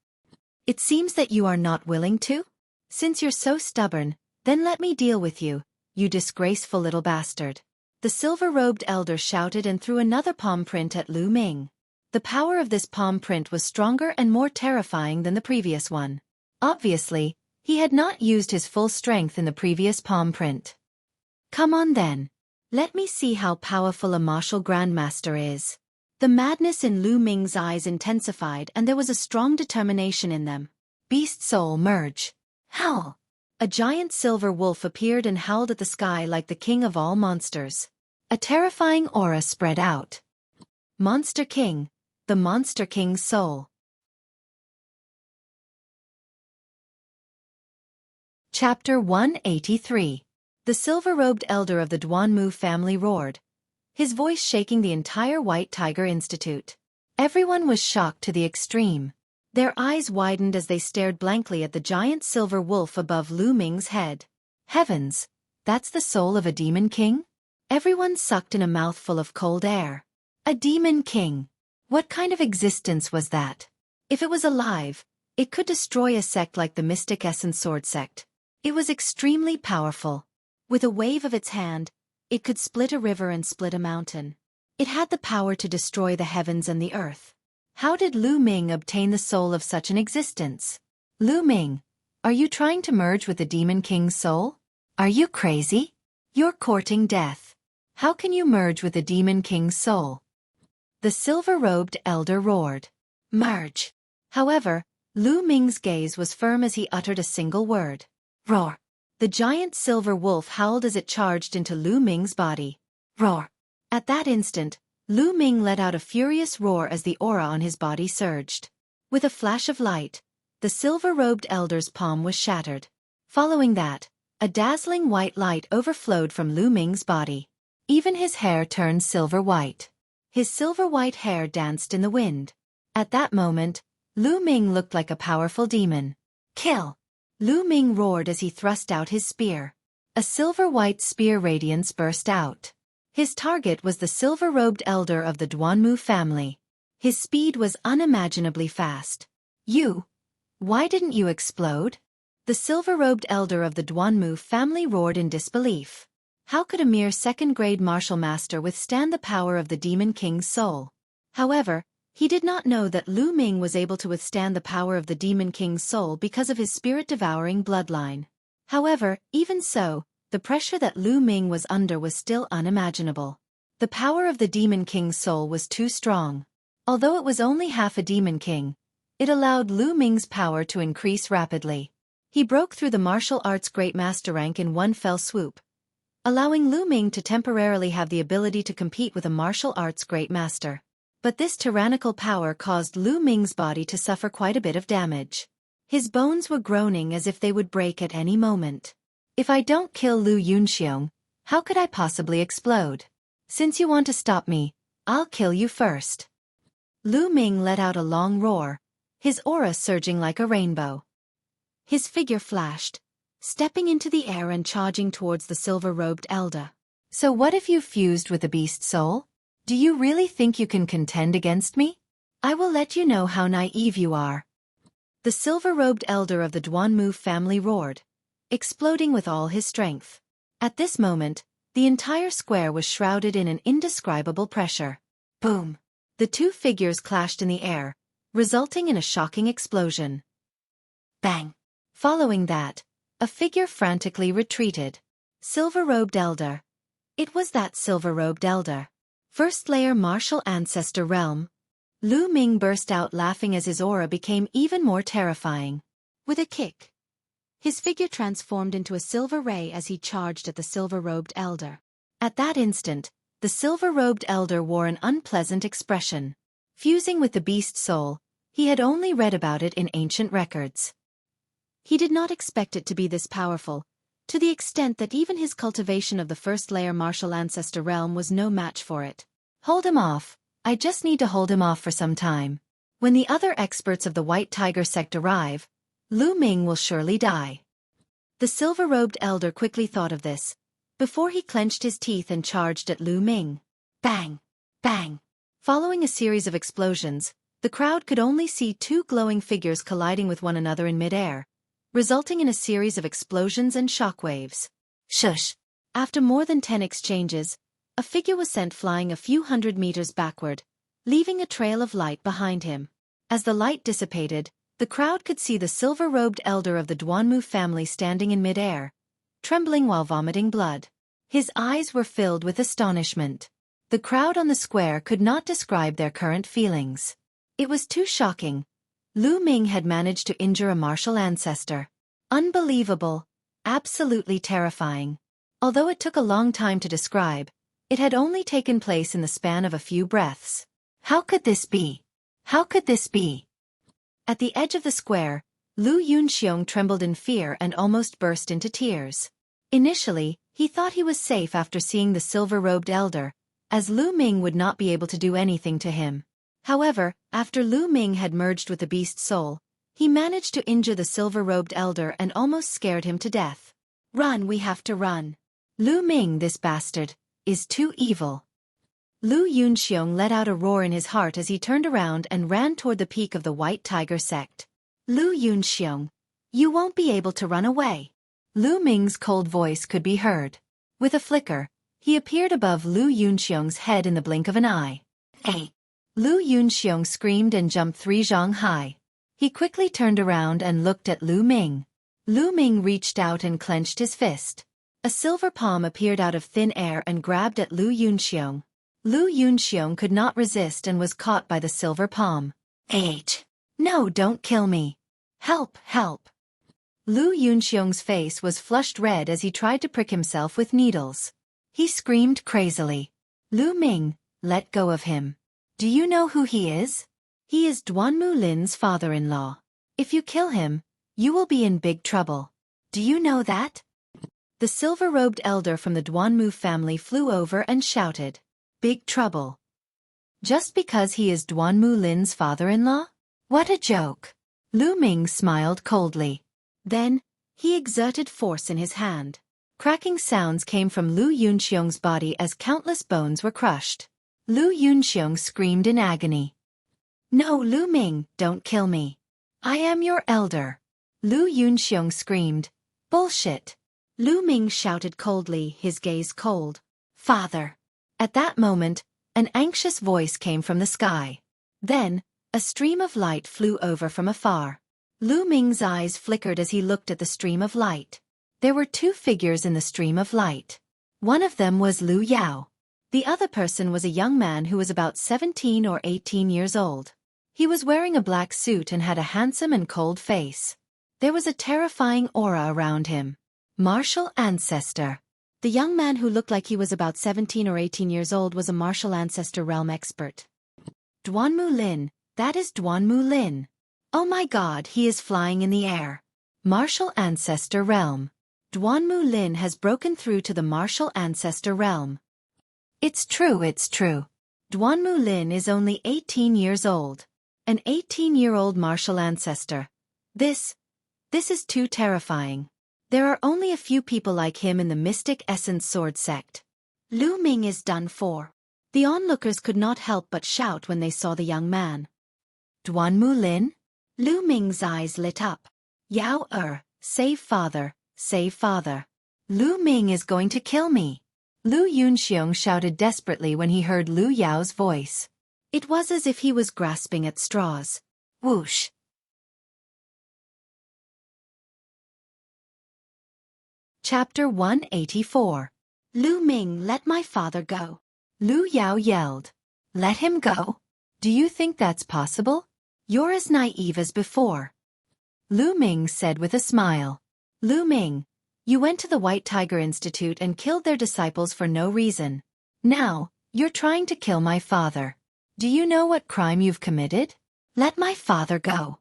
It seems that you are not willing to? Since you're so stubborn, then let me deal with you, you disgraceful little bastard. The silver-robed elder shouted and threw another palm print at Lu Ming. The power of this palm print was stronger and more terrifying than the previous one. Obviously, he had not used his full strength in the previous palm print. Come on then. Let me see how powerful a martial grandmaster is. The madness in Lu Ming's eyes intensified and there was a strong determination in them. Beast soul merge. Howl. A giant silver wolf appeared and howled at the sky like the king of all monsters. A terrifying aura spread out. Monster King, the Monster King's soul. Chapter 183. The silver-robed elder of the Duanmu family roared, his voice shaking the entire White Tiger Institute. Everyone was shocked to the extreme. Their eyes widened as they stared blankly at the giant silver wolf above Lu Ming's head. Heavens, that's the soul of a demon king? Everyone sucked in a mouthful of cold air. A demon king. What kind of existence was that? If it was alive, it could destroy a sect like the Mystic Essence Sword sect. It was extremely powerful. With a wave of its hand, it could split a river and split a mountain. It had the power to destroy the heavens and the earth. How did Lu Ming obtain the soul of such an existence? Lu Ming, are you trying to merge with the Demon King's soul? Are you crazy? You're courting death. How can you merge with the Demon King's soul? The silver-robed elder roared. Merge. However, Lu Ming's gaze was firm as he uttered a single word. Roar. The giant silver wolf howled as it charged into Lu Ming's body. Roar. At that instant, Lu Ming let out a furious roar as the aura on his body surged. With a flash of light, the silver-robed elder's palm was shattered. Following that, a dazzling white light overflowed from Lu Ming's body. Even his hair turned silver-white. His silver-white hair danced in the wind. At that moment, Lu Ming looked like a powerful demon. Kill! Lu Ming roared as he thrust out his spear. A silver-white spear radiance burst out. His target was the silver-robed elder of the Duanmu family. His speed was unimaginably fast. Why didn't you explode? The silver-robed elder of the Duanmu family roared in disbelief. How could a mere second-grade martial master withstand the power of the Demon King's soul? However, he did not know that Lu Ming was able to withstand the power of the Demon King's soul because of his spirit-devouring bloodline. However, even so, the pressure that Lu Ming was under was still unimaginable. The power of the Demon King's soul was too strong. Although it was only half a Demon King, it allowed Lu Ming's power to increase rapidly. He broke through the martial arts Great Master rank in one fell swoop, allowing Lu Ming to temporarily have the ability to compete with a martial arts Great Master. But this tyrannical power caused Lu Ming's body to suffer quite a bit of damage. His bones were groaning as if they would break at any moment. If I don't kill Lu Yunxiong, how could I possibly explode? Since you want to stop me, I'll kill you first. Lu Ming let out a long roar, his aura surging like a rainbow. His figure flashed, stepping into the air and charging towards the silver-robed elder. So what if you fused with the beast soul? Do you really think you can contend against me? I will let you know how naive you are. The silver-robed elder of the Duanmu family roared, exploding with all his strength. At this moment, the entire square was shrouded in an indescribable pressure. Boom! The two figures clashed in the air, resulting in a shocking explosion. Bang! Following that, a figure frantically retreated. Silver-robed elder. It was that silver-robed elder. First-layer martial ancestor realm. Lu Ming burst out laughing as his aura became even more terrifying. With a kick, his figure transformed into a silver ray as he charged at the silver-robed elder. At that instant, the silver-robed elder wore an unpleasant expression. Fusing with the beast soul, he had only read about it in ancient records. He did not expect it to be this powerful, to the extent that even his cultivation of the first-layer martial ancestor realm was no match for it. Hold him off. I just need to hold him off for some time. When the other experts of the White Tiger sect arrive, Lu Ming will surely die. The silver-robed elder quickly thought of this, before he clenched his teeth and charged at Lu Ming. Bang! Bang! Following a series of explosions, the crowd could only see two glowing figures colliding with one another in mid-air, resulting in a series of explosions and shockwaves. Shush! After more than 10 exchanges, a figure was sent flying a few hundred meters backward, leaving a trail of light behind him. As the light dissipated, the crowd could see the silver-robed elder of the Duanmu family standing in mid-air, trembling while vomiting blood. His eyes were filled with astonishment. The crowd on the square could not describe their current feelings. It was too shocking. Lu Ming had managed to injure a martial ancestor. Unbelievable. Absolutely terrifying. Although it took a long time to describe, it had only taken place in the span of a few breaths. How could this be? How could this be? At the edge of the square, Lu Yunxiong trembled in fear and almost burst into tears. Initially, he thought he was safe after seeing the silver-robed elder, as Lu Ming would not be able to do anything to him. However, after Lu Ming had merged with the beast's soul, he managed to injure the silver-robed elder and almost scared him to death. Run, we have to run. Lu Ming, this bastard, is too evil. Lu Yunxiong let out a roar in his heart as he turned around and ran toward the peak of the White Tiger sect. Lu Yunxiong, you won't be able to run away. Lu Ming's cold voice could be heard. With a flicker, he appeared above Lu Yunxiong's head in the blink of an eye. Hey! Lu Yunxiong screamed and jumped 3 zhang high. He quickly turned around and looked at Lu Ming. Lu Ming reached out and clenched his fist. A silver palm appeared out of thin air and grabbed at Lu Yunxiong. Lu Yunxiong could not resist and was caught by the silver palm. H! No, don't kill me. Help, help. Lu Yunxiong's face was flushed red as he tried to prick himself with needles. He screamed crazily. Lu Ming, let go of him. Do you know who he is? He is Duanmu Lin's father-in-law. If you kill him, you will be in big trouble. Do you know that? The silver-robed elder from the Duanmu family flew over and shouted. Big trouble. Just because he is Duanmu Lin's father-in-law? What a joke. Lu Ming smiled coldly. Then, he exerted force in his hand. Cracking sounds came from Lu Yunxiong's body as countless bones were crushed. Lu Yunxiong screamed in agony. No, Lu Ming, don't kill me. I am your elder. Lu Yunxiong screamed. Bullshit. Lu Ming shouted coldly, his gaze cold. Father. At that moment, an anxious voice came from the sky. Then, a stream of light flew over from afar. Lu Ming's eyes flickered as he looked at the stream of light. There were 2 figures in the stream of light. One of them was Lu Yao. The other person was a young man who was about 17 or 18 years old. He was wearing a black suit and had a handsome and cold face. There was a terrifying aura around him. Martial ancestor. The young man who looked like he was about 17 or 18 years old was a martial ancestor realm expert. Duanmu Lin, that is Duanmu Lin. Oh my god, he is flying in the air. Martial ancestor realm. Duanmu Lin has broken through to the martial ancestor realm. It's true, it's true. Duanmu Lin is only 18 years old. An 18-year-old martial ancestor. This is too terrifying. There are only a few people like him in the Mystic Essence Sword sect. Lu Ming is done for. The onlookers could not help but shout when they saw the young man. Duanmu Lin? Lu Ming's eyes lit up. Yao save father, save father. Lu Ming is going to kill me. Lu Yunxiong shouted desperately when he heard Lu Yao's voice. It was as if he was grasping at straws. Whoosh. Chapter 184. Lu Ming, let my father go. Lu Yao yelled. Let him go? Do you think that's possible? You're as naive as before. Lu Ming said with a smile. Lu Ming, you went to the White Tiger Institute and killed their disciples for no reason. Now, you're trying to kill my father. Do you know what crime you've committed? Let my father go.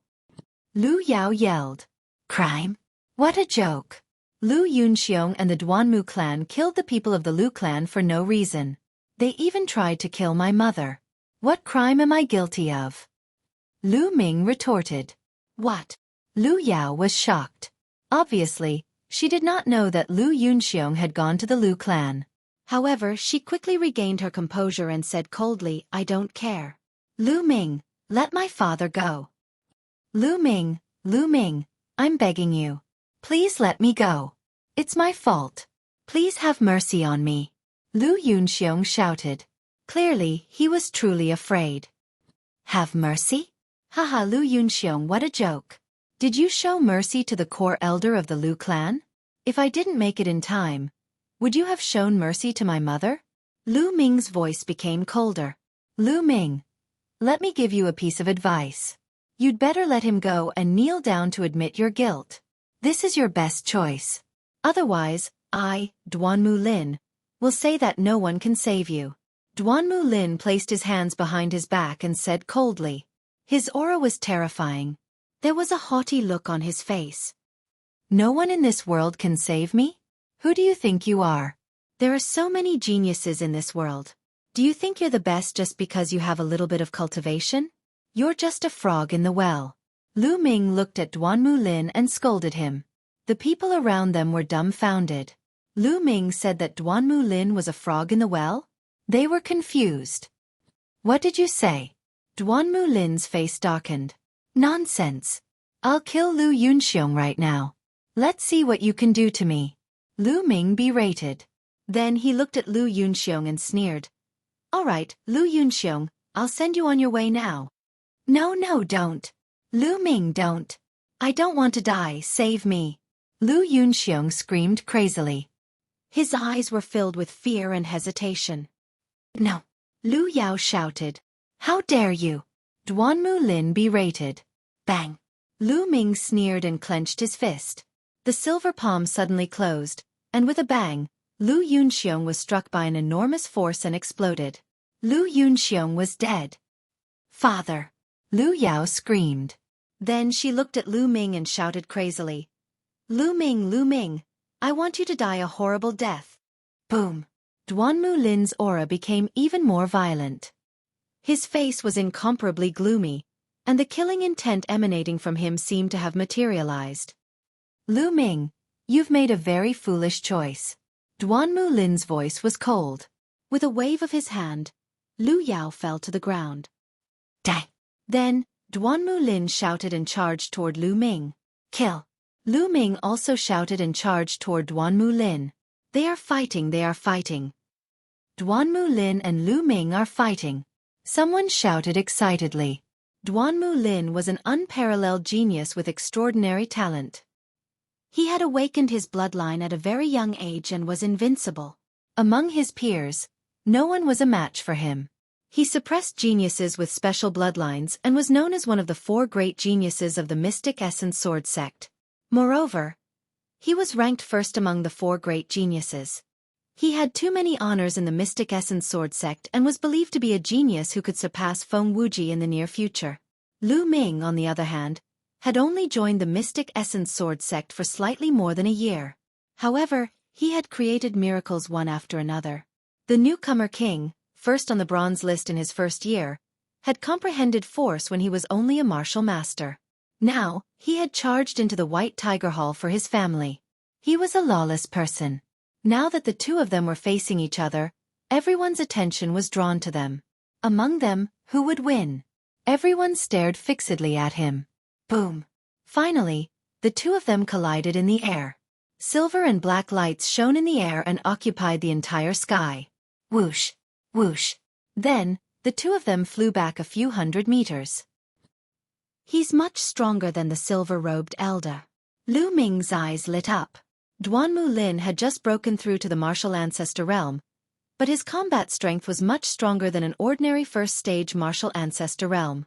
Lu Yao yelled. Crime? What a joke. Lu Yunxiong and the Duanmu clan killed the people of the Lu clan for no reason. They even tried to kill my mother. What crime am I guilty of? Lu Ming retorted. What? Lu Yao was shocked. Obviously, she did not know that Lu Yunxiong had gone to the Lu clan. However, she quickly regained her composure and said coldly, I don't care. Lu Ming, let my father go. Lu Ming, I'm begging you. Please let me go. It's my fault. Please have mercy on me. Lu Yunxiong shouted. Clearly, he was truly afraid. Have mercy? Haha, Lu Yunxiong, what a joke. Did you show mercy to the core elder of the Lu clan? If I didn't make it in time, Would you have shown mercy to my mother? Lu Ming's voice became colder. Lu Ming, let me give you a piece of advice. You'd better let him go and kneel down to admit your guilt. This is your best choice. Otherwise, I, Duanmu Lin, will say that no one can save you. Duanmu Lin placed his hands behind his back and said coldly. His aura was terrifying. There was a haughty look on his face. No one in this world can save me? Who do you think you are? There are so many geniuses in this world. Do you think you're the best just because you have a little bit of cultivation? You're just a frog in the well. Lu Ming looked at Duanmu Lin and scolded him. The people around them were dumbfounded. Lu Ming said that Duanmu Lin was a frog in the well? They were confused. What did you say? Duanmu Lin's face darkened. Nonsense. I'll kill Lu Yunxiong right now. Let's see what you can do to me. Lu Ming berated. Then he looked at Lu Yunxiong and sneered. All right, Lu Yunxiong, I'll send you on your way now. No, don't. Lu Ming, don't. I don't want to die, save me. Lu Yunxiong screamed crazily. His eyes were filled with fear and hesitation. No. Lu Yao shouted. How dare you? Duanmu Lin berated. Bang. Lu Ming sneered and clenched his fist. The silver palm suddenly closed, and with a bang, Lu Yunxiong was struck by an enormous force and exploded. Lu Yunxiong was dead. Father! Lu Yao screamed. Then she looked at Lu Ming and shouted crazily. Lu Ming, I want you to die a horrible death. Boom! Duanmu Lin's aura became even more violent. His face was incomparably gloomy, and the killing intent emanating from him seemed to have materialized. Lu Ming, you've made a very foolish choice. Duanmu Lin's voice was cold. With a wave of his hand, Lu Yao fell to the ground. Die! Then, Duanmu Lin shouted and charged toward Lu Ming. Kill! Lu Ming also shouted and charged toward Duanmu Lin. They are fighting. Duanmu Lin and Lu Ming are fighting. Someone shouted excitedly. Duanmu Lin was an unparalleled genius with extraordinary talent. He had awakened his bloodline at a very young age and was invincible. Among his peers, no one was a match for him. He suppressed geniuses with special bloodlines and was known as one of the 4 great geniuses of the Mystic Essence Sword sect. Moreover, he was ranked first among the 4 great geniuses. He had too many honors in the Mystic Essence Sword sect and was believed to be a genius who could surpass Feng Wuji in the near future. Lu Ming, on the other hand, had only joined the Mystic Essence Sword sect for slightly more than a year. However, he had created miracles one after another. The newcomer king, first on the bronze list in his first year, had comprehended force when he was only a martial master. Now, he had charged into the White Tiger Hall for his family. He was a lawless person. Now that the two of them were facing each other, everyone's attention was drawn to them. Among them, who would win? Everyone stared fixedly at him. Boom! Finally, the two of them collided in the air. Silver and black lights shone in the air and occupied the entire sky. Whoosh! Whoosh! Then, the two of them flew back a few hundred meters. He's much stronger than the silver-robed elder. Lu Ming's eyes lit up. Duanmu Lin had just broken through to the martial ancestor realm, but his combat strength was much stronger than an ordinary first-stage martial ancestor realm.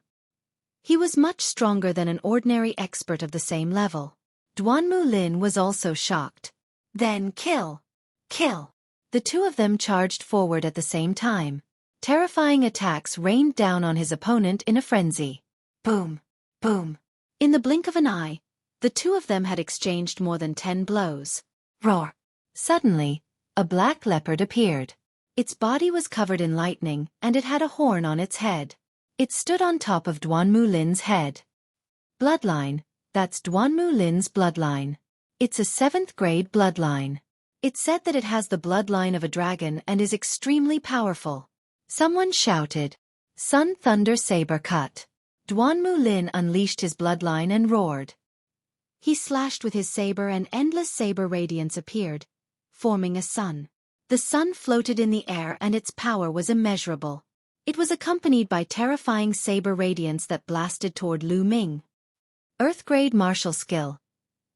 He was much stronger than an ordinary expert of the same level. Duanmu Lin was also shocked. Then kill! Kill! The two of them charged forward at the same time. Terrifying attacks rained down on his opponent in a frenzy. Boom! Boom! In the blink of an eye, the two of them had exchanged more than 10 blows. Roar! Suddenly, a black leopard appeared. Its body was covered in lightning, and it had a horn on its head. It stood on top of Duanmu Lin's head. Bloodline, that's Duanmu Lin's bloodline. It's a 7th grade bloodline. It's said that it has the bloodline of a dragon and is extremely powerful. Someone shouted, Sun Thunder Saber Cut. Duanmu Lin unleashed his bloodline and roared. He slashed with his saber and endless saber radiance appeared, forming a sun. The sun floated in the air and its power was immeasurable. It was accompanied by terrifying saber radiance that blasted toward Lu Ming. Earth grade martial skill.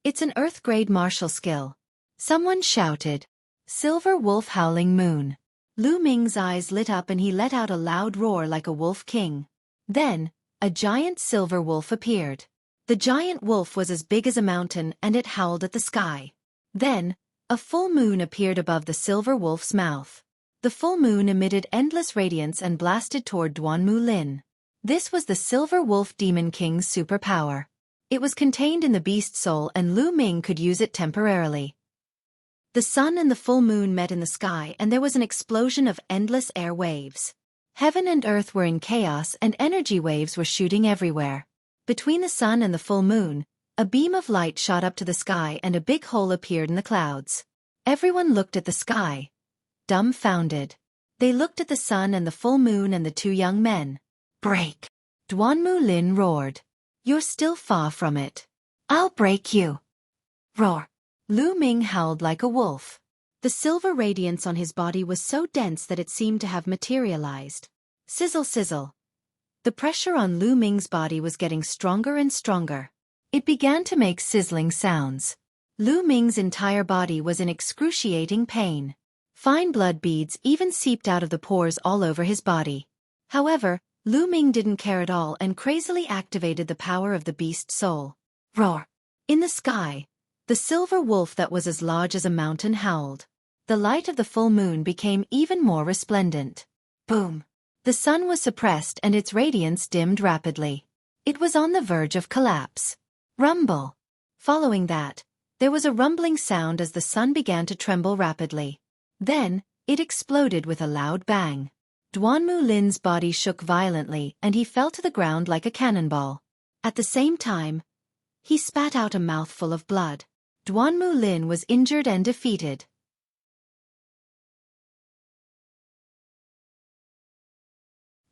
It's an earth grade martial skill. Someone shouted. Silver wolf howling moon. Lu Ming's eyes lit up and he let out a loud roar like a wolf king. Then, a giant silver wolf appeared. The giant wolf was as big as a mountain and it howled at the sky. Then, a full moon appeared above the silver wolf's mouth. The full moon emitted endless radiance and blasted toward Duanmu Lin. This was the Silver Wolf Demon King's superpower. It was contained in the beast soul and Lu Ming could use it temporarily. The sun and the full moon met in the sky and there was an explosion of endless air waves. Heaven and earth were in chaos and energy waves were shooting everywhere. Between the sun and the full moon, a beam of light shot up to the sky and a big hole appeared in the clouds. Everyone looked at the sky, dumbfounded. They looked at the sun and the full moon and the two young men. Break! Duanmu Lin roared. You're still far from it. I'll break you. Roar! Lu Ming howled like a wolf. The silver radiance on his body was so dense that it seemed to have materialized. Sizzle sizzle. The pressure on Lu Ming's body was getting stronger and stronger. It began to make sizzling sounds. Lu Ming's entire body was in excruciating pain. Fine blood beads even seeped out of the pores all over his body. However, Lu Ming didn't care at all and crazily activated the power of the beast soul. Roar! In the sky, the silver wolf that was as large as a mountain howled. The light of the full moon became even more resplendent. Boom! The sun was suppressed and its radiance dimmed rapidly. It was on the verge of collapse. Rumble! Following that, there was a rumbling sound as the sun began to tremble rapidly. Then, it exploded with a loud bang. Duanmu Lin's body shook violently and he fell to the ground like a cannonball. At the same time, he spat out a mouthful of blood. Duanmu Lin was injured and defeated.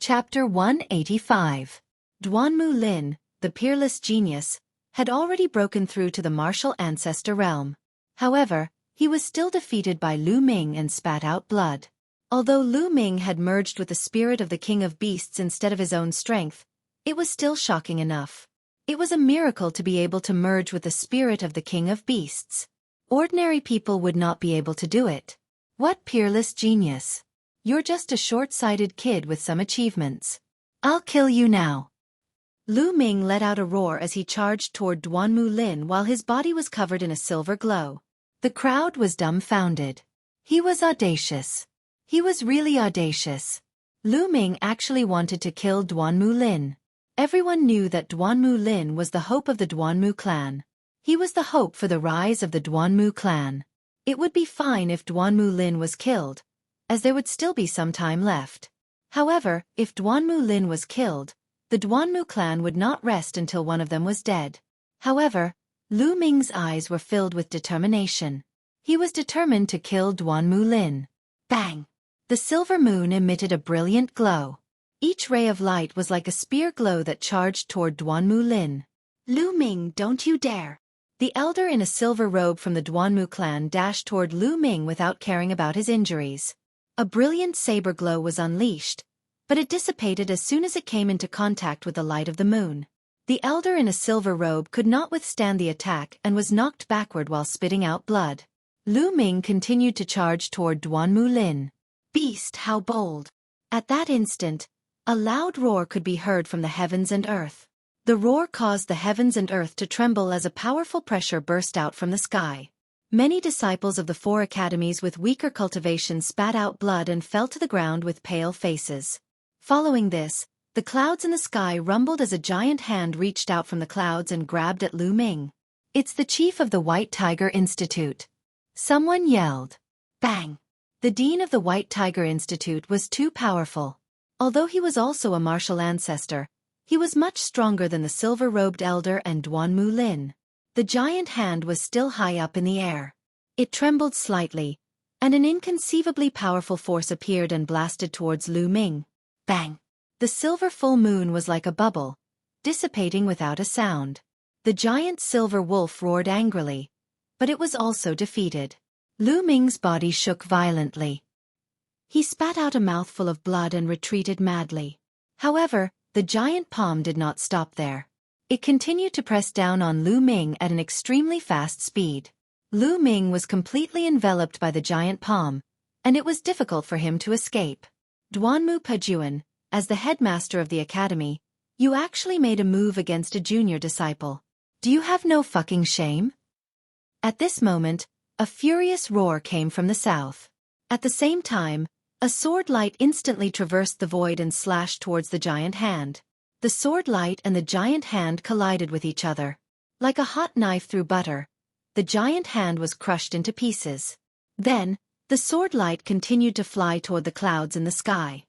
Chapter 185. Duanmu Lin, the peerless genius, had already broken through to the martial ancestor realm. However, he was still defeated by Lu Ming and spat out blood. Although Lu Ming had merged with the spirit of the king of beasts instead of his own strength, it was still shocking enough. It was a miracle to be able to merge with the spirit of the king of beasts. Ordinary people would not be able to do it. What peerless genius! You're just a short-sighted kid with some achievements. I'll kill you now. Lu Ming let out a roar as he charged toward Duanmu Lin while his body was covered in a silver glow. The crowd was dumbfounded. He was audacious. He was really audacious. Lu Ming actually wanted to kill Duanmu Lin. Everyone knew that Duanmu Lin was the hope of the Duanmu clan. He was the hope for the rise of the Duanmu clan. It would be fine if Duanmu Lin was killed, as there would still be some time left. However, if Duanmu Lin was killed, the Duanmu clan would not rest until one of them was dead. However, Lu Ming's eyes were filled with determination. He was determined to kill Duanmu Lin. Bang! The silver moon emitted a brilliant glow. Each ray of light was like a spear glow that charged toward Duanmu Lin. Lu Ming, don't you dare! The elder in a silver robe from the Duanmu clan dashed toward Lu Ming without caring about his injuries. A brilliant saber glow was unleashed, but it dissipated as soon as it came into contact with the light of the moon. The elder in a silver robe could not withstand the attack and was knocked backward while spitting out blood. Lu Ming continued to charge toward Duanmu Lin. Beast, how bold! At that instant, a loud roar could be heard from the heavens and earth. The roar caused the heavens and earth to tremble as a powerful pressure burst out from the sky. Many disciples of the four academies with weaker cultivation spat out blood and fell to the ground with pale faces. Following this, the clouds in the sky rumbled as a giant hand reached out from the clouds and grabbed at Lu Ming. It's the chief of the White Tiger Institute. Someone yelled. Bang! The dean of the White Tiger Institute was too powerful. Although he was also a martial ancestor, he was much stronger than the silver-robed elder and Duanmu Lin. The giant hand was still high up in the air. It trembled slightly, and an inconceivably powerful force appeared and blasted towards Lu Ming. Bang! The silver full moon was like a bubble, dissipating without a sound. The giant silver wolf roared angrily, but it was also defeated. Lu Ming's body shook violently. He spat out a mouthful of blood and retreated madly. However, the giant palm did not stop there. It continued to press down on Lu Ming at an extremely fast speed. Lu Ming was completely enveloped by the giant palm, and it was difficult for him to escape. Duanmu Pejuan, as the headmaster of the academy, you actually made a move against a junior disciple. Do you have no fucking shame? At this moment, a furious roar came from the south. At the same time, a sword light instantly traversed the void and slashed towards the giant hand. The sword light and the giant hand collided with each other. Like a hot knife through butter, the giant hand was crushed into pieces. Then, the sword light continued to fly toward the clouds in the sky.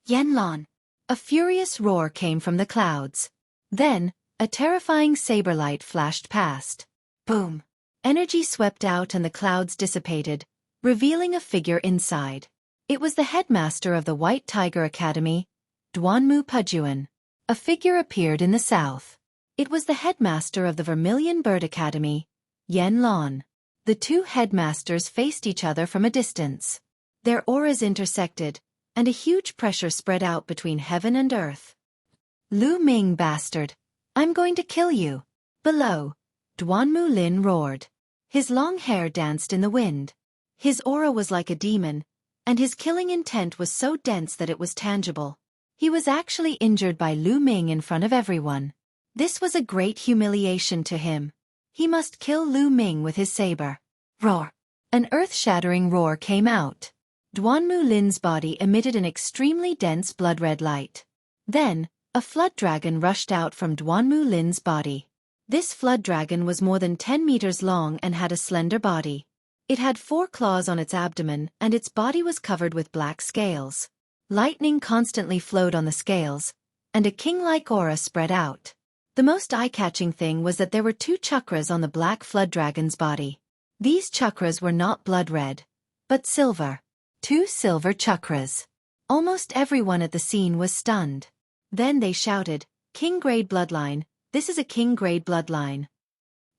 Yanlan! A furious roar came from the clouds. Then, a terrifying saber light flashed past. Boom! Energy swept out and the clouds dissipated, revealing a figure inside. It was the headmaster of the White Tiger Academy, Duanmu Pejuan. A figure appeared in the south. It was the headmaster of the Vermilion Bird Academy, Yanlan. The two headmasters faced each other from a distance. Their auras intersected, and a huge pressure spread out between heaven and earth. Lu Ming bastard! I'm going to kill you! Below, Duanmu Lin roared. His long hair danced in the wind. His aura was like a demon, and his killing intent was so dense that it was tangible. He was actually injured by Lu Ming in front of everyone. This was a great humiliation to him. He must kill Lu Ming with his saber. Roar! An earth-shattering roar came out. Duanmu Lin's body emitted an extremely dense blood-red light. Then, a flood dragon rushed out from Duanmu Lin's body. This flood dragon was more than 10 meters long and had a slender body. It had 4 claws on its abdomen and its body was covered with black scales. Lightning constantly flowed on the scales, and a king-like aura spread out. The most eye-catching thing was that there were 2 chakras on the black flood dragon's body. These chakras were not blood red, but silver. 2 silver chakras. Almost everyone at the scene was stunned. Then they shouted, "King-grade bloodline, this is a king-grade bloodline."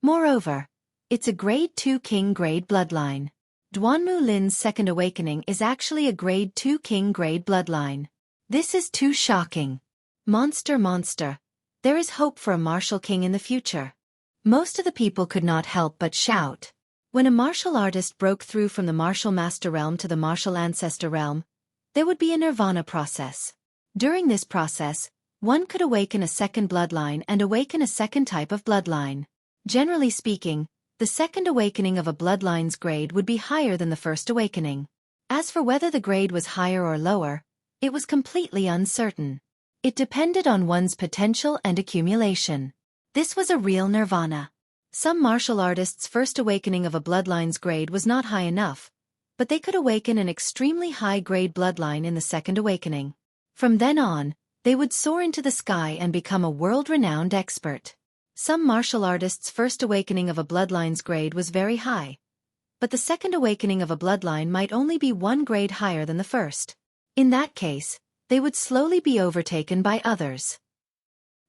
Moreover, it's a grade 2 king-grade bloodline. Duanmu Lin's second awakening is actually a grade 2 king-grade bloodline. This is too shocking. Monster. There is hope for a martial king in the future. Most of the people could not help but shout. When a martial artist broke through from the martial master realm to the martial ancestor realm, there would be a nirvana process. During this process, one could awaken a second bloodline and awaken a second type of bloodline. Generally speaking, the second awakening of a bloodline's grade would be higher than the first awakening. As for whether the grade was higher or lower, it was completely uncertain. It depended on one's potential and accumulation. This was a real nirvana. Some martial artists' first awakening of a bloodline's grade was not high enough, but they could awaken an extremely high-grade bloodline in the second awakening. From then on, they would soar into the sky and become a world-renowned expert. Some martial artists' first awakening of a bloodline's grade was very high, but the second awakening of a bloodline might only be 1 grade higher than the first. In that case, they would slowly be overtaken by others.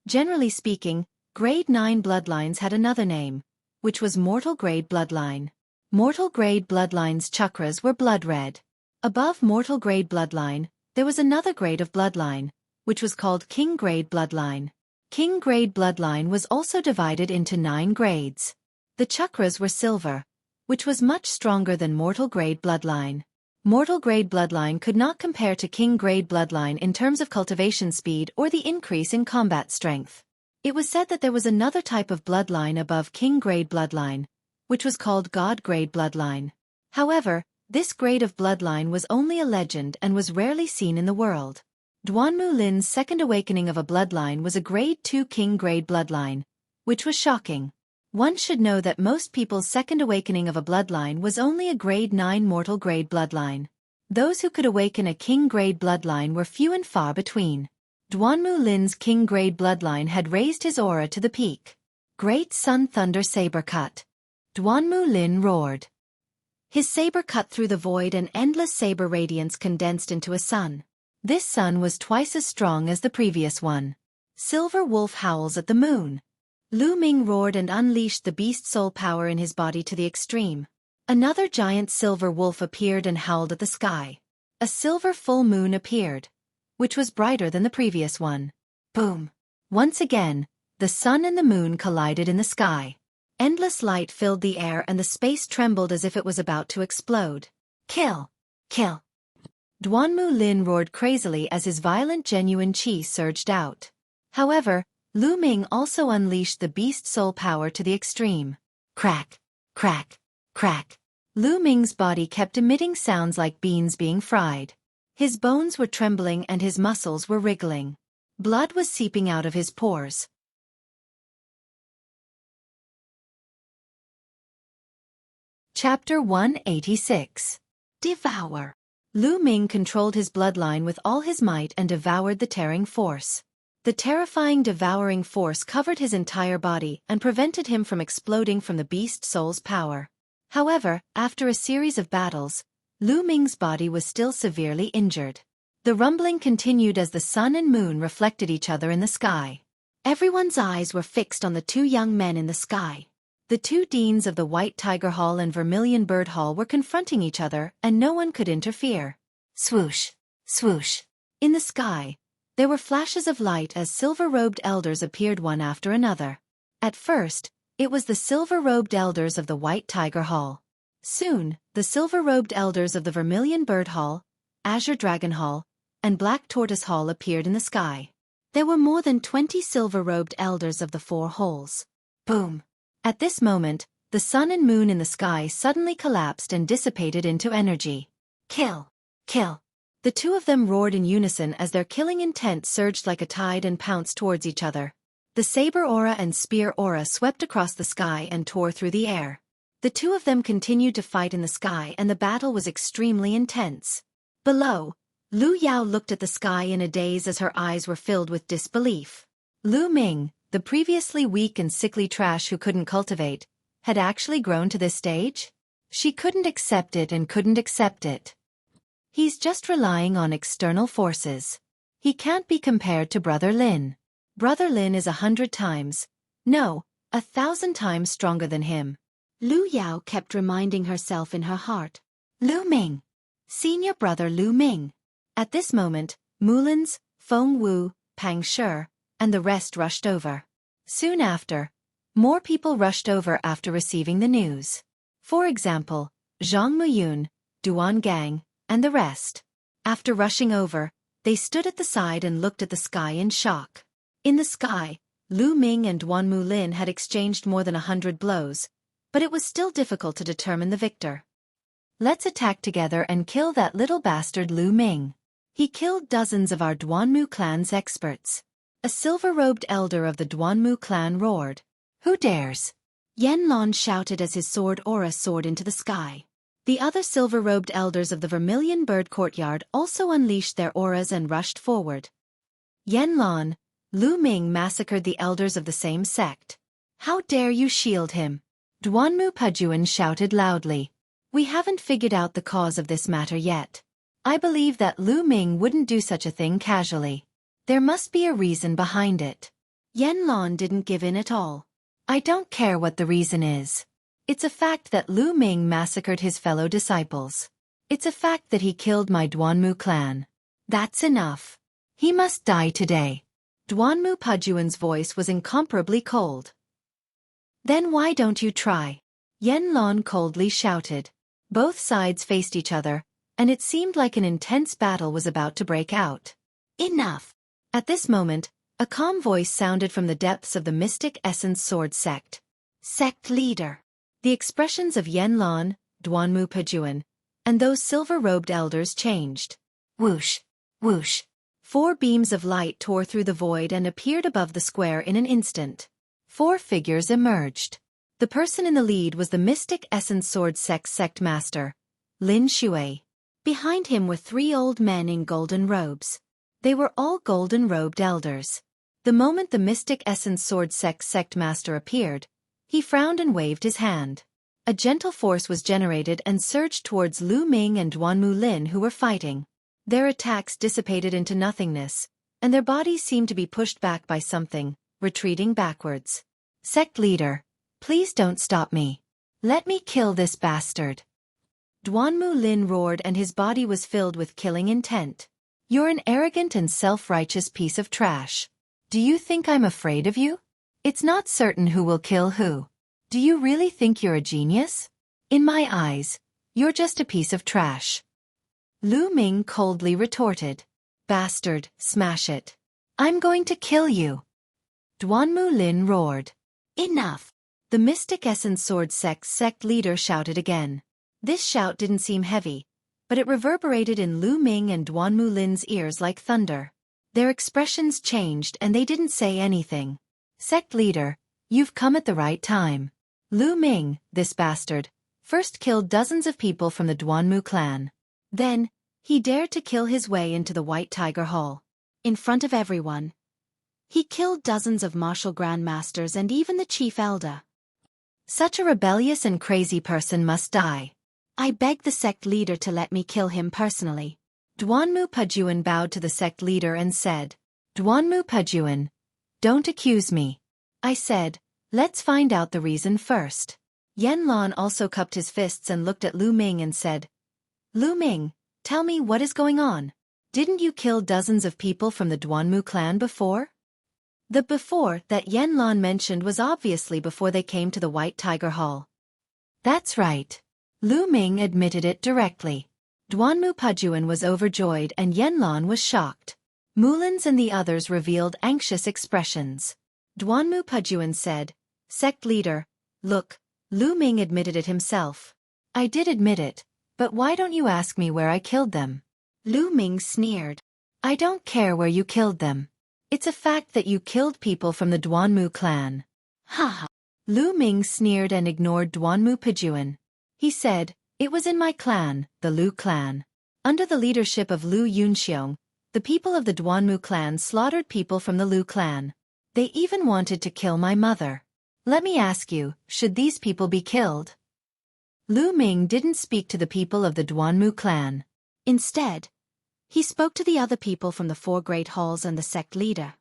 Generally speaking, grade 9 bloodlines had another name, which was mortal grade bloodline. Mortal grade bloodline's chakras were blood red. Above mortal grade bloodline, there was another grade of bloodline, which was called king grade bloodline. King grade bloodline was also divided into 9 grades. The chakras were silver, which was much stronger than mortal grade bloodline. Mortal grade bloodline could not compare to king grade bloodline in terms of cultivation speed or the increase in combat strength. It was said that there was another type of bloodline above king grade bloodline, which was called god grade bloodline. However, this grade of bloodline was only a legend and was rarely seen in the world. Duanmu Lin's second awakening of a bloodline was a grade 2 king grade bloodline, which was shocking. One should know that most people's second awakening of a bloodline was only a grade 9 mortal grade bloodline. Those who could awaken a king grade bloodline were few and far between. Duanmu Lin's king grade bloodline had raised his aura to the peak. Great Sun Thunder Saber Cut. Duanmu Lin roared. His saber cut through the void and endless saber radiance condensed into a sun. This sun was twice as strong as the previous one. Silver Wolf howls at the moon. Lu Ming roared and unleashed the beast soul power in his body to the extreme. Another giant silver wolf appeared and howled at the sky. A silver full moon appeared, which was brighter than the previous one. Boom! Once again, the sun and the moon collided in the sky. Endless light filled the air and the space trembled as if it was about to explode. Kill! Kill! Duanmu Lin roared crazily as his violent genuine qi surged out. However, Lu Ming also unleashed the beast soul power to the extreme. Crack! Crack! Crack! Lu Ming's body kept emitting sounds like beans being fried. His bones were trembling and his muscles were wriggling. Blood was seeping out of his pores. Chapter 186. Devour. Lu Ming controlled his bloodline with all his might and devoured the tearing force. The terrifying devouring force covered his entire body and prevented him from exploding from the beast soul's power. However, after a series of battles, Lu Ming's body was still severely injured. The rumbling continued as the sun and moon reflected each other in the sky. Everyone's eyes were fixed on the two young men in the sky. The two deans of the White Tiger Hall and Vermilion Bird Hall were confronting each other, and no one could interfere. Swoosh! Swoosh! In the sky, there were flashes of light as silver-robed elders appeared one after another. At first, it was the silver-robed elders of the White Tiger Hall. Soon, the silver-robed elders of the Vermilion Bird Hall, Azure Dragon Hall, and Black Tortoise Hall appeared in the sky. There were more than 20 silver-robed elders of the four halls. Boom! At this moment, the sun and moon in the sky suddenly collapsed and dissipated into energy. Kill! Kill! The two of them roared in unison as their killing intent surged like a tide and pounced towards each other. The saber aura and spear aura swept across the sky and tore through the air. The two of them continued to fight in the sky and the battle was extremely intense. Below, Lu Yao looked at the sky in a daze as her eyes were filled with disbelief. Lu Ming, the previously weak and sickly trash who couldn't cultivate, had actually grown to this stage? She couldn't accept it and couldn't accept it. He's just relying on external forces. He can't be compared to Brother Lin. Brother Lin is 100 times, no, 1,000 times stronger than him. Lu Yao kept reminding herself in her heart. Lu Ming. Senior brother Lu Ming. At this moment, Mulins, Feng Wu, Pang Shi, and the rest rushed over. Soon after, more people rushed over after receiving the news. For example, Zhang Muyun, Duan Gang, and the rest. After rushing over, they stood at the side and looked at the sky in shock. In the sky, Lu Ming and Duanmu Lin had exchanged more than 100 blows, but it was still difficult to determine the victor. Let's attack together and kill that little bastard Lu Ming. He killed dozens of our Duanmu clan's experts. A silver-robed elder of the Duanmu clan roared. Who dares? Yanlong shouted as his sword aura soared into the sky. The other silver-robed elders of the Vermilion Bird Courtyard also unleashed their auras and rushed forward. Yanlong, Lu Ming massacred the elders of the same sect. How dare you shield him? Duanmu Pujuan shouted loudly. We haven't figured out the cause of this matter yet. I believe that Lu Ming wouldn't do such a thing casually. There must be a reason behind it. Yanlong didn't give in at all. I don't care what the reason is. It's a fact that Lu Ming massacred his fellow disciples. It's a fact that he killed my Duanmu clan. That's enough. He must die today. Duanmu Pujuan's voice was incomparably cold. Then why don't you try? Yanlong coldly shouted. Both sides faced each other, and it seemed like an intense battle was about to break out. Enough! At this moment, a calm voice sounded from the depths of the Mystic Essence Sword Sect. Sect leader. The expressions of Yanlong, Duanmu Pujuan, and those silver-robed elders changed. Whoosh! Whoosh! 4 beams of light tore through the void and appeared above the square in an instant. 4 figures emerged. The person in the lead was the Mystic Essence Sword Sect Master, Lin Xueqi. Behind him were 3 old men in golden robes. They were all golden-robed elders. The moment the Mystic Essence Sword Sect Master appeared, he frowned and waved his hand. A gentle force was generated and surged towards Lu Ming and Duanmu Lin who were fighting. Their attacks dissipated into nothingness, and their bodies seemed to be pushed back by something, retreating backwards. Sect leader, please don't stop me. Let me kill this bastard. Duanmu Lin roared and his body was filled with killing intent. You're an arrogant and self-righteous piece of trash. Do you think I'm afraid of you? It's not certain who will kill who. Do you really think you're a genius? In my eyes, you're just a piece of trash. Lu Ming coldly retorted. Bastard, smash it. I'm going to kill you. Duanmu Lin roared. Enough. The Mystic Essence Sword sect leader shouted again. This shout didn't seem heavy, but it reverberated in Lu Ming and Duanmu Lin's ears like thunder. Their expressions changed and they didn't say anything. Sect leader, you've come at the right time. Lu Ming, this bastard, first killed dozens of people from the Duanmu clan. Then, he dared to kill his way into the White Tiger Hall. In front of everyone. He killed dozens of martial grandmasters and even the chief elder. Such a rebellious and crazy person must die. I beg the sect leader to let me kill him personally. Duanmu Pajuan bowed to the sect leader and said, Duanmu Pajuan, don't accuse me. I said, let's find out the reason first. Yan Lan also cupped his fists and looked at Lu Ming and said, Lu Ming, tell me what is going on. Didn't you kill dozens of people from the Duanmu clan before? The before that Yan Lan mentioned was obviously before they came to the White Tiger Hall. That's right. Lu Ming admitted it directly. Duanmu Pajuan was overjoyed and Yan Lan was shocked. Mulins and the others revealed anxious expressions. Duanmu Pajuan said, Sect leader, look, Lu Ming admitted it himself. I did admit it, but why don't you ask me where I killed them? Lu Ming sneered. I don't care where you killed them. It's a fact that you killed people from the Duanmu clan. Ha ha. Lu Ming sneered and ignored Duanmu Pajuan. He said, it was in my clan, the Lu clan. Under the leadership of Lu Yunxiong, the people of the Duanmu clan slaughtered people from the Lu clan. They even wanted to kill my mother. Let me ask you, should these people be killed? Lu Ming didn't speak to the people of the Duanmu clan. Instead, he spoke to the other people from the four great halls and the sect leader.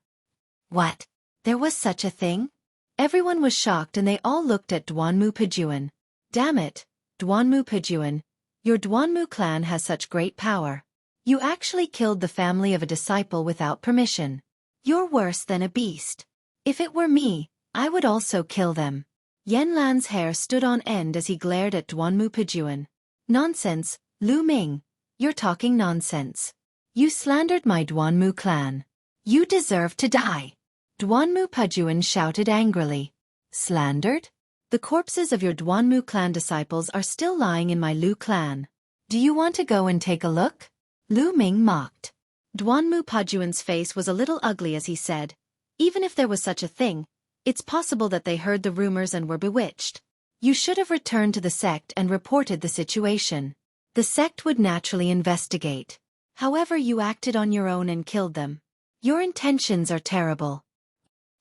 What? There was such a thing? Everyone was shocked and they all looked at Duanmu Pajuan. Damn it, Duanmu Pajuan, your Duanmu clan has such great power. You actually killed the family of a disciple without permission. You're worse than a beast. If it were me, I would also kill them. Yan Lan's hair stood on end as he glared at Duanmu Pajuan. Nonsense, Lu Ming. You're talking nonsense. You slandered my Duanmu clan. You deserve to die. Duanmu Pajuan shouted angrily. Slandered? The corpses of your Duanmu clan disciples are still lying in my Lu clan. Do you want to go and take a look? Lu Ming mocked. Duanmu Pajuan's face was a little ugly as he said, even if there was such a thing, it's possible that they heard the rumors and were bewitched. You should have returned to the sect and reported the situation. The sect would naturally investigate. However, you acted on your own and killed them. Your intentions are terrible.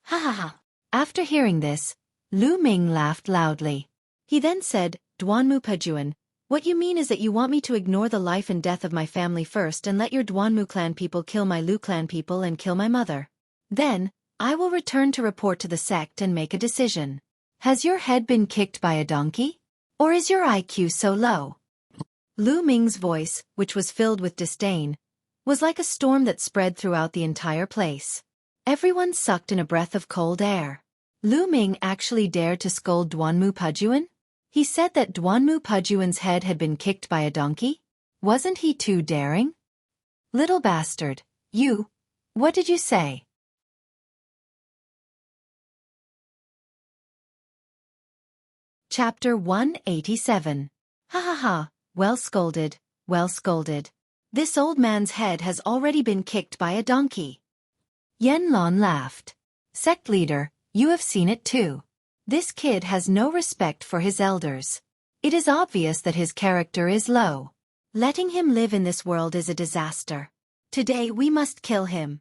Ha ha ha. After hearing this, Lu Ming laughed loudly. He then said, Duanmu Pajuan, what you mean is that you want me to ignore the life and death of my family first and let your Duanmu clan people kill my Lu clan people and kill my mother. Then, I will return to report to the sect and make a decision. Has your head been kicked by a donkey? Or is your IQ so low? Lu Ming's voice, which was filled with disdain, was like a storm that spread throughout the entire place. Everyone sucked in a breath of cold air. Lu Ming actually dared to scold Duanmu Pajuan? He said that Duanmu Pajuan's head had been kicked by a donkey? Wasn't he too daring? Little bastard, you, what did you say? Chapter 187. Ha ha ha, well scolded, well scolded. This old man's head has already been kicked by a donkey. Yan Lan laughed. Sect leader, you have seen it too. This kid has no respect for his elders. It is obvious that his character is low. Letting him live in this world is a disaster. Today we must kill him.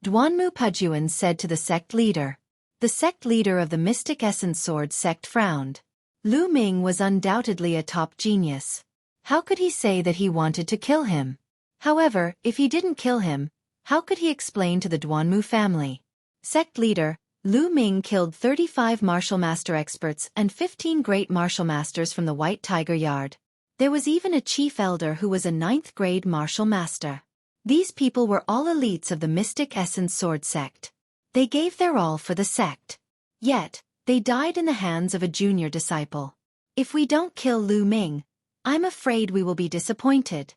Duanmu Pajuan said to the sect leader. The sect leader of the Mystic Essence Sword sect frowned. Lu Ming was undoubtedly a top genius. How could he say that he wanted to kill him? However, if he didn't kill him, how could he explain to the Duanmu family? Sect leader, Lu Ming killed 35 martial master experts and 15 great martial masters from the White Tiger Yard. There was even a chief elder who was a 9th grade martial master. These people were all elites of the Mystic Essence Sword sect. They gave their all for the sect. Yet, They died in the hands of a junior disciple. If we don't kill Lu Ming, I'm afraid we will be disappointed.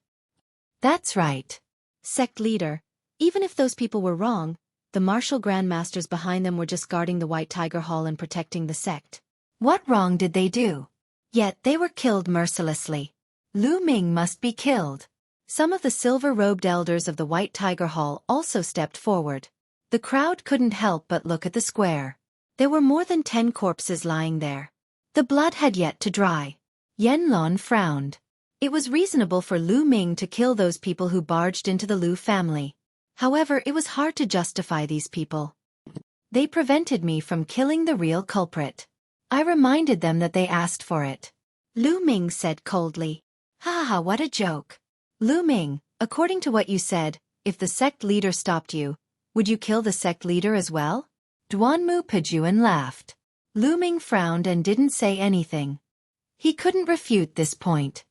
That's right. Sect leader, even if those people were wrong, the martial grandmasters behind them were just guarding the White Tiger Hall and protecting the sect. What wrong did they do? Yet they were killed mercilessly. Lu Ming must be killed. Some of the silver-robed elders of the White Tiger Hall also stepped forward. The crowd couldn't help but look at the square. There were more than 10 corpses lying there. The blood had yet to dry. Yanlong frowned. It was reasonable for Lu Ming to kill those people who barged into the Lu family. However, it was hard to justify these people. They prevented me from killing the real culprit. I reminded them that they asked for it. Lu Ming said coldly. Ha ha, what a joke. Lu Ming, according to what you said, if the sect leader stopped you, would you kill the sect leader as well? Duanmu Pejuan laughed. Lu Ming frowned and didn't say anything. He couldn't refute this point.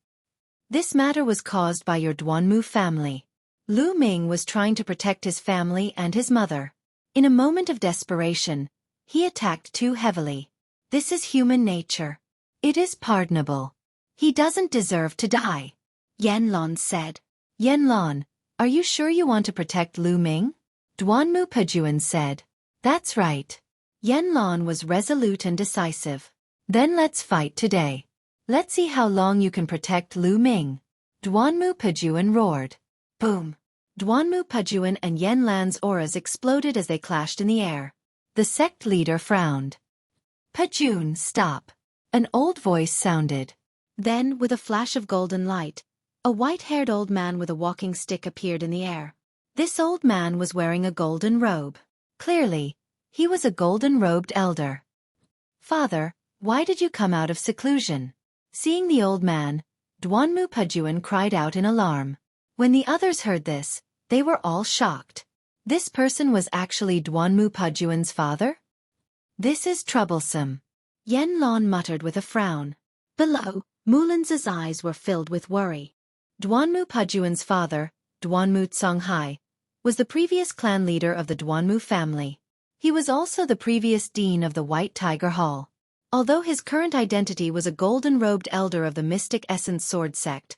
This matter was caused by your Duanmu family. Lu Ming was trying to protect his family and his mother. In a moment of desperation, he attacked too heavily. This is human nature. It is pardonable. He doesn't deserve to die. Yanlong said. Yanlong, are you sure you want to protect Lu Ming? Duanmu Pejuan said. That's right. Yanlong was resolute and decisive. Then let's fight today. Let's see how long you can protect Lu Ming. Duanmu Pejuan roared. Boom. Duanmu Pejuan and Yanlang's auras exploded as they clashed in the air. The sect leader frowned. Pejuan, stop. An old voice sounded. Then, with a flash of golden light, a white-haired old man with a walking stick appeared in the air. This old man was wearing a golden robe. Clearly, he was a golden-robed elder. Father, why did you come out of seclusion? Seeing the old man, Duanmu Pejuan cried out in alarm. When the others heard this, they were all shocked. This person was actually Duanmu Pejuan's father? This is troublesome. Yanlong muttered with a frown. Below, Mulin's eyes were filled with worry. Duanmu Pejuan's father, Duanmu Songhai, was the previous clan leader of the Duanmu family. He was also the previous dean of the White Tiger Hall. Although his current identity was a golden-robed elder of the Mystic Essence Sword sect,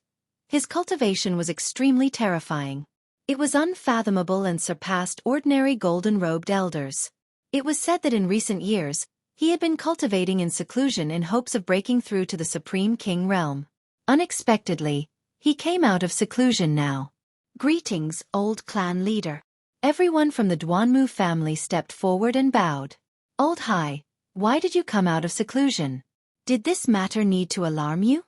his cultivation was extremely terrifying. It was unfathomable and surpassed ordinary golden-robed elders. It was said that in recent years, he had been cultivating in seclusion in hopes of breaking through to the Supreme King realm. Unexpectedly, he came out of seclusion now. Greetings, old clan leader. Everyone from the Duanmu family stepped forward and bowed. Old Hai, why did you come out of seclusion? Did this matter need to alarm you?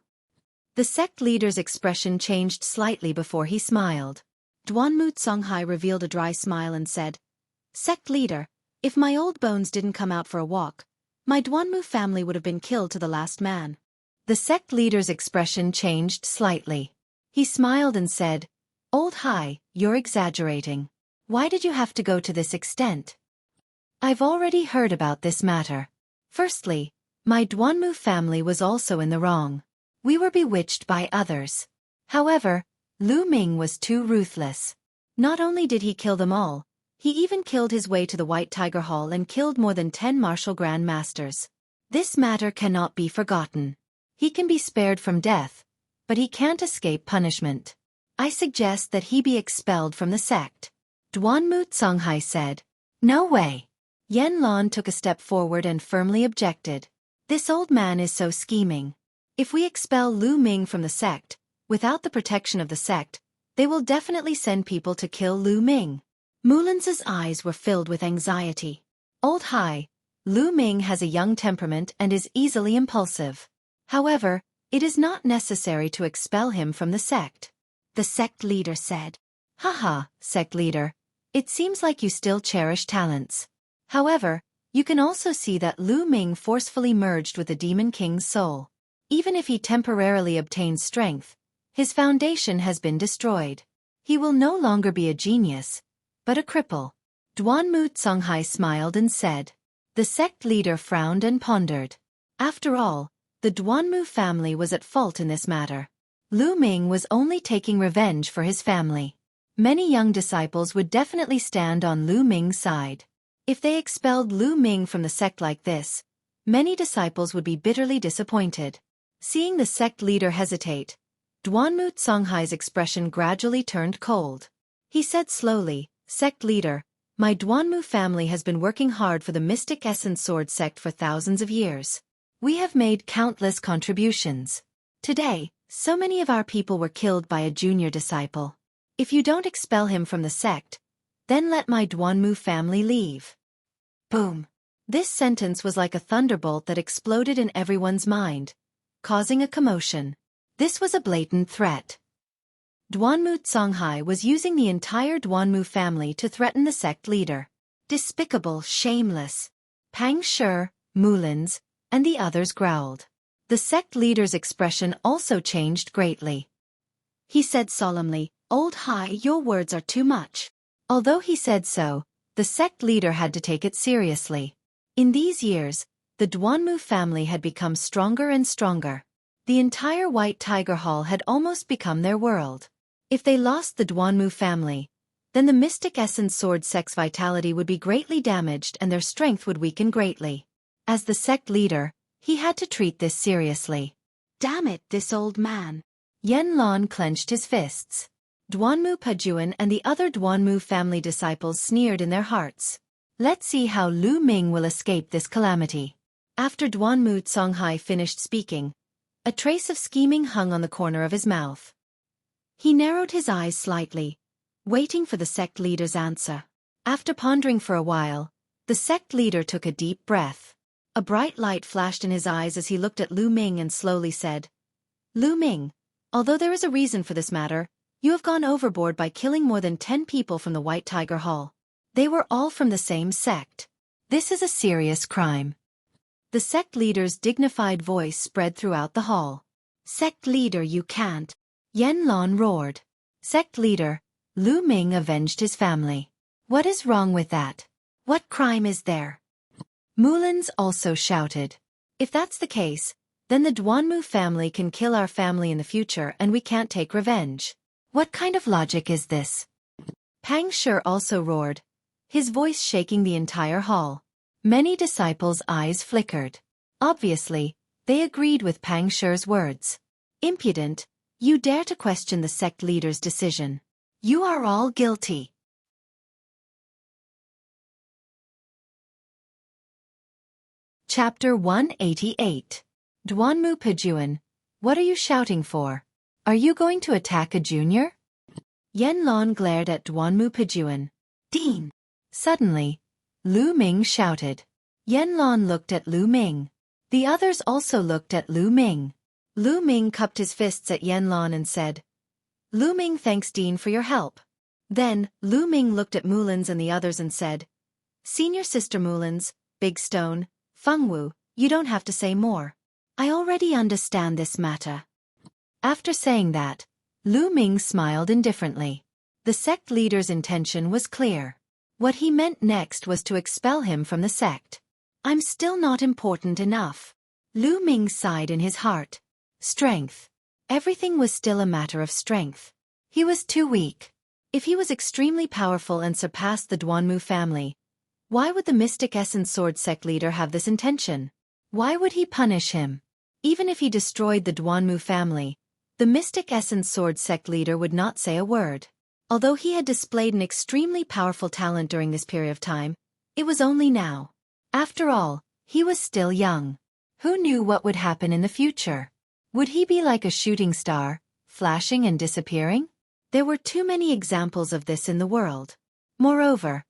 The sect leader's expression changed slightly before he smiled. Duanmu Songhai revealed a dry smile and said, Sect leader, if my old bones didn't come out for a walk, my Duanmu family would have been killed to the last man. The sect leader's expression changed slightly. He smiled and said, Old Hai, you're exaggerating. Why did you have to go to this extent? I've already heard about this matter. Firstly, my Duanmu family was also in the wrong. We were bewitched by others. However, Lu Ming was too ruthless. Not only did he kill them all, he even killed his way to the White Tiger Hall and killed more than 10 martial grandmasters. This matter cannot be forgotten. He can be spared from death, but he can't escape punishment. I suggest that he be expelled from the sect. Duanmu Songhai said. No way. Yanlong took a step forward and firmly objected. This old man is so scheming. If we expel Lu Ming from the sect, without the protection of the sect, they will definitely send people to kill Lu Ming. Mulin's eyes were filled with anxiety. Old Hai, Lu Ming has a young temperament and is easily impulsive. However, it is not necessary to expel him from the sect. The sect leader said. Haha, sect leader, it seems like you still cherish talents. However, you can also see that Lu Ming forcefully merged with the Demon King's soul. Even if he temporarily obtains strength, his foundation has been destroyed. He will no longer be a genius, but a cripple. Duanmu Songhai smiled and said. The sect leader frowned and pondered. After all, the Duanmu family was at fault in this matter. Lu Ming was only taking revenge for his family. Many young disciples would definitely stand on Lu Ming's side. If they expelled Lu Ming from the sect like this, many disciples would be bitterly disappointed. Seeing the sect leader hesitate, Duanmu Songhai's expression gradually turned cold. He said slowly, "Sect leader, my Duanmu family has been working hard for the Mystic Essence Sword sect for thousands of years. We have made countless contributions. Today, so many of our people were killed by a junior disciple. If you don't expel him from the sect, then let my Duanmu family leave." Boom. This sentence was like a thunderbolt that exploded in everyone's mind, causing a commotion. This was a blatant threat. Duanmu Songhai was using the entire Duanmu family to threaten the sect leader. Despicable, shameless. Pang Shi, Mulins, and the others growled. The sect leader's expression also changed greatly. He said solemnly, "Old Hai, your words are too much." Although he said so, the sect leader had to take it seriously. In these years, the Duanmu family had become stronger and stronger. The entire White Tiger Hall had almost become their world. If they lost the Duanmu family, then the Mystic Essence Sword sect's vitality would be greatly damaged and their strength would weaken greatly. As the sect leader, he had to treat this seriously. Damn it, this old man. Yanlong clenched his fists. Duanmu Pajuan and the other Duanmu family disciples sneered in their hearts. Let's see how Lu Ming will escape this calamity. After Duanmu Songhai finished speaking, a trace of scheming hung on the corner of his mouth. He narrowed his eyes slightly, waiting for the sect leader's answer. After pondering for a while, the sect leader took a deep breath. A bright light flashed in his eyes as he looked at Lu Ming and slowly said, "Lu Ming, although there is a reason for this matter, you have gone overboard by killing more than 10 people from the White Tiger Hall. They were all from the same sect. This is a serious crime." The sect leader's dignified voice spread throughout the hall. "Sect leader, you can't." Yanlong roared. "Sect leader, Lu Ming avenged his family. What is wrong with that? What crime is there?" Mulins also shouted. "If that's the case, then the Duanmu family can kill our family in the future and we can't take revenge. What kind of logic is this?" Pang Shi also roared, his voice shaking the entire hall. Many disciples' eyes flickered. Obviously, they agreed with Pang Shi's words. "Impudent, you dare to question the sect leader's decision. You are all guilty." Chapter 188. Duanmu Pajuan, what are you shouting for? Are you going to attack a junior? Yanlong glared at Duanmu Pajuan. "Dean!" Suddenly, Lu Ming shouted. Yanlong looked at Lu Ming. The others also looked at Lu Ming. Lu Ming cupped his fists at Yanlong and said, "Lu Ming thanks Dean for your help." Then, Lu Ming looked at Mulins and the others and said, "Senior Sister Mulins, Big Stone, Fengwu, you don't have to say more. I already understand this matter." After saying that, Lu Ming smiled indifferently. The sect leader's intention was clear. What he meant next was to expel him from the sect. "I'm still not important enough." Lu Ming sighed in his heart. Strength. Everything was still a matter of strength. He was too weak. If he was extremely powerful and surpassed the Duanmu family, why would the Mystic Essence Sword sect leader have this intention? Why would he punish him? Even if he destroyed the Duanmu family, the Mystic Essence Sword sect leader would not say a word. Although he had displayed an extremely powerful talent during this period of time, it was only now. After all, he was still young. Who knew what would happen in the future? Would he be like a shooting star, flashing and disappearing? There were too many examples of this in the world. Moreover,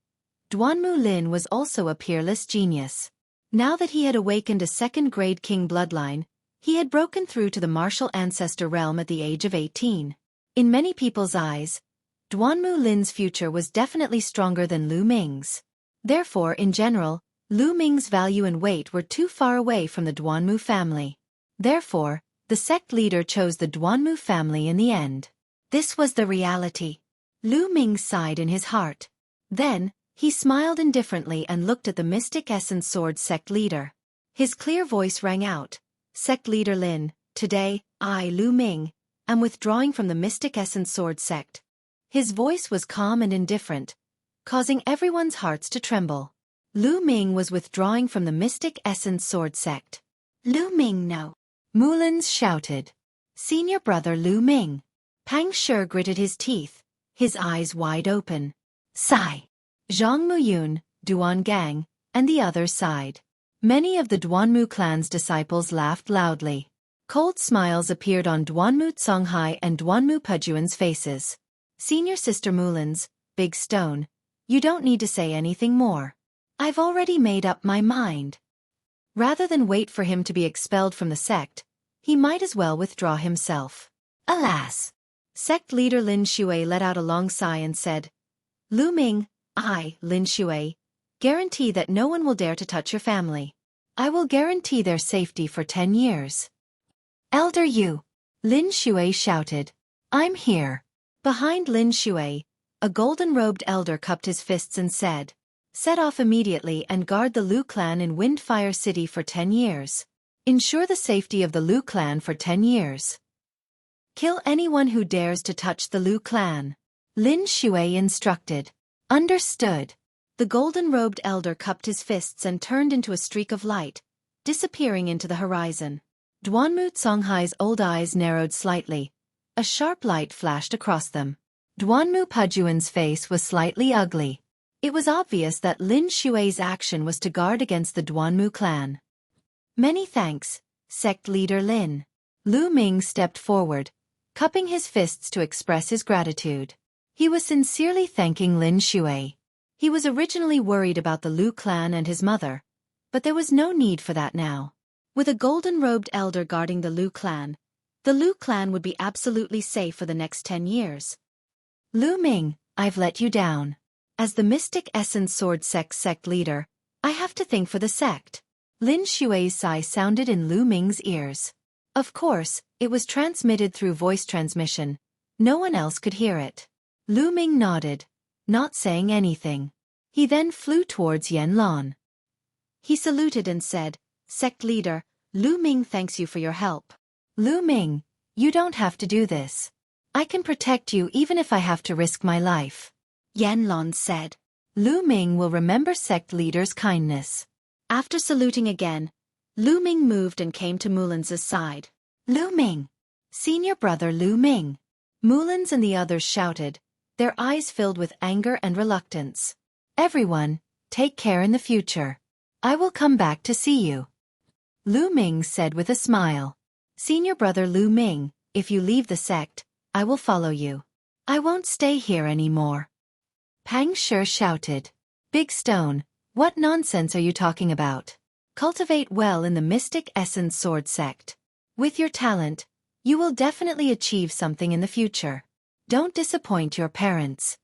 Duanmu Lin was also a peerless genius. Now that he had awakened a second-grade king bloodline, he had broken through to the martial ancestor realm at the age of 18. In many people's eyes, Duanmu Lin's future was definitely stronger than Lu Ming's. Therefore, in general, Lu Ming's value and weight were too far away from the Duanmu family. Therefore, the sect leader chose the Duanmu family in the end. This was the reality. Lu Ming sighed in his heart. Then, he smiled indifferently and looked at the Mystic Essence Sword sect leader. His clear voice rang out, "Sect leader Lin, today, I, Lu Ming, am withdrawing from the Mystic Essence Sword sect." His voice was calm and indifferent, causing everyone's hearts to tremble. Lu Ming was withdrawing from the Mystic Essence Sword sect. Lu Ming, no. Mulins shouted. Senior brother Lu Ming. Pang Shi gritted his teeth, his eyes wide open. Sigh. Zhang Muyun, Duan Gang, and the others sighed. Many of the Duanmu clan's disciples laughed loudly. Cold smiles appeared on Duanmu Songhai and Duanmu Pujuan's faces. Senior Sister Mulins, Big Stone, you don't need to say anything more. I've already made up my mind. Rather than wait for him to be expelled from the sect, he might as well withdraw himself. Alas! Sect leader Lin Xue let out a long sigh and said, Lu Ming, I, Lin Xue, guarantee that no one will dare to touch your family. I will guarantee their safety for 10 years. Elder Yu, Lin Xue shouted. I'm here. Behind Lin Xue, a golden-robed elder cupped his fists and said, set off immediately and guard the Lu clan in Windfire City for 10 years. Ensure the safety of the Lu clan for 10 years. Kill anyone who dares to touch the Lu clan. Lin Xue instructed. Understood. The golden-robed elder cupped his fists and turned into a streak of light, disappearing into the horizon. Duanmu Songhai's old eyes narrowed slightly. A sharp light flashed across them. Duanmu Pujuan's face was slightly ugly. It was obvious that Lin Xue's action was to guard against the Duanmu clan. Many thanks, sect leader Lin. Lu Ming stepped forward, cupping his fists to express his gratitude. He was sincerely thanking Lin Xue. He was originally worried about the Lu clan and his mother, but there was no need for that now. With a golden-robed elder guarding the Lu clan would be absolutely safe for the next 10 years. Lu Ming, I've let you down. As the Mystic Essence Sword sect leader, I have to think for the sect. Lin Xue's sigh sounded in Lu Ming's ears. Of course, it was transmitted through voice transmission. No one else could hear it. Lu Ming nodded, not saying anything. He then flew towards Yanlong. He saluted and said, Sect leader, Lu Ming thanks you for your help. Lu Ming, you don't have to do this. I can protect you even if I have to risk my life. Yanlong said. Lu Ming will remember sect leader's kindness. After saluting again, Lu Ming moved and came to Mulins's side. Lu Ming! Senior brother Lu Ming! Mulins and the others shouted, their eyes filled with anger and reluctance. Everyone, take care in the future. I will come back to see you. Lu Ming said with a smile. Senior brother Lu Ming, if you leave the sect, I will follow you. I won't stay here anymore. Pang Shi shouted. Big Stone, what nonsense are you talking about? Cultivate well in the Mystic Essence Sword sect. With your talent, you will definitely achieve something in the future. Don't disappoint your parents.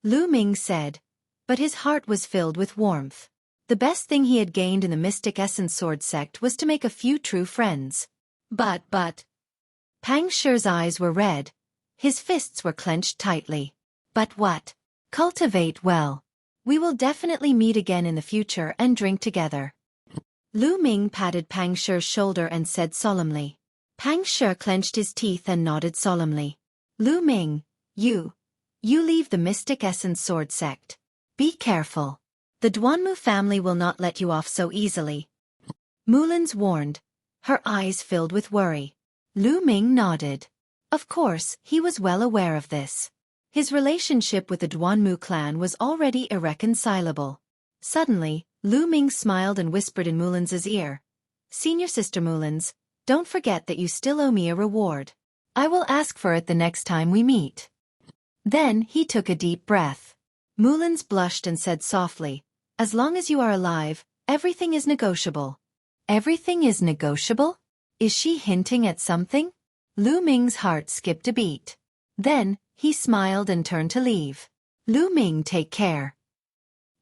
Lu Ming said, but his heart was filled with warmth. The best thing he had gained in the Mystic Essence Sword sect was to make a few true friends. But. Pang Shi's eyes were red. His fists were clenched tightly. But what? Cultivate well. We will definitely meet again in the future and drink together. Lu Ming patted Pang Shi's shoulder and said solemnly. Pang Shi clenched his teeth and nodded solemnly. Lu Ming, you leave the Mystic Essence Sword sect. Be careful. The Duanmu family will not let you off so easily. Mulins warned, her eyes filled with worry. Lu Ming nodded. Of course, he was well aware of this. His relationship with the Duanmu clan was already irreconcilable. Suddenly, Lu Ming smiled and whispered in Mulins's ear. Senior Sister Mulins, don't forget that you still owe me a reward. I will ask for it the next time we meet. Then he took a deep breath. Mulins blushed and said softly, as long as you are alive, everything is negotiable. Everything is negotiable? Is she hinting at something? Lu Ming's heart skipped a beat. Then, he smiled and turned to leave. Lu Ming, take care.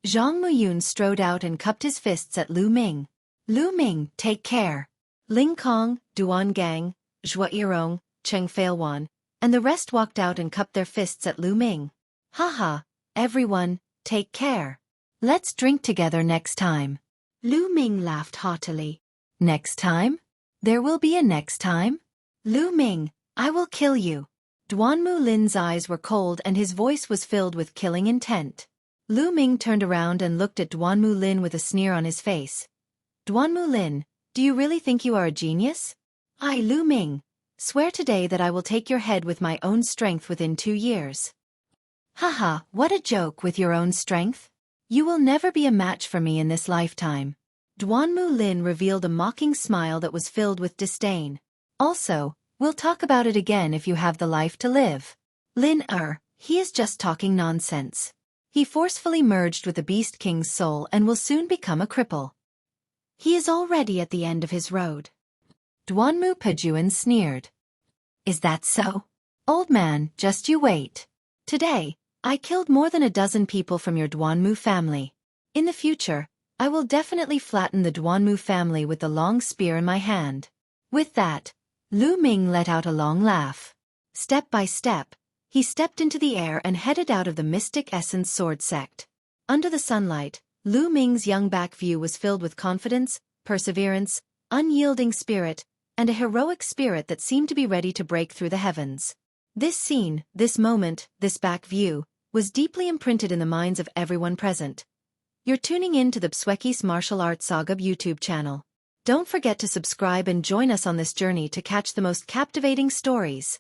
Zhang Muyun strode out and cupped his fists at Lu Ming. Lu Ming, take care. Ling Kong, Duan Gang, Xueqi, Cheng Feilwan, and the rest walked out and cupped their fists at Lu Ming. Haha, everyone, take care. Let's drink together next time. Lu Ming laughed haughtily. Next time? There will be a next time? Lu Ming, I will kill you. Duanmu Lin's eyes were cold and his voice was filled with killing intent. Lu Ming turned around and looked at Duanmu Lin with a sneer on his face. Duanmu Lin, do you really think you are a genius? I, Lu Ming, swear today that I will take your head with my own strength within 2 years. Haha, what a joke with your own strength. You will never be a match for me in this lifetime. Duanmu Lin revealed a mocking smile that was filled with disdain. Also, we'll talk about it again if you have the life to live. Lin, he is just talking nonsense. He forcefully merged with the Beast King's soul and will soon become a cripple. He is already at the end of his road. Duanmu Pejuan sneered. Is that so? Old man, just you wait. Today, I killed more than a dozen people from your Duanmu family. In the future, I will definitely flatten the Duanmu family with the long spear in my hand. With that, Lu Ming let out a long laugh. Step by step, he stepped into the air and headed out of the Mystic Essence Sword Sect. Under the sunlight, Lu Ming's young back view was filled with confidence, perseverance, unyielding spirit, and a heroic spirit that seemed to be ready to break through the heavens. This scene, this moment, this back view, was deeply imprinted in the minds of everyone present. You're tuning in to the Xueqi's Martial Arts Saga YouTube channel. Don't forget to subscribe and join us on this journey to catch the most captivating stories.